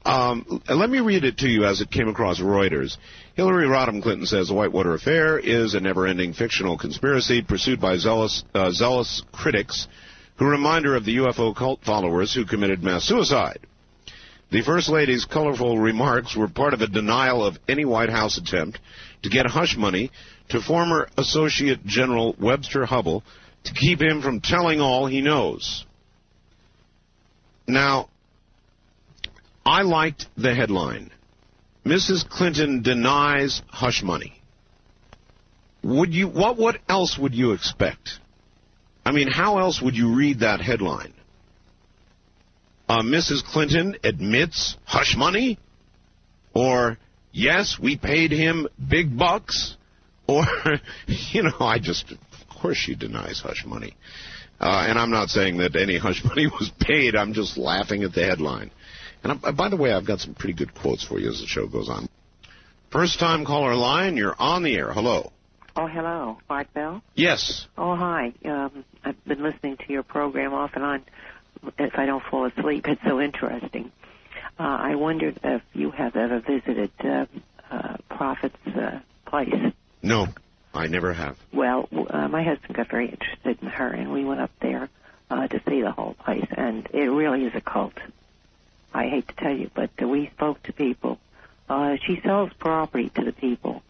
Let me read it to you as it came across Reuters. Hillary Rodham Clinton says the Whitewater affair is a never-ending fictional conspiracy pursued by zealous critics who remind her of the UFO cult followers who committed mass suicide. The First Lady's colorful remarks were part of a denial of any White House attempt to get hush money to former Associate General Webster Hubbell to keep him from telling all he knows. Now, I liked the headline. Mrs. Clinton denies hush money. What else would you expect? I mean, how else would you read that headline? Mrs. Clinton admits hush money? Or, yes, we paid him big bucks? Or, of course she denies hush money. And I'm not saying that any hush money was paid. I'm just laughing at the headline. And by the way, I've got some pretty good quotes for you as the show goes on. First-time caller line, you're on the air. Hello. Oh, hello. Art Bell? Yes. Oh, hi. I've been listening to your program off and on. If I don't fall asleep, it's so interesting. I wondered if you have ever visited Prophet's place. No, I never have. Well, my husband got very interested in her, and we went up there to see the whole place, and it really is a cult. I hate to tell you, but we spoke to people. She sells property to the people.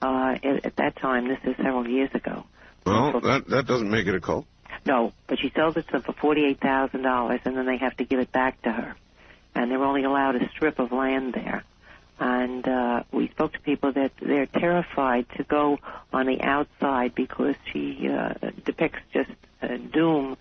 At that time, this is several years ago. Well, that doesn't make it a cult. No, but she sells it to them for $48,000, and then they have to give it back to her. And they're only allowed a strip of land there. And we spoke to people that they're terrified to go on the outside because she depicts just doom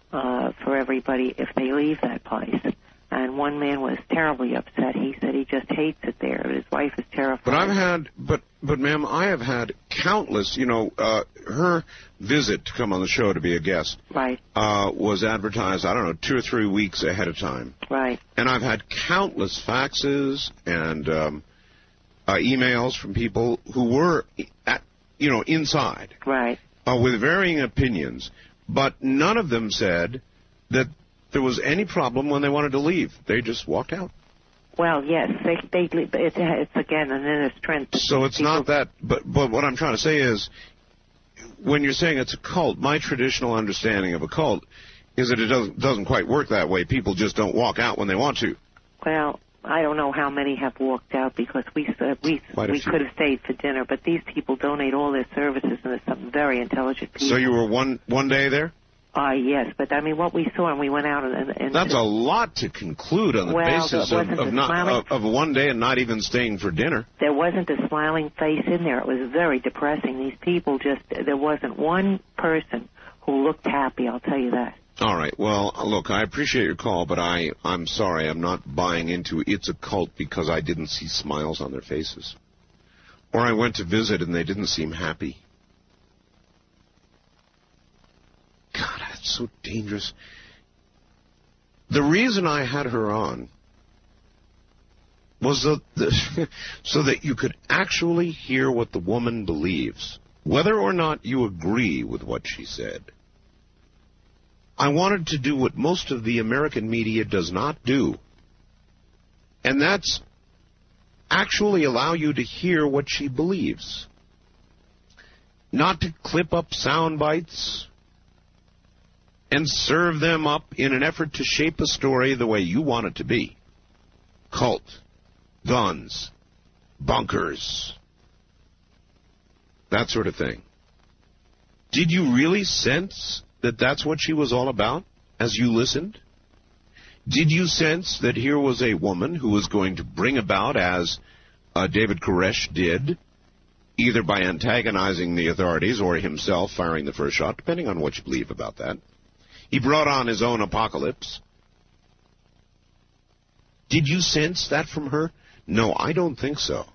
for everybody if they leave that place. And one man was terribly upset. He said he just hates it there. His wife is terrified. But I've had, but ma'am, I have had countless, her visit to come on the show to be a guest. Right. Was advertised, 2 or 3 weeks ahead of time. Right. And I've had countless faxes and emails from people who were, inside. Right. With varying opinions, but none of them said that there was any problem when they wanted to leave. They just walked out. Well, yes, it's again an inner strength. So it's not that, but what I'm trying to say is, when you're saying it's a cult, my traditional understanding of a cult is that it doesn't quite work that way. People just don't walk out when they want to. Well, I don't know how many have walked out because we could have stayed for dinner, but these people donate all their services, and there's some very intelligent people. So you were one day there? Yes, but I mean, what we saw, and we went out and that's a lot to conclude on the basis of one day and not even staying for dinner. There wasn't a smiling face in there. It was very depressing. These people there wasn't one person who looked happy, I'll tell you that. All right. Well, look, I appreciate your call, but I'm sorry. I'm not buying into it's a cult because I didn't see smiles on their faces. Or I went to visit and they didn't seem happy. God, that's so dangerous. The reason I had her on was so that you could actually hear what the woman believes, whether or not you agree with what she said. I wanted to do what most of the American media does not do, and that's actually allow you to hear what she believes. Not to clip up sound bites and serve them up in an effort to shape a story the way you want it to be. Cult, guns, bunkers, that sort of thing. Did you really sense that that's what she was all about as you listened? Did you sense that here was a woman who was going to bring about, as David Koresh did, either by antagonizing the authorities or himself firing the first shot, depending on what you believe about that? He brought on his own apocalypse. Did you sense that from her? No, I don't think so.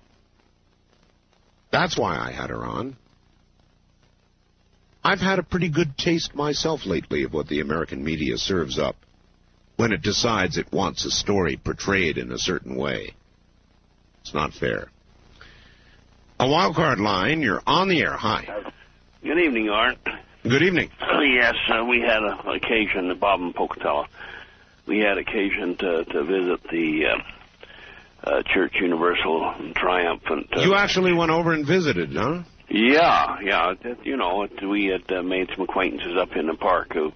That's why I had her on. I've had a pretty good taste myself lately of what the American media serves up when it decides it wants a story portrayed in a certain way. It's not fair. A wildcard line, you're on the air. Hi. Good evening, Art. Good evening. Yes, we had an occasion, Bob and Pocatello, we had occasion to visit the Church Universal Triumphant. You actually went over and visited, huh? Yeah. We had made some acquaintances up in the park of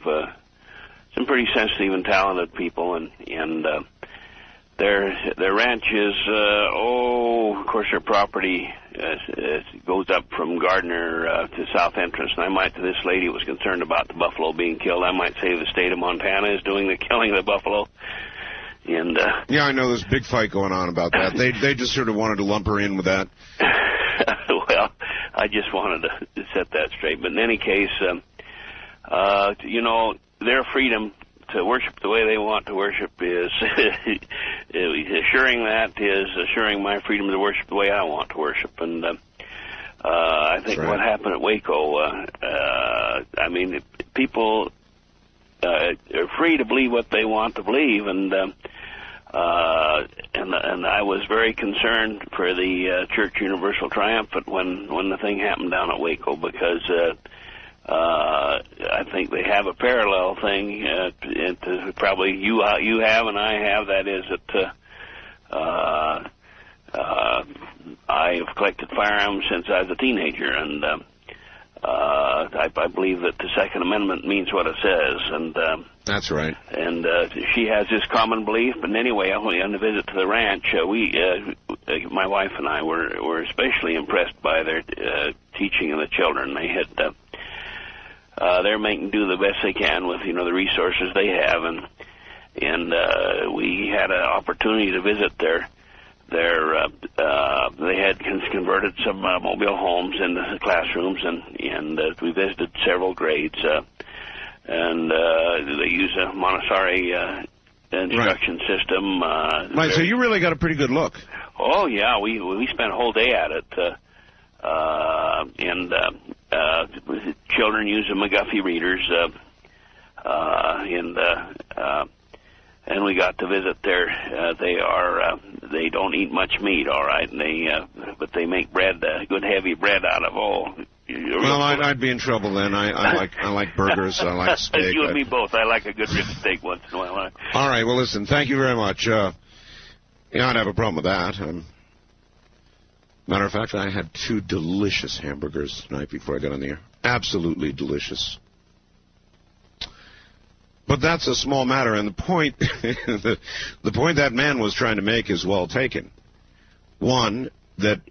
some pretty sensitive and talented people, and their ranch is, of course, their property goes up from Gardner to South Entrance. And I might, to this lady who was concerned about the buffalo being killed, I might say the state of Montana is doing the killing of the buffalo. And yeah, I know there's a big fight going on about that. They just sort of wanted to lump her in with that. Well, I just wanted to set that straight. But in any case, their freedom to worship the way they want to worship is assuring my freedom to worship the way I want to worship. And I think what happened at Waco, people are free to believe what they want to believe, and and I was very concerned for the Church Universal Triumphant when the thing happened down at Waco, because I think they have a parallel thing. Probably you have and I have. That is that I have collected firearms since I was a teenager, and I believe that the Second Amendment means what it says, and that's right. And she has this common belief. But anyway, on the visit to the ranch, my wife and I were especially impressed by their teaching of the children. They had they're making do the best they can with the resources they have, and we had an opportunity to visit they had converted some mobile homes into classrooms, and we visited several grades, and they use a Montessori instruction system. Right, so you really got a pretty good look. Oh yeah, we spent a whole day at it, and children use the McGuffey readers, and we got to visit there. They don't eat much meat, all right, and but they make bread, good heavy bread out of all. Well, I'd be in trouble then. I like burgers. I like steak. You and me both. I like a good rib steak once in a while. All right. Well, listen. Thank you very much. Yeah, I'd have a problem with that. Matter of fact, I had 2 delicious hamburgers tonight before I got on the air. Absolutely delicious. But that's a small matter, and the point the point that man was trying to make is well taken. One, that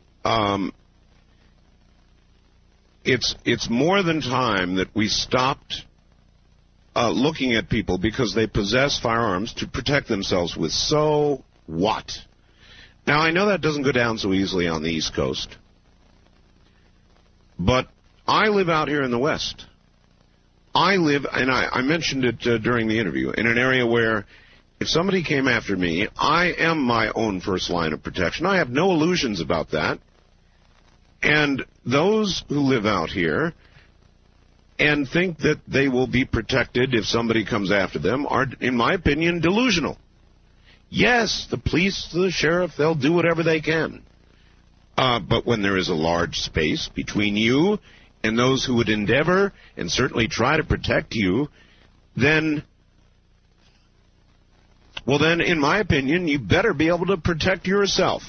it's more than time that we stopped looking at people because they possess firearms to protect themselves with. So what? Now, I know that doesn't go down so easily on the East Coast, but I live out here in the West. I live, and I mentioned it during the interview, in an area where if somebody came after me, I am my own first line of protection. I have no illusions about that. And those who live out here and think that they will be protected if somebody comes after them are, in my opinion, delusional. Yes, the police, the sheriff, they'll do whatever they can. But when there is a large space between you and those who would endeavor and certainly try to protect you, then, in my opinion, you better be able to protect yourself.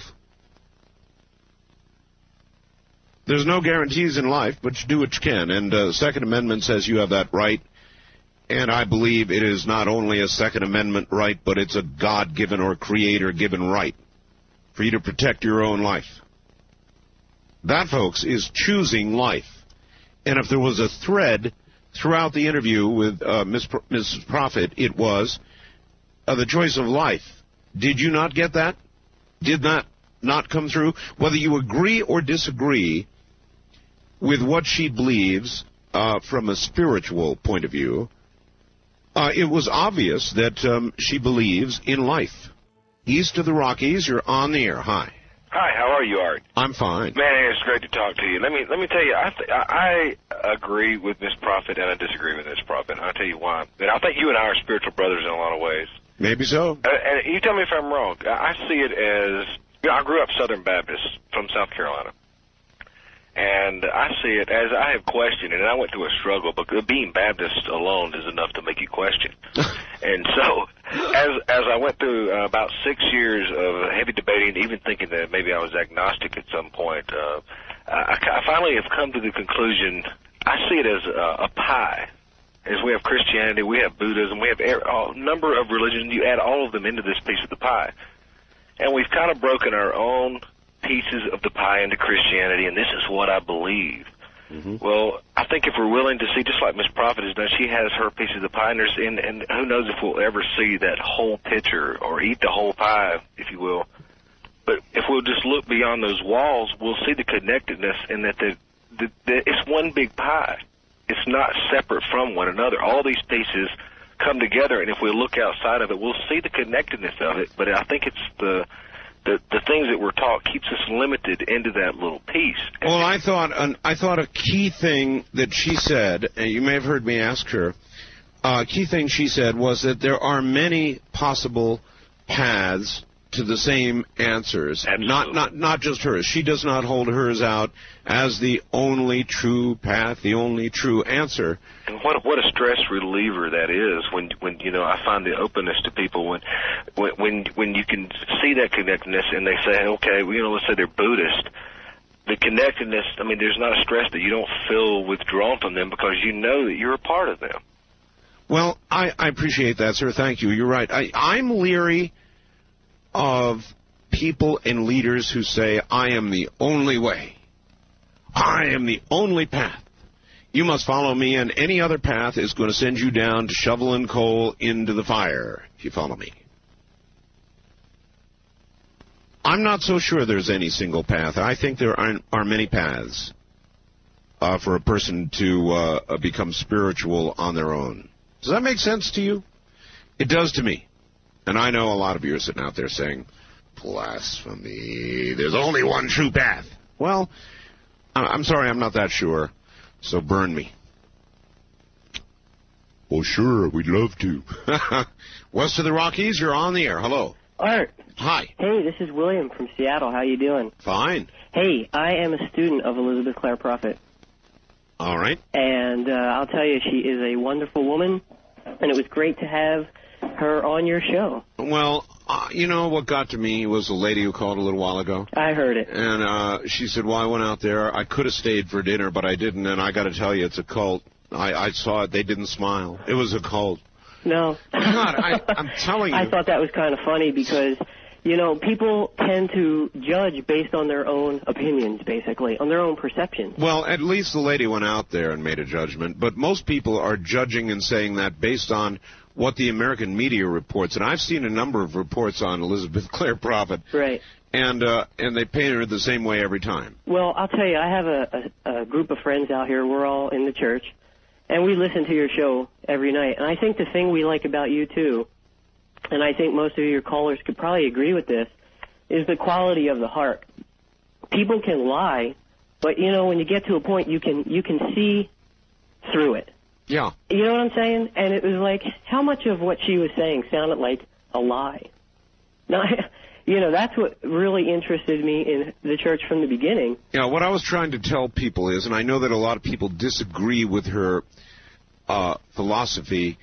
There's no guarantees in life, but you do what you can. And the Second Amendment says you have that right. And I believe it is not only a Second Amendment right, but it's a God-given or Creator-given right for you to protect your own life. That, folks, is choosing life. And if there was a thread throughout the interview with Mrs. Prophet, it was the choice of life. Did you not get that? Did that not come through? Whether you agree or disagree with what she believes from a spiritual point of view, it was obvious that she believes in life. East of the Rockies, you're on the air. Hi. Hi, how are you, Art? I'm fine. Man, it's great to talk to you. Let me tell you, I agree with Miss Prophet and I disagree with Miss Prophet. I'll tell you why. And I think you and I are spiritual brothers in a lot of ways. Maybe so. And you tell me if I'm wrong. I see it as, I grew up Southern Baptist from South Carolina. And I see it as I have questioned, and I went through a struggle, but being Baptist alone is enough to make you question. And so, as I went through about 6 years of heavy debating, even thinking that maybe I was agnostic at some point, I finally have come to the conclusion, I see it as a pie. As we have Christianity, we have Buddhism, we have a number of religions, you add all of them into this piece of the pie. And we've kind of broken our own pieces of the pie into Christianity, and this is what I believe. Mm-hmm. Well, I think if we're willing to see, just like Miss Prophet has done, she has her piece of the pie, and who knows if we'll ever see that whole picture or eat the whole pie, if you will. But if we'll just look beyond those walls, we'll see the connectedness in that it's one big pie. It's not separate from one another. All these pieces come together, and if we look outside of it, we'll see the connectedness of it. But I think it's the things that we're taught keeps us limited into that little piece. Well, I thought a key thing that she said, and you may have heard me ask her, a key thing she said was that there are many possible paths to the same answers. Not just hers. She does not hold hers out as the only true path, the only true answer. And what a stress reliever that is when I find the openness to people when you can see that connectedness and they say, okay, let's say they're Buddhist. The connectedness, there's not a stress that you don't feel withdrawn from them because you know that you're a part of them. Well, I appreciate that, sir. Thank you. You're right. I'm leery of people and leaders who say, I am the only way. I am the only path. You must follow me, and any other path is going to send you down to shovel and coal into the fire, if you follow me. I'm not so sure there's any single path. I think there are many paths for a person to become spiritual on their own. Does that make sense to you? It does to me. And I know a lot of you are sitting out there saying, blasphemy, there's only one true path. Well, I'm sorry, I'm not that sure, so burn me. Oh, sure, we'd love to. West of the Rockies, you're on the air. Hello. Art. Hi. Hey, this is William from Seattle. How you doing? Fine. Hey, I am a student of Elizabeth Clare Prophet. All right. And I'll tell you, she is a wonderful woman, and it was great to have her on your show. Well, what got to me was a lady who called a little while ago. I heard it. And she said, well, I went out there. I could have stayed for dinner, but I didn't. And I got to tell you, it's a cult. I saw it. They didn't smile. It was a cult. No. God, I'm telling you. I thought that was kind of funny because, people tend to judge based on their own opinions, basically, on their own perceptions. Well, at least the lady went out there and made a judgment. But most people are judging and saying that based on what the American media reports. And I've seen a number of reports on Elizabeth Clare Prophet. Right. And they paint her the same way every time. Well, I'll tell you, I have a group of friends out here. We're all in the church. And we listen to your show every night. And I think the thing we like about you, too, and I think most of your callers could probably agree with this, is the quality of the heart. People can lie, but, when you get to a point, you can see through it. Yeah. You know what I'm saying? And it was like, how much of what she was saying sounded like a lie? Now, that's what really interested me in the church from the beginning. Yeah, what I was trying to tell people is, and I know that a lot of people disagree with her philosophy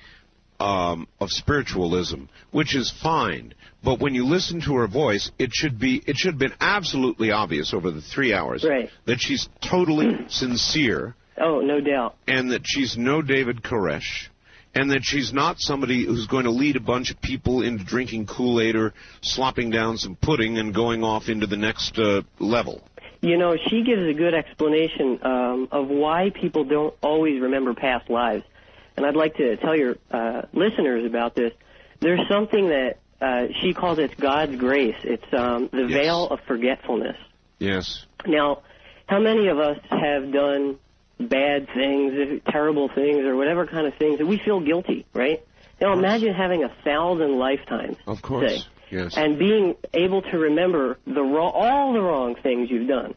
of spiritualism, which is fine. But when you listen to her voice, it should have been absolutely obvious over the 3 hours that she's totally sincere. Oh, no doubt. And that she's no David Koresh. And that she's not somebody who's going to lead a bunch of people into drinking Kool-Aid or slopping down some pudding and going off into the next level. She gives a good explanation of why people don't always remember past lives. And I'd like to tell your listeners about this. There's something that she calls it God's grace. It's the veil of forgetfulness. Yes. Now, how many of us have done bad things, terrible things, or whatever kind of things, and we feel guilty, right? Now, imagine having 1,000 lifetimes. Of course, say, yes. And being able to remember all the wrong things you've done.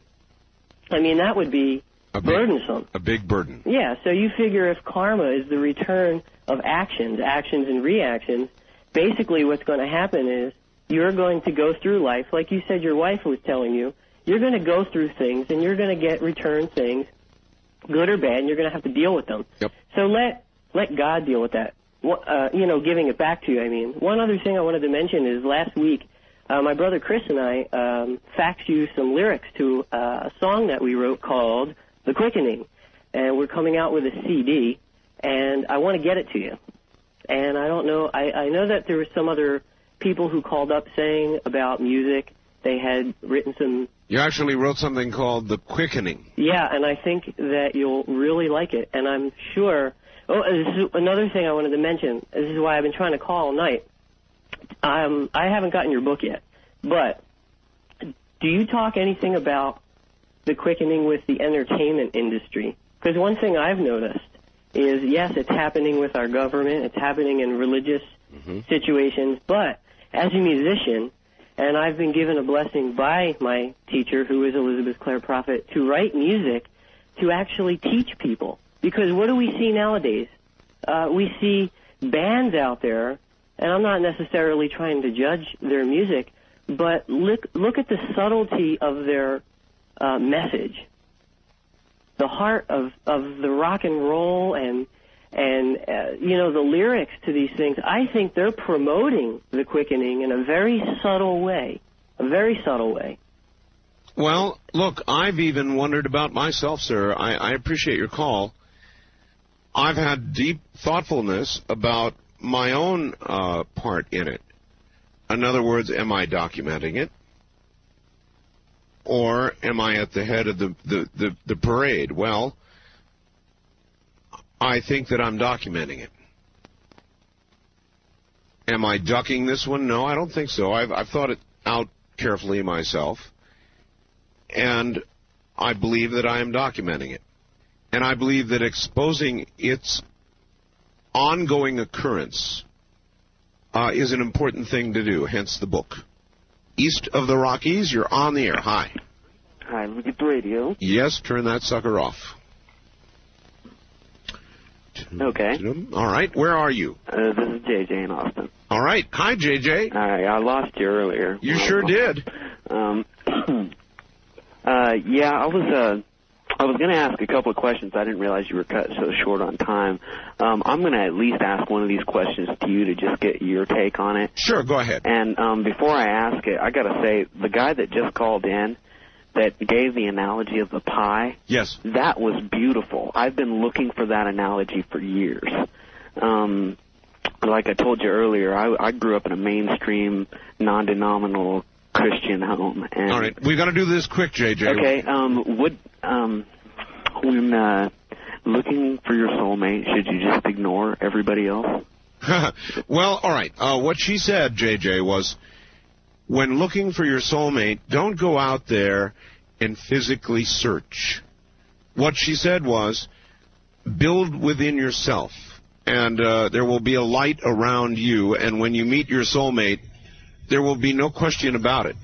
I mean, that would be burdensome. A big burden. Yeah, so you figure if karma is the return of actions and reactions, basically what's going to happen is you're going to go through life, like you said your wife was telling you, you're going to go through things, and you're going to get returned things, good or bad, and you're going to have to deal with them. Yep. So let God deal with that. Giving it back to you, I mean. One other thing I wanted to mention is last week, my brother Chris and I faxed you some lyrics to a song that we wrote called The Quickening. And we're coming out with a CD, and I want to get it to you. And I don't know, I know that there were some other people who called up saying about music. They had written some... You actually wrote something called The Quickening. Yeah, and I think that you'll really like it. And I'm sure... Oh, this is another thing I wanted to mention. This is why I've been trying to call all night. I haven't gotten your book yet. But do you talk anything about the quickening with the entertainment industry? Because one thing I've noticed is, yes, it's happening with our government. It's happening in religious situations. But as a musician... And I've been given a blessing by my teacher, who is Elizabeth Clare Prophet, to write music to actually teach people. Because what do we see nowadays? We see bands out there and I'm not necessarily trying to judge their music, but look at the subtlety of their message. The heart of the rock and roll and the lyrics to these things. I think they're promoting the quickening in a very subtle way. A very subtle way. Well, look, I've even wondered about myself, sir. I appreciate your call. I've had deep thoughtfulness about my own part in it. In other words, am I documenting it? Or am I at the head of the parade? Well, I think that I'm documenting it. Am I ducking this one? No, I don't think so. I've thought it out carefully myself, and I believe that I am documenting it. And I believe that exposing its ongoing occurrence is an important thing to do, hence the book. East of the Rockies, you're on the air. Hi. Hi, look at the radio. Yes, turn that sucker off. Okay. All right, where are you? This is JJ in Austin. All right. Hi, JJ. Hi, I lost you earlier. You sure did. Yeah, I was going to ask a couple of questions. I didn't realize you were cut so short on time. I'm going to at least ask one of these questions to you to just get your take on it. Sure, go ahead. And before I ask it, I got to say, the guy that just called in that gave the analogy of the pie, yes, that was beautiful. I've been looking for that analogy for years. Like I told you earlier, I grew up in a mainstream, non-denominational Christian home. And all right, we got to do this quick, JJ. Okay. When looking for your soulmate, should you just ignore everybody else? Well, all right. What she said, JJ, was when looking for your soulmate, don't go out there and physically search. What she said was build within yourself, and there will be a light around you, and when you meet your soulmate, there will be no question about it.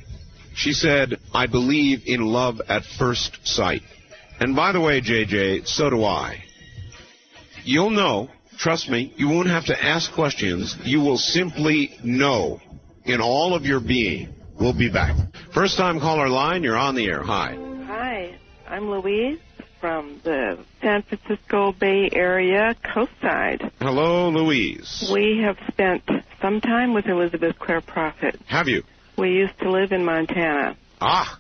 She said, I believe in love at first sight. And by the way, JJ, so do I. You'll know, trust me, you won't have to ask questions. You will simply know in all of your being. We'll be back. First time caller line, you're on the air. Hi. Hi, I'm Louise from the San Francisco Bay Area coastside. Hello, Louise. We have spent some time with Elizabeth Clare Prophet. Have you? We used to live in Montana. Ah.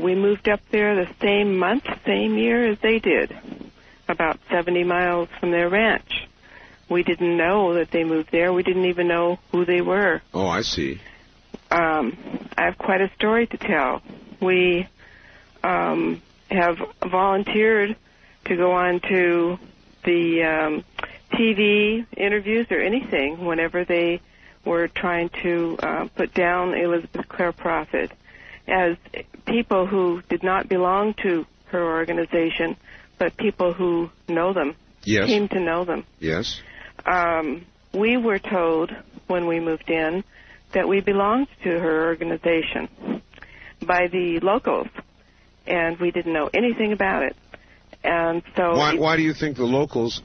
We moved up there the same month, same year as they did, about 70 miles from their ranch. We didn't know that they moved there. We didn't even know who they were. Oh, I see. I have quite a story to tell. We have volunteered to go on to the TV interviews or anything whenever they were trying to put down Elizabeth Clare Prophet as people who did not belong to her organization, but people who know them, yes, came to know them. Yes. We were told when we moved in that we belonged to her organization by the locals, and we didn't know anything about it. And so, why do you think the locals,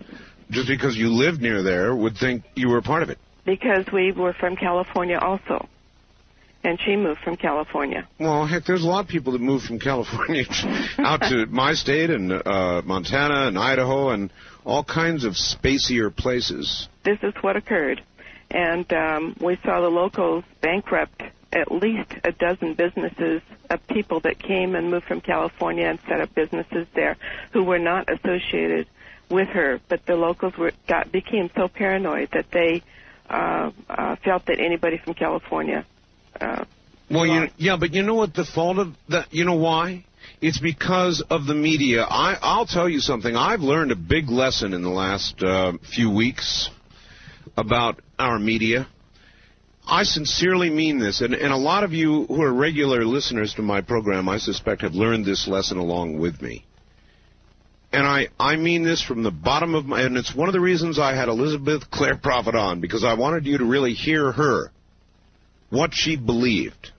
just because you lived near there, would think you were a part of it? Because we were from California also, and she moved from California. Well, heck, there's a lot of people that move from California out to my state and Montana and Idaho and all kinds of spacier places. This is what occurred. And we saw the locals bankrupt at least a dozen businesses of people that came and moved from California and set up businesses there who were not associated with her. But the locals became so paranoid that they felt that anybody from California... but you know what the fault of that? You know why? It's because of the media. I'll tell you something. I've learned a big lesson in the last few weeks about our media. I sincerely mean this, and a lot of you who are regular listeners to my program, I suspect, have learned this lesson along with me. And I mean this from the bottom of my... And it's one of the reasons I had Elizabeth Clare Prophet on, because I wanted you to really hear her, what she believed.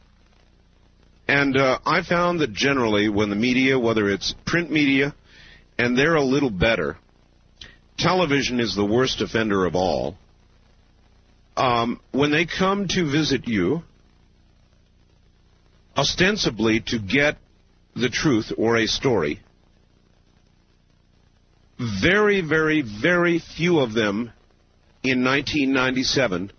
And I found that generally when the media, whether it's print media, and they're a little better, television is the worst offender of all. when they come to visit you, ostensibly to get the truth or a story, very, very, very few of them in 1997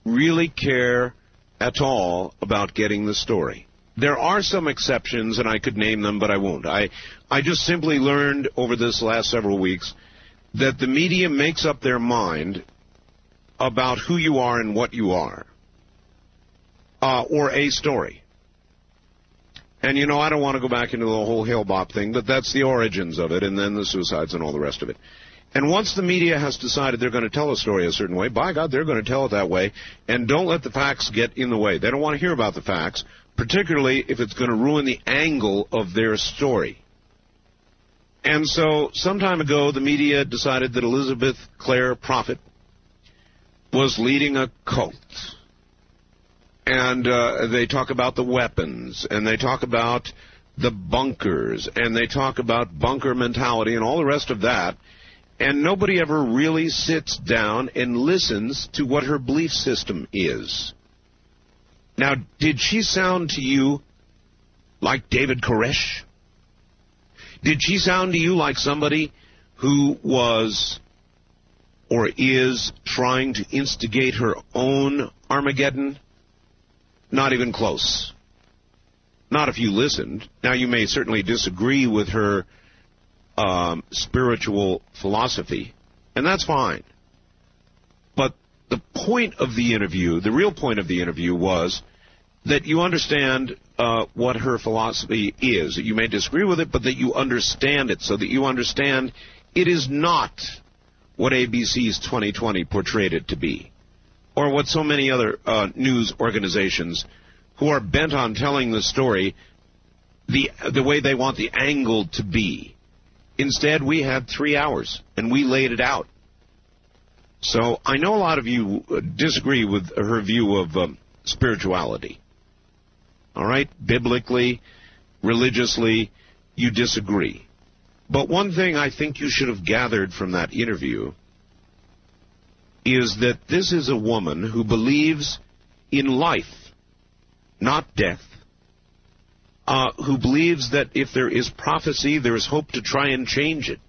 really care at all about getting the story. There are some exceptions, and I could name them, but I won't. I just simply learned over this last several weeks that the media makes up their mind about who you are and what you are, or a story. And, you know, I don't want to go back into the whole Hale-Bopp thing, but that's the origins of it, and then the suicides and all the rest of it. And once the media has decided they're going to tell a story a certain way, by God, they're going to tell it that way, and don't let the facts get in the way. They don't want to hear about the facts, particularly if it's going to ruin the angle of their story. And so, some time ago, the media decided that Elizabeth Clare Prophet was leading a cult. And they talk about the weapons, and they talk about the bunkers, and they talk about bunker mentality and all the rest of that, and nobody ever really sits down and listens to what her belief system is. Now, did she sound to you like David Koresh? Did she sound to you like somebody who was or is trying to instigate her own Armageddon? Not even close. Not if you listened. Now, you may certainly disagree with her spiritual philosophy, and that's fine. But the point of the interview, the real point of the interview, was that you understand what her philosophy is. You may disagree with it, but that you understand it, so that you understand it is not what ABC's 2020 portrayed it to be, or what so many other news organizations who are bent on telling the story the way they want the angle to be. Instead, we had 3 hours, and we laid it out. So I know a lot of you disagree with her view of spirituality. All right? Biblically, religiously, you disagree. But one thing I think you should have gathered from that interview is that this is a woman who believes in life, not death, who believes that if there is prophecy, there is hope to try and change it,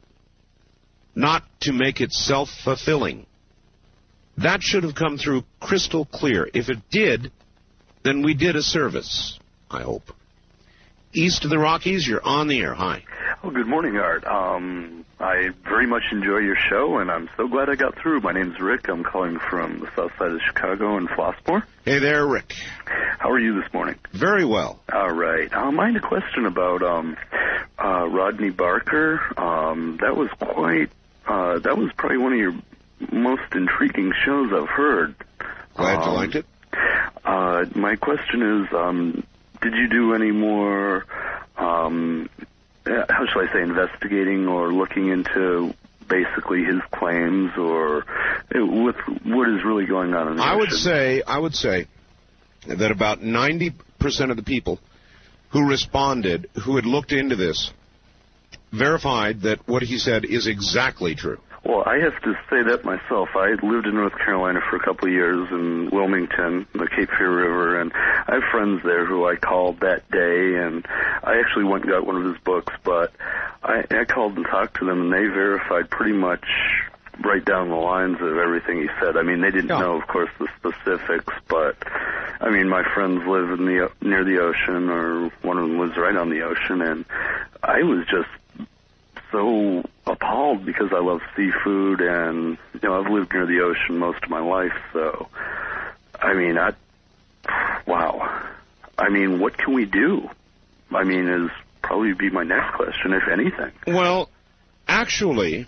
not to make it self-fulfilling. That should have come through crystal clear. If it did, then we did a service, I hope. East of the Rockies, you're on the air. Hi. Well, good morning, Art. I very much enjoy your show, and I'm so glad I got through. My name's Rick. I'm calling from the south side of Chicago in Flossmoor. Hey there, Rick. How are you this morning? Very well. All right. I had a question about Rodney Barker. That was probably one of your most intriguing shows I've heard. Glad you liked it. My question is, did you do any more, how shall I say, investigating or looking into basically his claims, or with what is really going on in the ocean? I would say that about 90% of the people who responded, who had looked into this, verified that what he said is exactly true. Well, I have to say that myself. I lived in North Carolina for a couple of years in Wilmington, the Cape Fear River, and I have friends there who I called that day, and I actually went and got one of his books, but I called and talked to them, and they verified pretty much right down the lines of everything he said. I mean, they didn't know, of course, the specifics, but, I mean, my friends live in near the ocean, or one of them lives right on the ocean, and I was just so appalled because I love seafood, and, you know, I've lived near the ocean most of my life, so, I mean, wow. I mean, what can we do? I mean, is probably be my next question, if anything. Well, actually,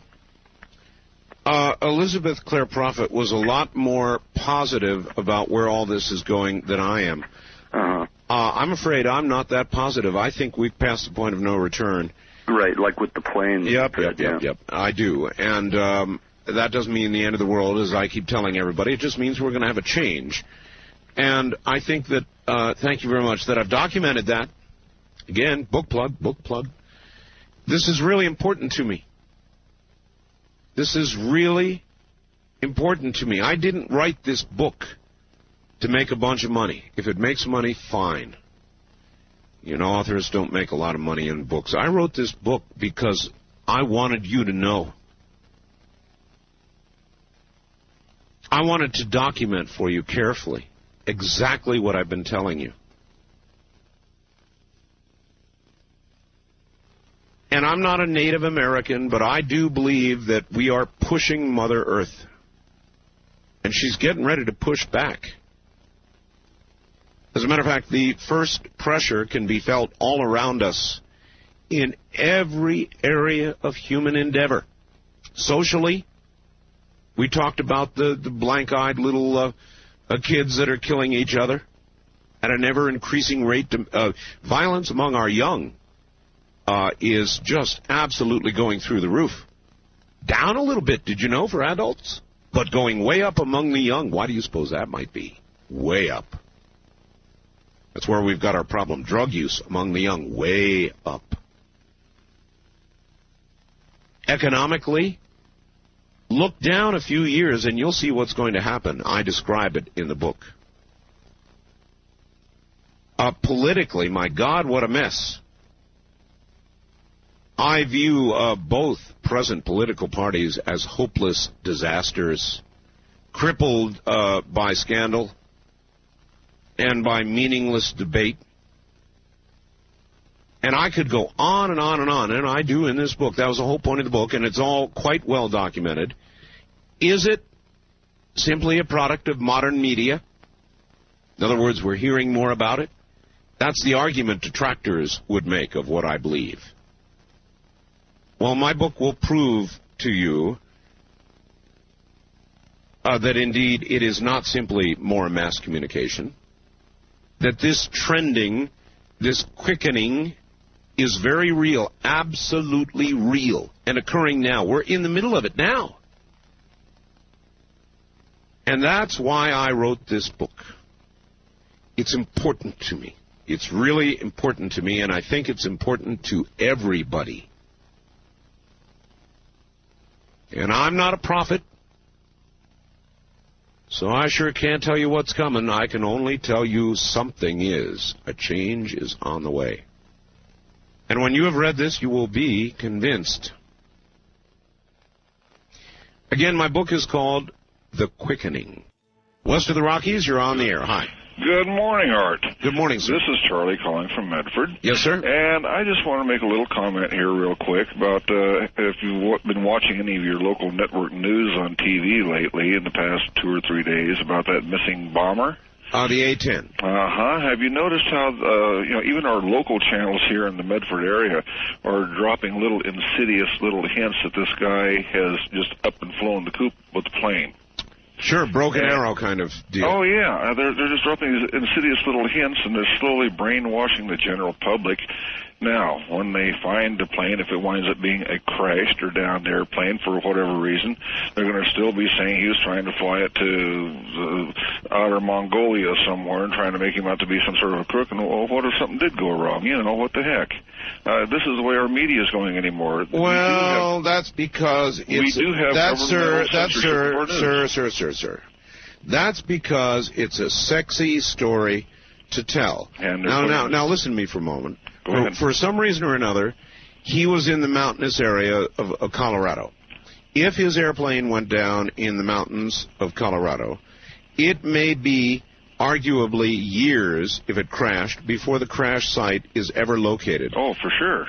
Elizabeth Clare Prophet was a lot more positive about where all this is going than I am. I'm afraid I'm not that positive. I think we've passed the point of no return. Right, like with the planes. Yep. I do. And that doesn't mean the end of the world, as I keep telling everybody. It just means we're going to have a change. And I think that, thank you very much, that I've documented that. Again, book plug. This is really important to me. This is really, important to me. I didn't write this book to make a bunch of money. If it makes money, fine. You know, authors don't make a lot of money in books. I wrote this book because I wanted you to know. I wanted to document for you carefully exactly what I've been telling you. And I'm not a Native American, but I do believe that we are pushing Mother Earth. And she's getting ready to push back. As a matter of fact, the first pressure can be felt all around us in every area of human endeavor. Socially, we talked about the blank-eyed little kids that are killing each other at an ever-increasing rate. Violence among our young is just absolutely going through the roof. Down a little bit, did you know, for adults? But going way up among the young. Why do you suppose that might be? Way up. That's where we've got our problem. Drug use among the young, way up. Economically, look down a few years and you'll see what's going to happen. I describe it in the book. Politically, my God, what a mess. I view both present political parties as hopeless disasters, crippled by scandal and by meaningless debate. And I could go on and on and on, and I do in this book. That was the whole point of the book, and it's all quite well documented. Is it simply a product of modern media? In other words, we're hearing more about it? That's the argument detractors would make of what I believe. Well, my book will prove to you that indeed it is not simply more mass communication, that this trending, this quickening is very real, absolutely real, and occurring now. We're in the middle of it now. And that's why I wrote this book. It's important to me. It's really important to me, and I think it's important to everybody. And I'm not a prophet, so I sure can't tell you what's coming. I can only tell you something is. A change is on the way. And when you have read this, you will be convinced. Again, my book is called The Quickening. West of the Rockies, you're on the air. Hi. Good morning, Art. Good morning, sir. This is Charlie calling from Medford. Yes, sir. And I just want to make a little comment here real quick about if you've been watching any of your local network news on TV lately in the past 2 or 3 days about that missing bomber. The A-10. Have you noticed how, even our local channels here in the Medford area are dropping little insidious little hints that this guy has just up and flown the coop with the plane? Sure, broken arrow kind of deal. Oh, yeah. They're just dropping these insidious little hints, and they're slowly brainwashing the general public. Now, when they find the plane, if it winds up being a crashed or downed airplane for whatever reason, they're going to still be saying he was trying to fly it to outer Mongolia somewhere and trying to make him out to be some sort of a crook. And what if something did go wrong? You know, what the heck? This is the way our media is going anymore. Well, that's because it's... We do have Sir. That's because it's a sexy story to tell. And now, listen to me for a moment. For some reason or another, he was in the mountainous area of Colorado. If his airplane went down in the mountains of Colorado, it may be arguably years, if it crashed, before the crash site is ever located. Oh, for sure.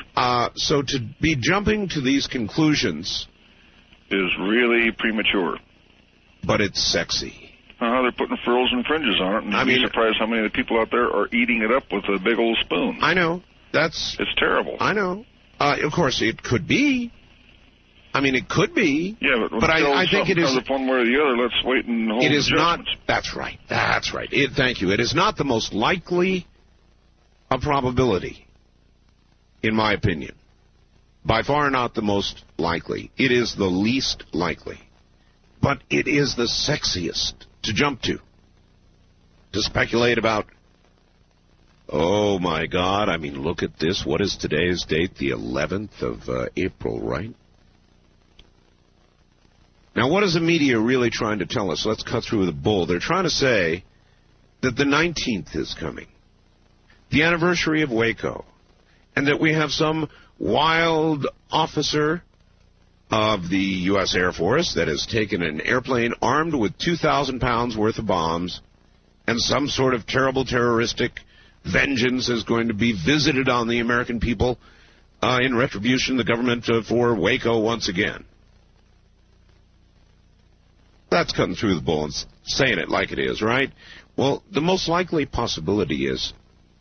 So to be jumping to these conclusions is really premature. But it's sexy. They're putting frills and fringes on it, and I'd be surprised how many of the people out there are eating it up with a big old spoon. I know. It's terrible. I know. Of course, it could be. I mean, it could be. Yeah, but I think it is. Comes up one way or the other, let's wait and hold. It is not. Judgments. That's right. That's right. Thank you. It is not the most likely a probability, in my opinion. By far not the most likely. It is the least likely. But it is the sexiest to jump to speculate about. Oh, my God. I mean, look at this. What is today's date? The 11th of April, right? Now, what is the media really trying to tell us? Let's cut through the bull. They're trying to say that the 19th is coming, the anniversary of Waco, and that we have some wild officer of the U.S. Air Force that has taken an airplane armed with 2,000 pounds worth of bombs, and some sort of terrible terroristic vengeance is going to be visited on the American people in retribution, the government for Waco once again. That's cutting through the bull and saying it like it is, right? Well, the most likely possibility is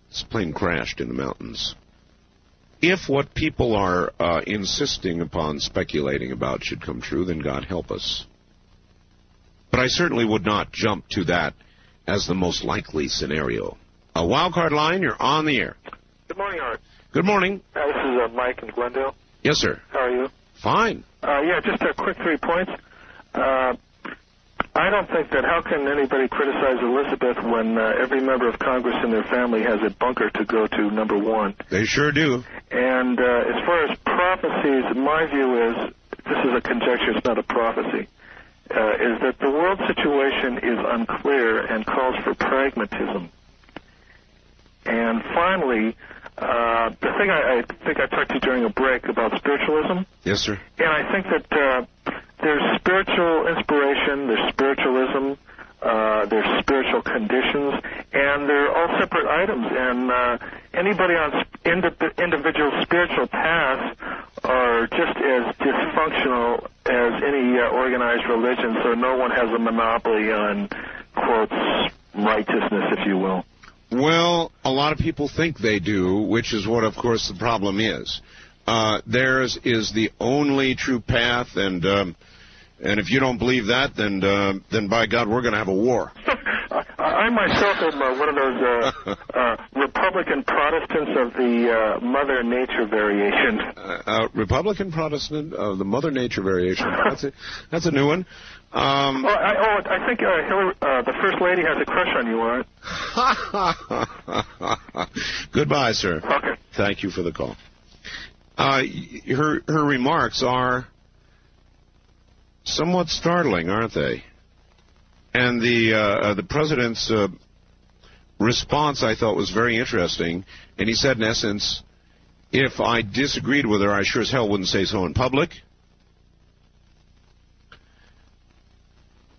this plane crashed in the mountains. If what people are insisting upon speculating about should come true, then God help us. But I certainly would not jump to that as the most likely scenario. A wildcard line, you're on the air. Good morning, Art. Good morning. This is Mike in Glendale. Yes, sir. How are you? Fine. Yeah, just a quick 3 points. I don't think that how can anybody criticize Elizabeth when every member of Congress and their family has a bunker to go to, number one. They sure do. And as far as prophecies, my view is, this is a conjecture, it's not a prophecy, is that the world situation is unclear and calls for pragmatism. And finally, the thing I think I talked to you during a break about spiritualism. Yes, sir. And I think that there's spiritual inspiration, there's spiritualism, there's spiritual conditions, and they're all separate items. And anybody on individual spiritual paths are just as dysfunctional as any organized religion, so no one has a monopoly on, quotes, righteousness, if you will. Well, a lot of people think they do, which is what, of course, the problem is. Theirs is the only true path, and if you don't believe that, then by God, we're going to have a war. I myself am one of those Republican Protestants of the Mother Nature variation. Republican Protestant of the Mother Nature variation. That's a new one. I think Hillary, the First Lady has a crush on you, Art. Goodbye, sir. Okay. Thank you for the call. Her remarks are somewhat startling, aren't they? And the president's response, I thought, was very interesting. And he said, in essence, if I disagreed with her, I sure as hell wouldn't say so in public.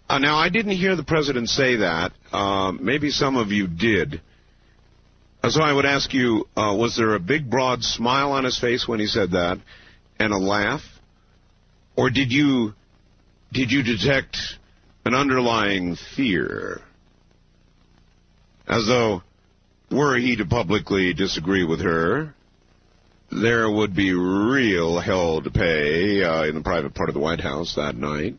Now, I didn't hear the president say that. Maybe some of you did. So I would ask you, was there a big, broad smile on his face when he said that, and a laugh? Or did you detect an underlying fear? As though, were he to publicly disagree with her, there would be real hell to pay in the private part of the White House that night.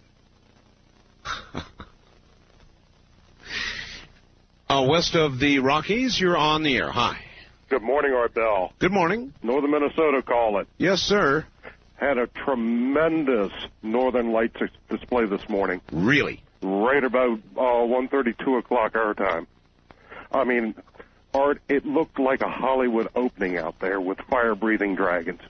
West of the Rockies, you're on the air. Hi. Good morning, Art Bell. Good morning. Northern Minnesota calling. Yes, sir. Had a tremendous Northern Lights display this morning. Really? Right about 1:30, 2 o'clock our time. I mean, Art, it looked like a Hollywood opening out there with fire-breathing dragons.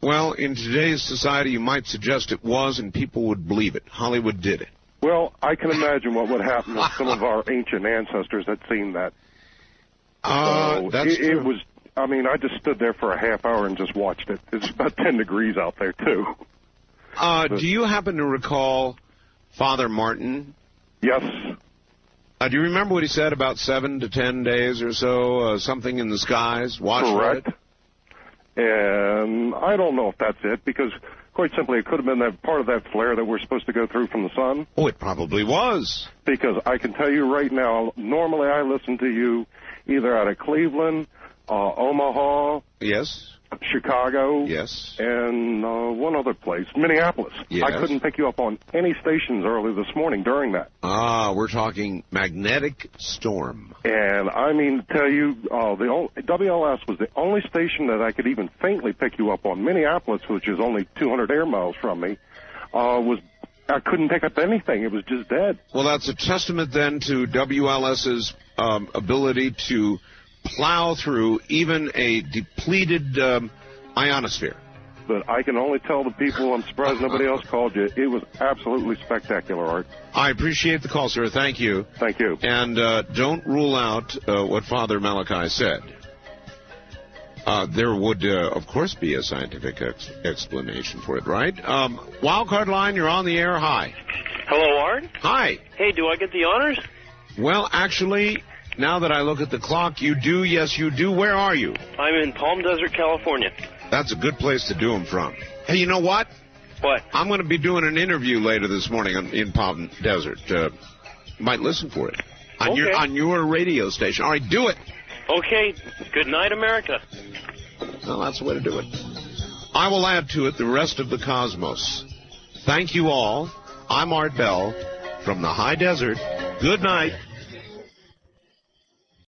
Well, in today's society, you might suggest it was, and people would believe it. Hollywood did it. Well, I can imagine what would happen with some of our ancient ancestors that seen that. That's true. It was, I mean, I just stood there for a half hour and just watched it. It's about 10 degrees out there, too. Do you happen to recall Father Martin? Yes. Do you remember what he said about 7 to 10 days or so, something in the skies? Watch Correct. For it? And I don't know if that's it, because quite simply, it could have been that part of that flare that we're supposed to go through from the sun. Oh, it probably was. Because I can tell you right now, normally I listen to you either out of Cleveland, Omaha, yes, Chicago, yes, and one other place, Minneapolis. Yes. I couldn't pick you up on any stations early this morning during that. We're talking magnetic storm. And I mean to tell you, WLS was the only station that I could even faintly pick you up on. Minneapolis, which is only 200 air miles from me, I couldn't pick up anything. It was just dead. Well, that's a testament then to WLS's ability to plow through even a depleted ionosphere. but I can only tell the people I'm surprised nobody else called you. It was absolutely spectacular, Art. I appreciate the call, sir. Thank you. Thank you. And don't rule out what Father Malachi said. There would, of course, be a scientific explanation for it, right? Wildcard line, you're on the air. Hi. Hello, Art. Hi. Hey, do I get the honors? Well, actually, now that I look at the clock, you do. Yes, you do. Where are you? I'm in Palm Desert, California. That's a good place to do them from. Hey, you know what? What? I'm going to be doing an interview later this morning in Palm Desert. You might listen for it on your radio station. All right, do it. Okay. Good night, America. Well, that's the way to do it. I will add to it the rest of the cosmos. Thank you all. I'm Art Bell from the high desert. Good night.